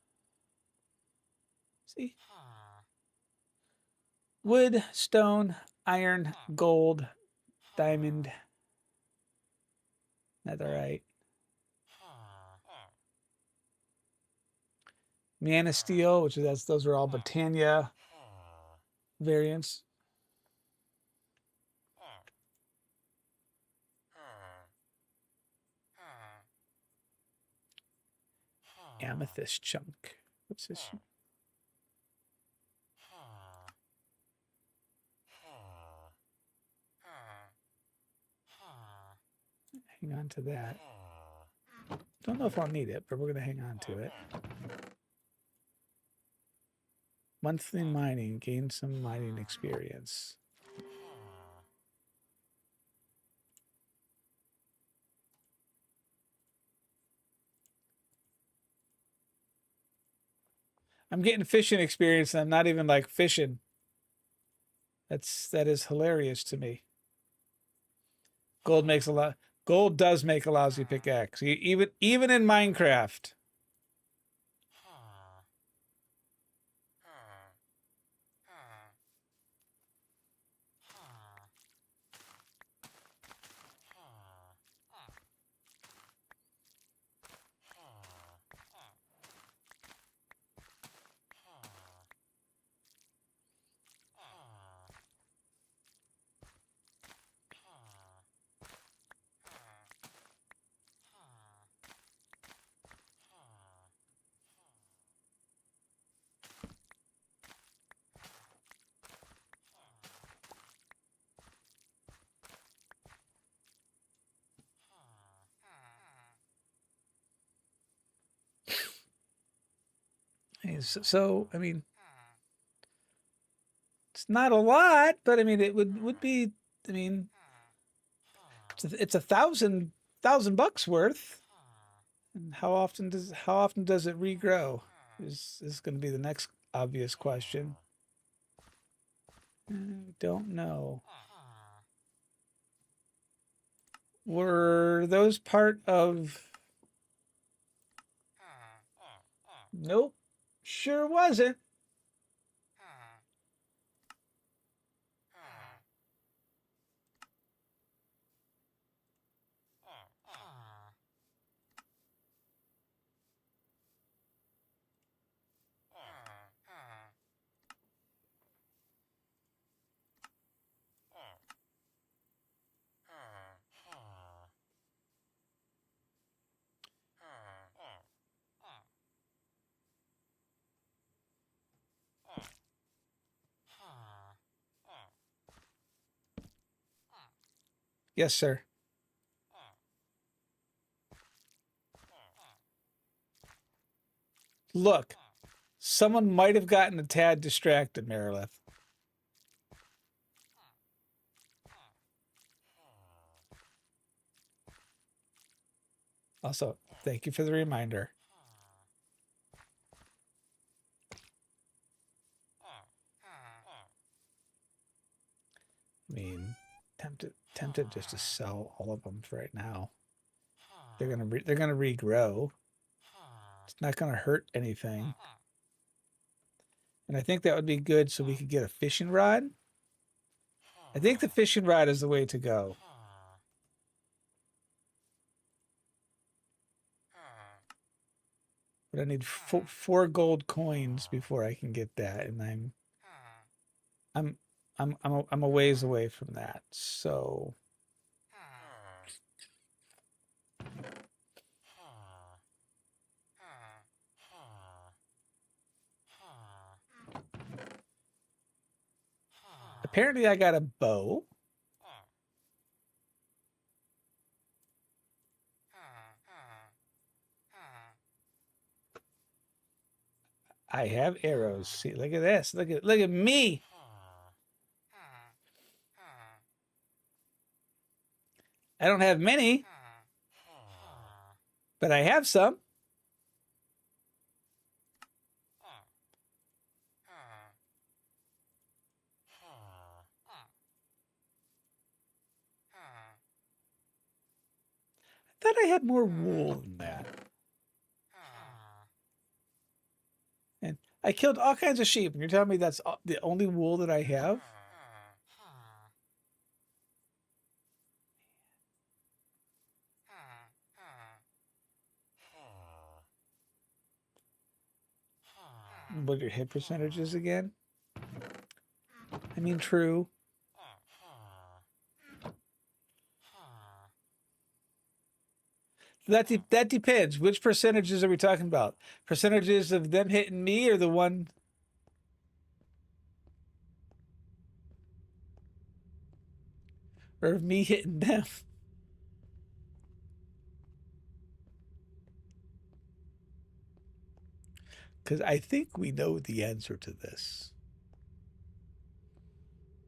See, wood, stone, iron, gold, diamond, netherite, mana steel, which is those are all Britannia variants. Amethyst chunk. What's this? Hang on to that. Don't know if I'll need it, but we're going to hang on to it. Monthly mining. Gain some mining experience. I'm getting fishing experience and I'm not even like fishing. That is hilarious to me. Gold makes a lot. Gold does make a lousy pickaxe, even in Minecraft. So I mean, it's not a lot, but I mean, it would be. I mean, it's a thousand bucks worth. And how often does it regrow? Is going to be the next obvious question. I don't know. Were those part of? Nope, sure wasn't. Yes, sir. Look, someone might have gotten a tad distracted, Merilith. Also, thank you for the reminder. I mean, tempted just to sell all of them for right now. They're gonna regrow. It's not gonna hurt anything. And I think that would be good so we could get a fishing rod. I think the fishing rod is the way to go. But I need four gold coins before I can get that, and I'm a ways away from that. So apparently I got a bow. I have arrows. See, look at this. Look at me. I don't have many, but I have some. I thought I had more wool than that. And I killed all kinds of sheep, and you're telling me that's the only wool that I have? What are your hit percentages again? I mean, true. That depends. Which percentages are we talking about? Percentages of them hitting me or the one? Or of me hitting them? Because I think we know the answer to this.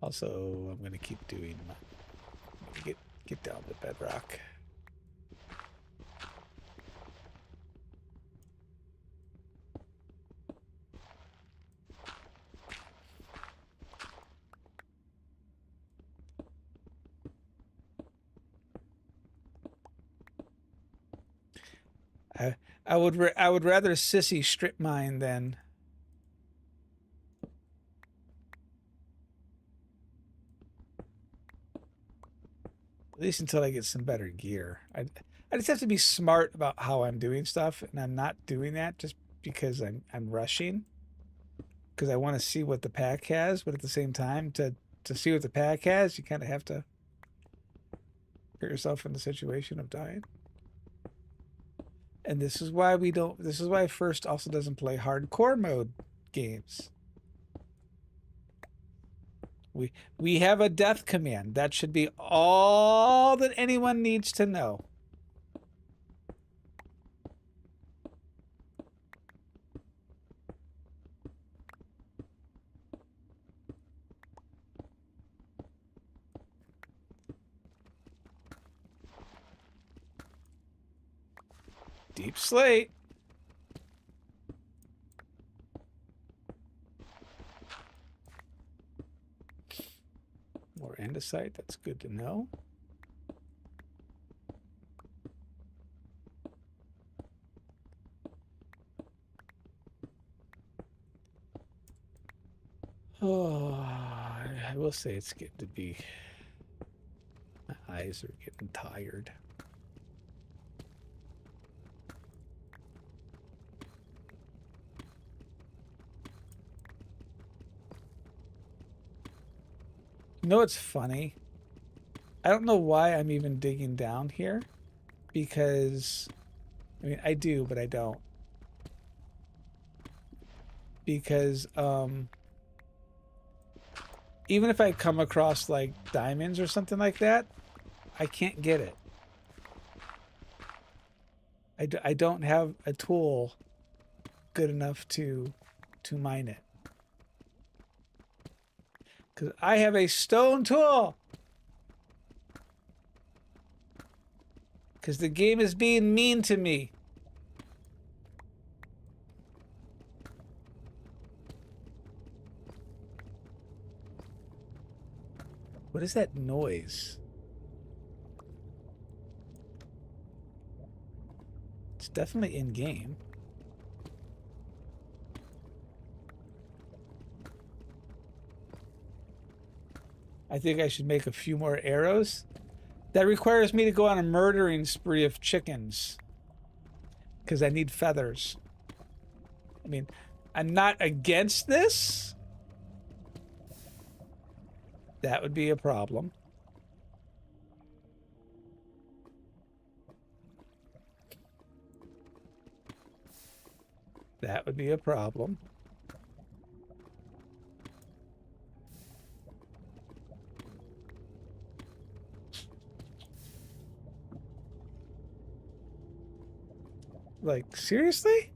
Also, I'm going to keep doing get down to bedrock. I would rather sissy strip mine than at least until I get some better gear. I just have to be smart about how I'm doing stuff, and I'm not doing that just because I'm rushing because I want to see what the pack has, but at the same time to see what the pack has, you kind of have to put yourself in the situation of dying. And this is why First also doesn't play hardcore mode games. We have a death command. That should be all that anyone needs to know. Deep slate. More andesite, that's good to know. Oh, I will say it's getting to be, my eyes are getting tired. You know what's funny? I don't know why I'm even digging down here because, I mean, I do, but I don't. Because, even if I come across like diamonds or something like that, I can't get it. I don't have a tool good enough to mine it. Because I have a stone tool. Because the game is being mean to me. What is that noise? It's definitely in game. I think I should make a few more arrows. That requires me to go on a murdering spree of chickens. Because I need feathers. I mean, I'm not against this. That would be a problem. That would be a problem. Like, seriously?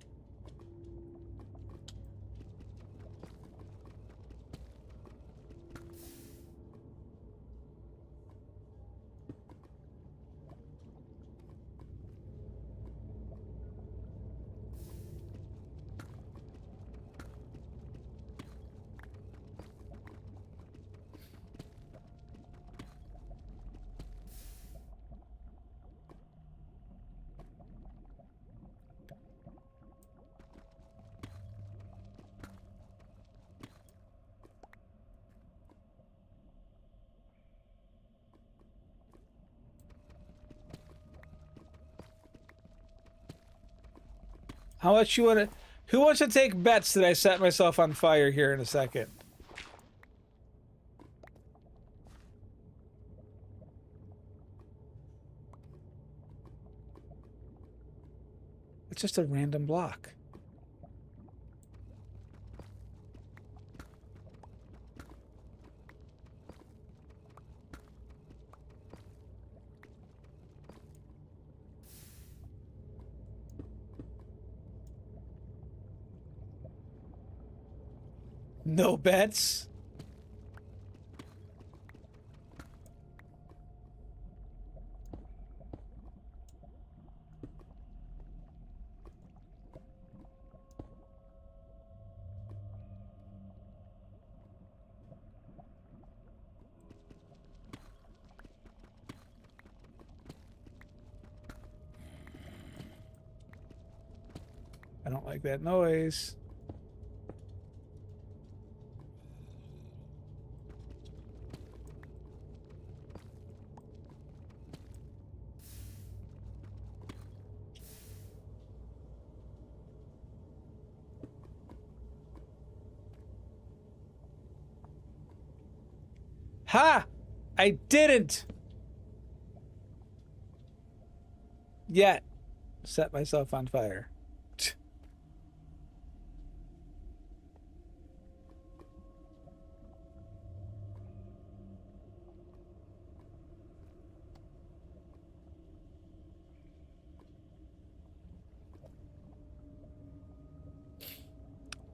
How much you want to... Who wants to take bets that I set myself on fire here in a second? It's just a random block. No bets? I don't like that noise. Ha! I didn't! Yet. Set myself on fire.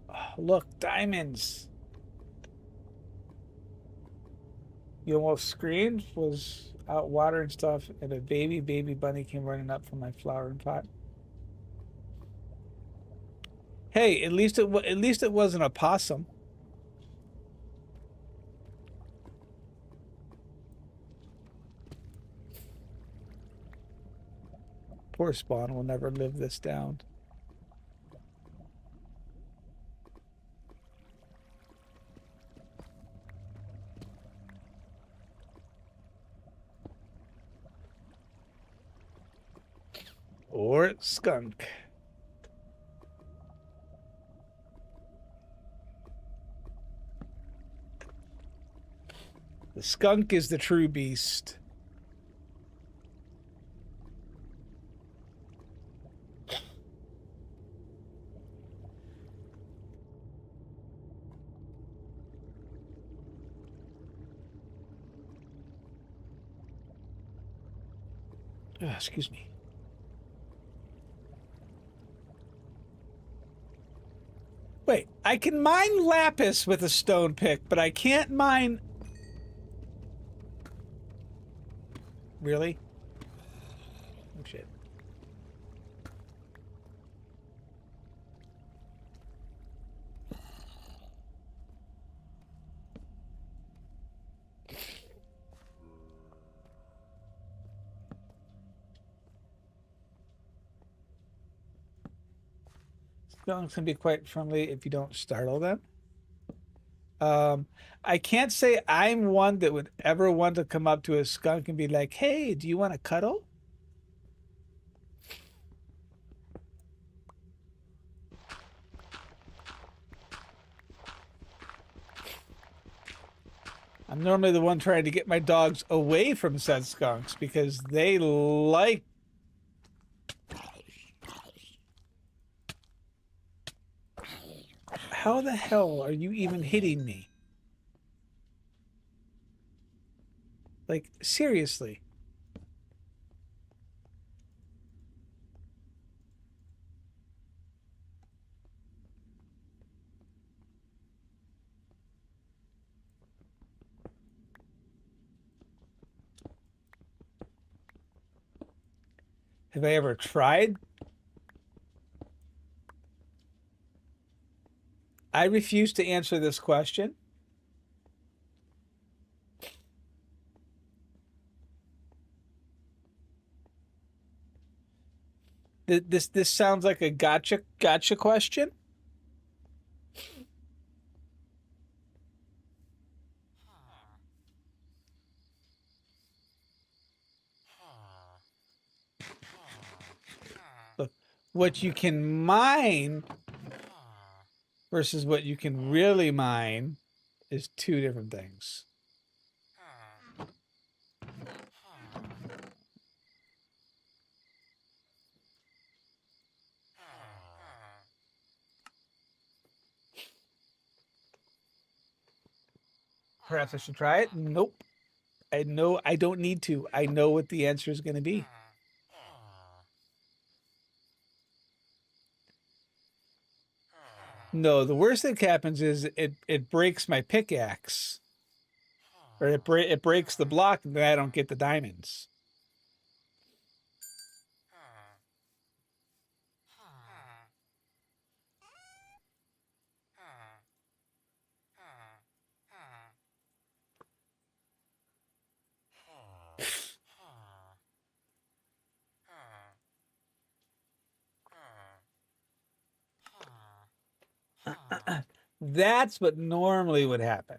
Oh, look, diamonds. You almost screamed, was out watering stuff, and a baby bunny came running up from my flowering pot. Hey, at least it wasn't a possum. Poor Spawn will never live this down. Or skunk. The skunk is the true beast. Excuse me. Wait, I can mine lapis with a stone pick, but I can't mine... Really? Oh, shit. Skunks can be quite friendly if you don't startle them. I can't say I'm one that would ever want to come up to a skunk and be like, "Hey, do you want to cuddle?" I'm normally the one trying to get my dogs away from said skunks because they like... How the hell are you even hitting me? Like, seriously. Have I ever tried? I refuse to answer this question. This sounds like a gotcha question. Look, what you can mine versus what you can really mine is two different things. Perhaps I should try it. Nope. I know I don't need to. I know what the answer is going to be. No, the worst that happens is it breaks my pickaxe, or it breaks the block, and then I don't get the diamonds. That's what normally would happen.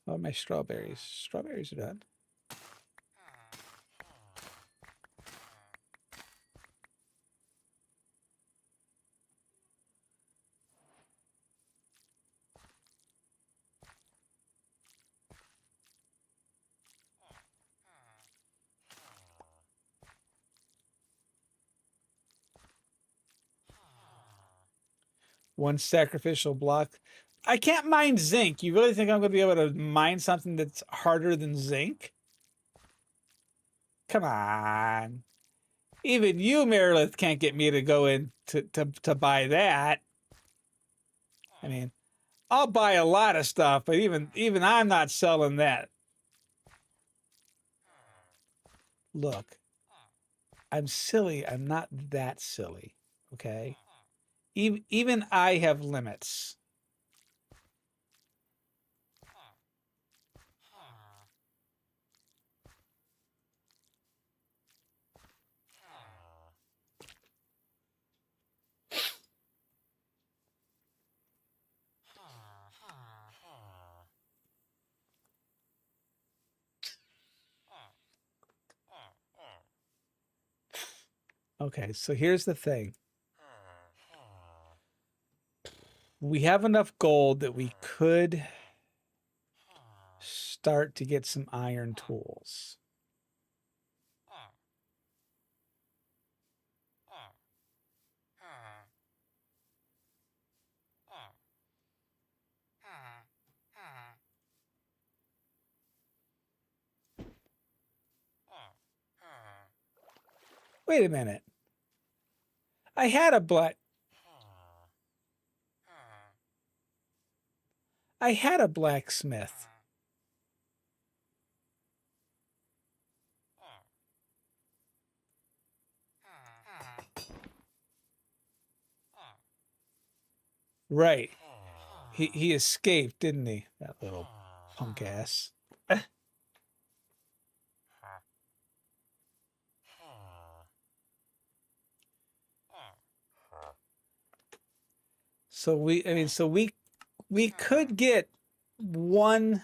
Oh, my strawberries. Strawberries are done. One sacrificial block. I can't mine zinc. You really think I'm going to be able to mine something that's harder than zinc? Come on. Even you, Meredith, can't get me to go in to buy that. I mean, I'll buy a lot of stuff, but even I'm not selling that. Look, I'm silly. I'm not that silly. Okay? Even I have limits. Okay, so here's the thing. We have enough gold that we could start to get some iron tools. Wait a minute. I had a blacksmith. Right. He escaped, didn't he? That little punk ass. So we could get one.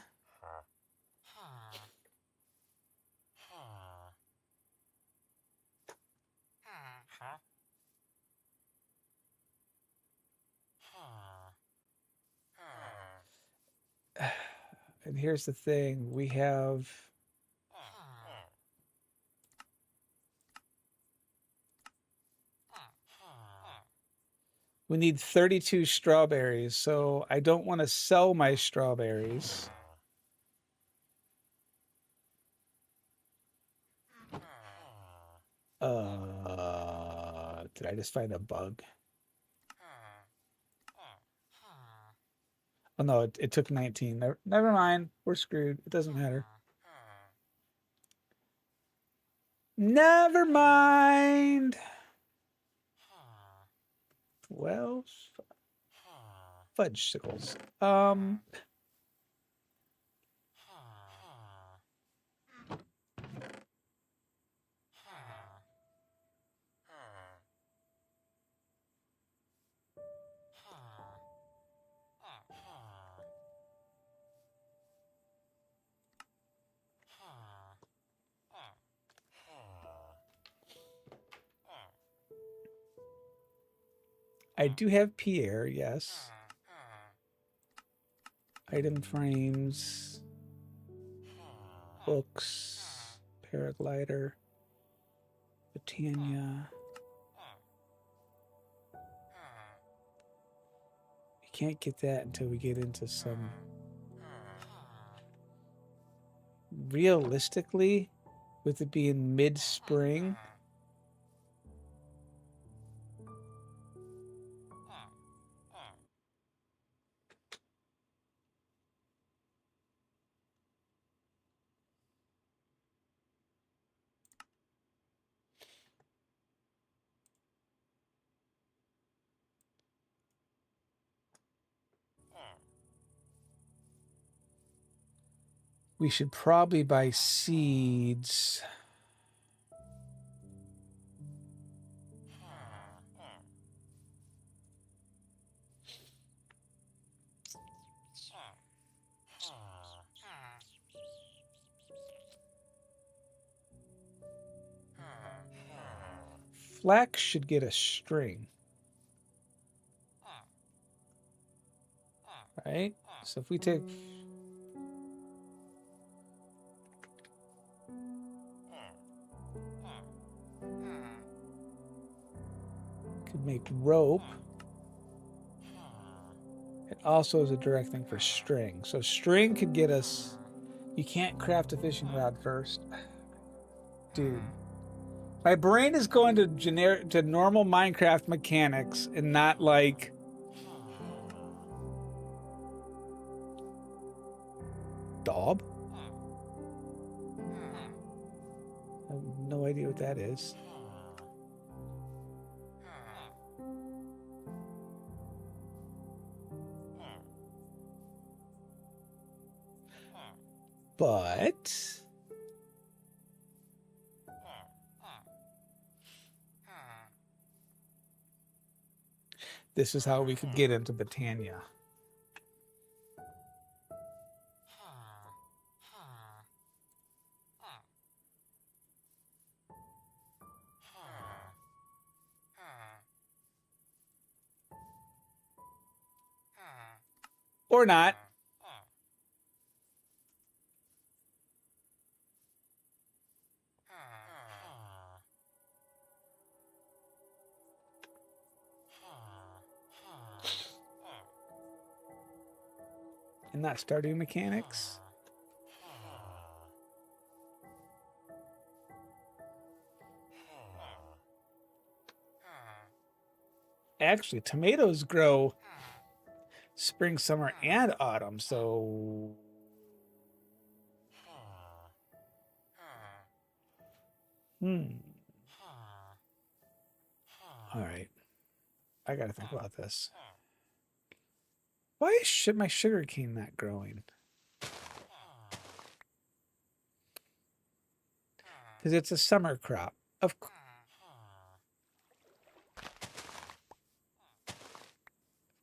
And here's the thing, we need 32 strawberries, so I don't want to sell my strawberries. Did I just find a bug? Oh no, it took 19. Never mind. We're screwed. It doesn't matter. Never mind. 12 fudgesicles. I do have Pierre, yes. Item frames, books, paraglider, Britannia. You can't get that until we get into some. Realistically, with it being mid-spring, we should probably buy seeds. Flax should get a string. Right? So if we take... Could make rope. It also is a direct thing for string. So string could get us... You can't craft a fishing rod first. Dude. My brain is going to normal Minecraft mechanics and not like... Daub? I have no idea what that is. But... This is how we could get into Britannia. Or not. And not Stardew mechanics. actually, tomatoes grow spring, summer, and autumn. So, all right. I got to think about this. Why is my sugar cane not growing? Because it's a summer crop. Of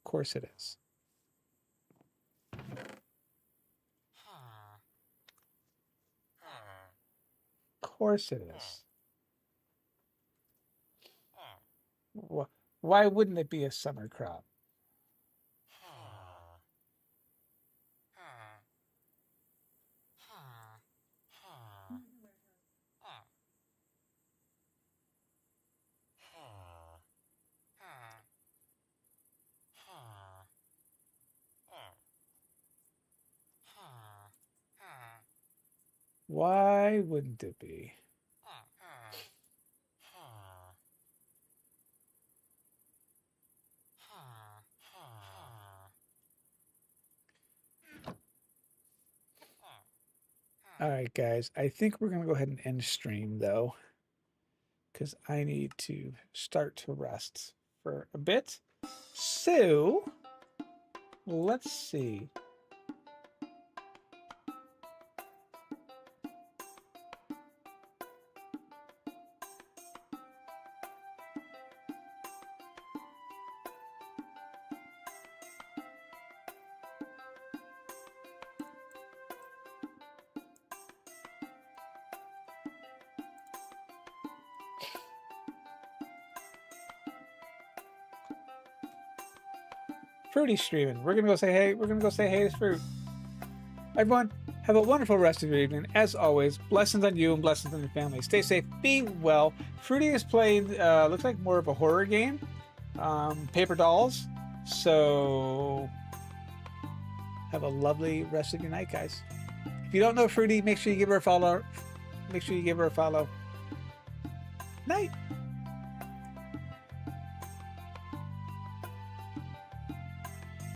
course it is. Of course it is. Why wouldn't it be a summer crop? Why wouldn't it be? All right, guys. I think we're going to go ahead and end stream, though, because I need to start to rest for a bit. So, let's see. Fruity's streaming. We're gonna go say hey. We're gonna go say hey to Fruit. Everyone, have a wonderful rest of your evening. As always, blessings on you and blessings on your family. Stay safe, be well. Fruity is playing, looks like more of a horror game, Paper Dolls. So, have a lovely rest of your night, guys. If you don't know Fruity, make sure you give her a follow. Make sure you give her a follow. Night.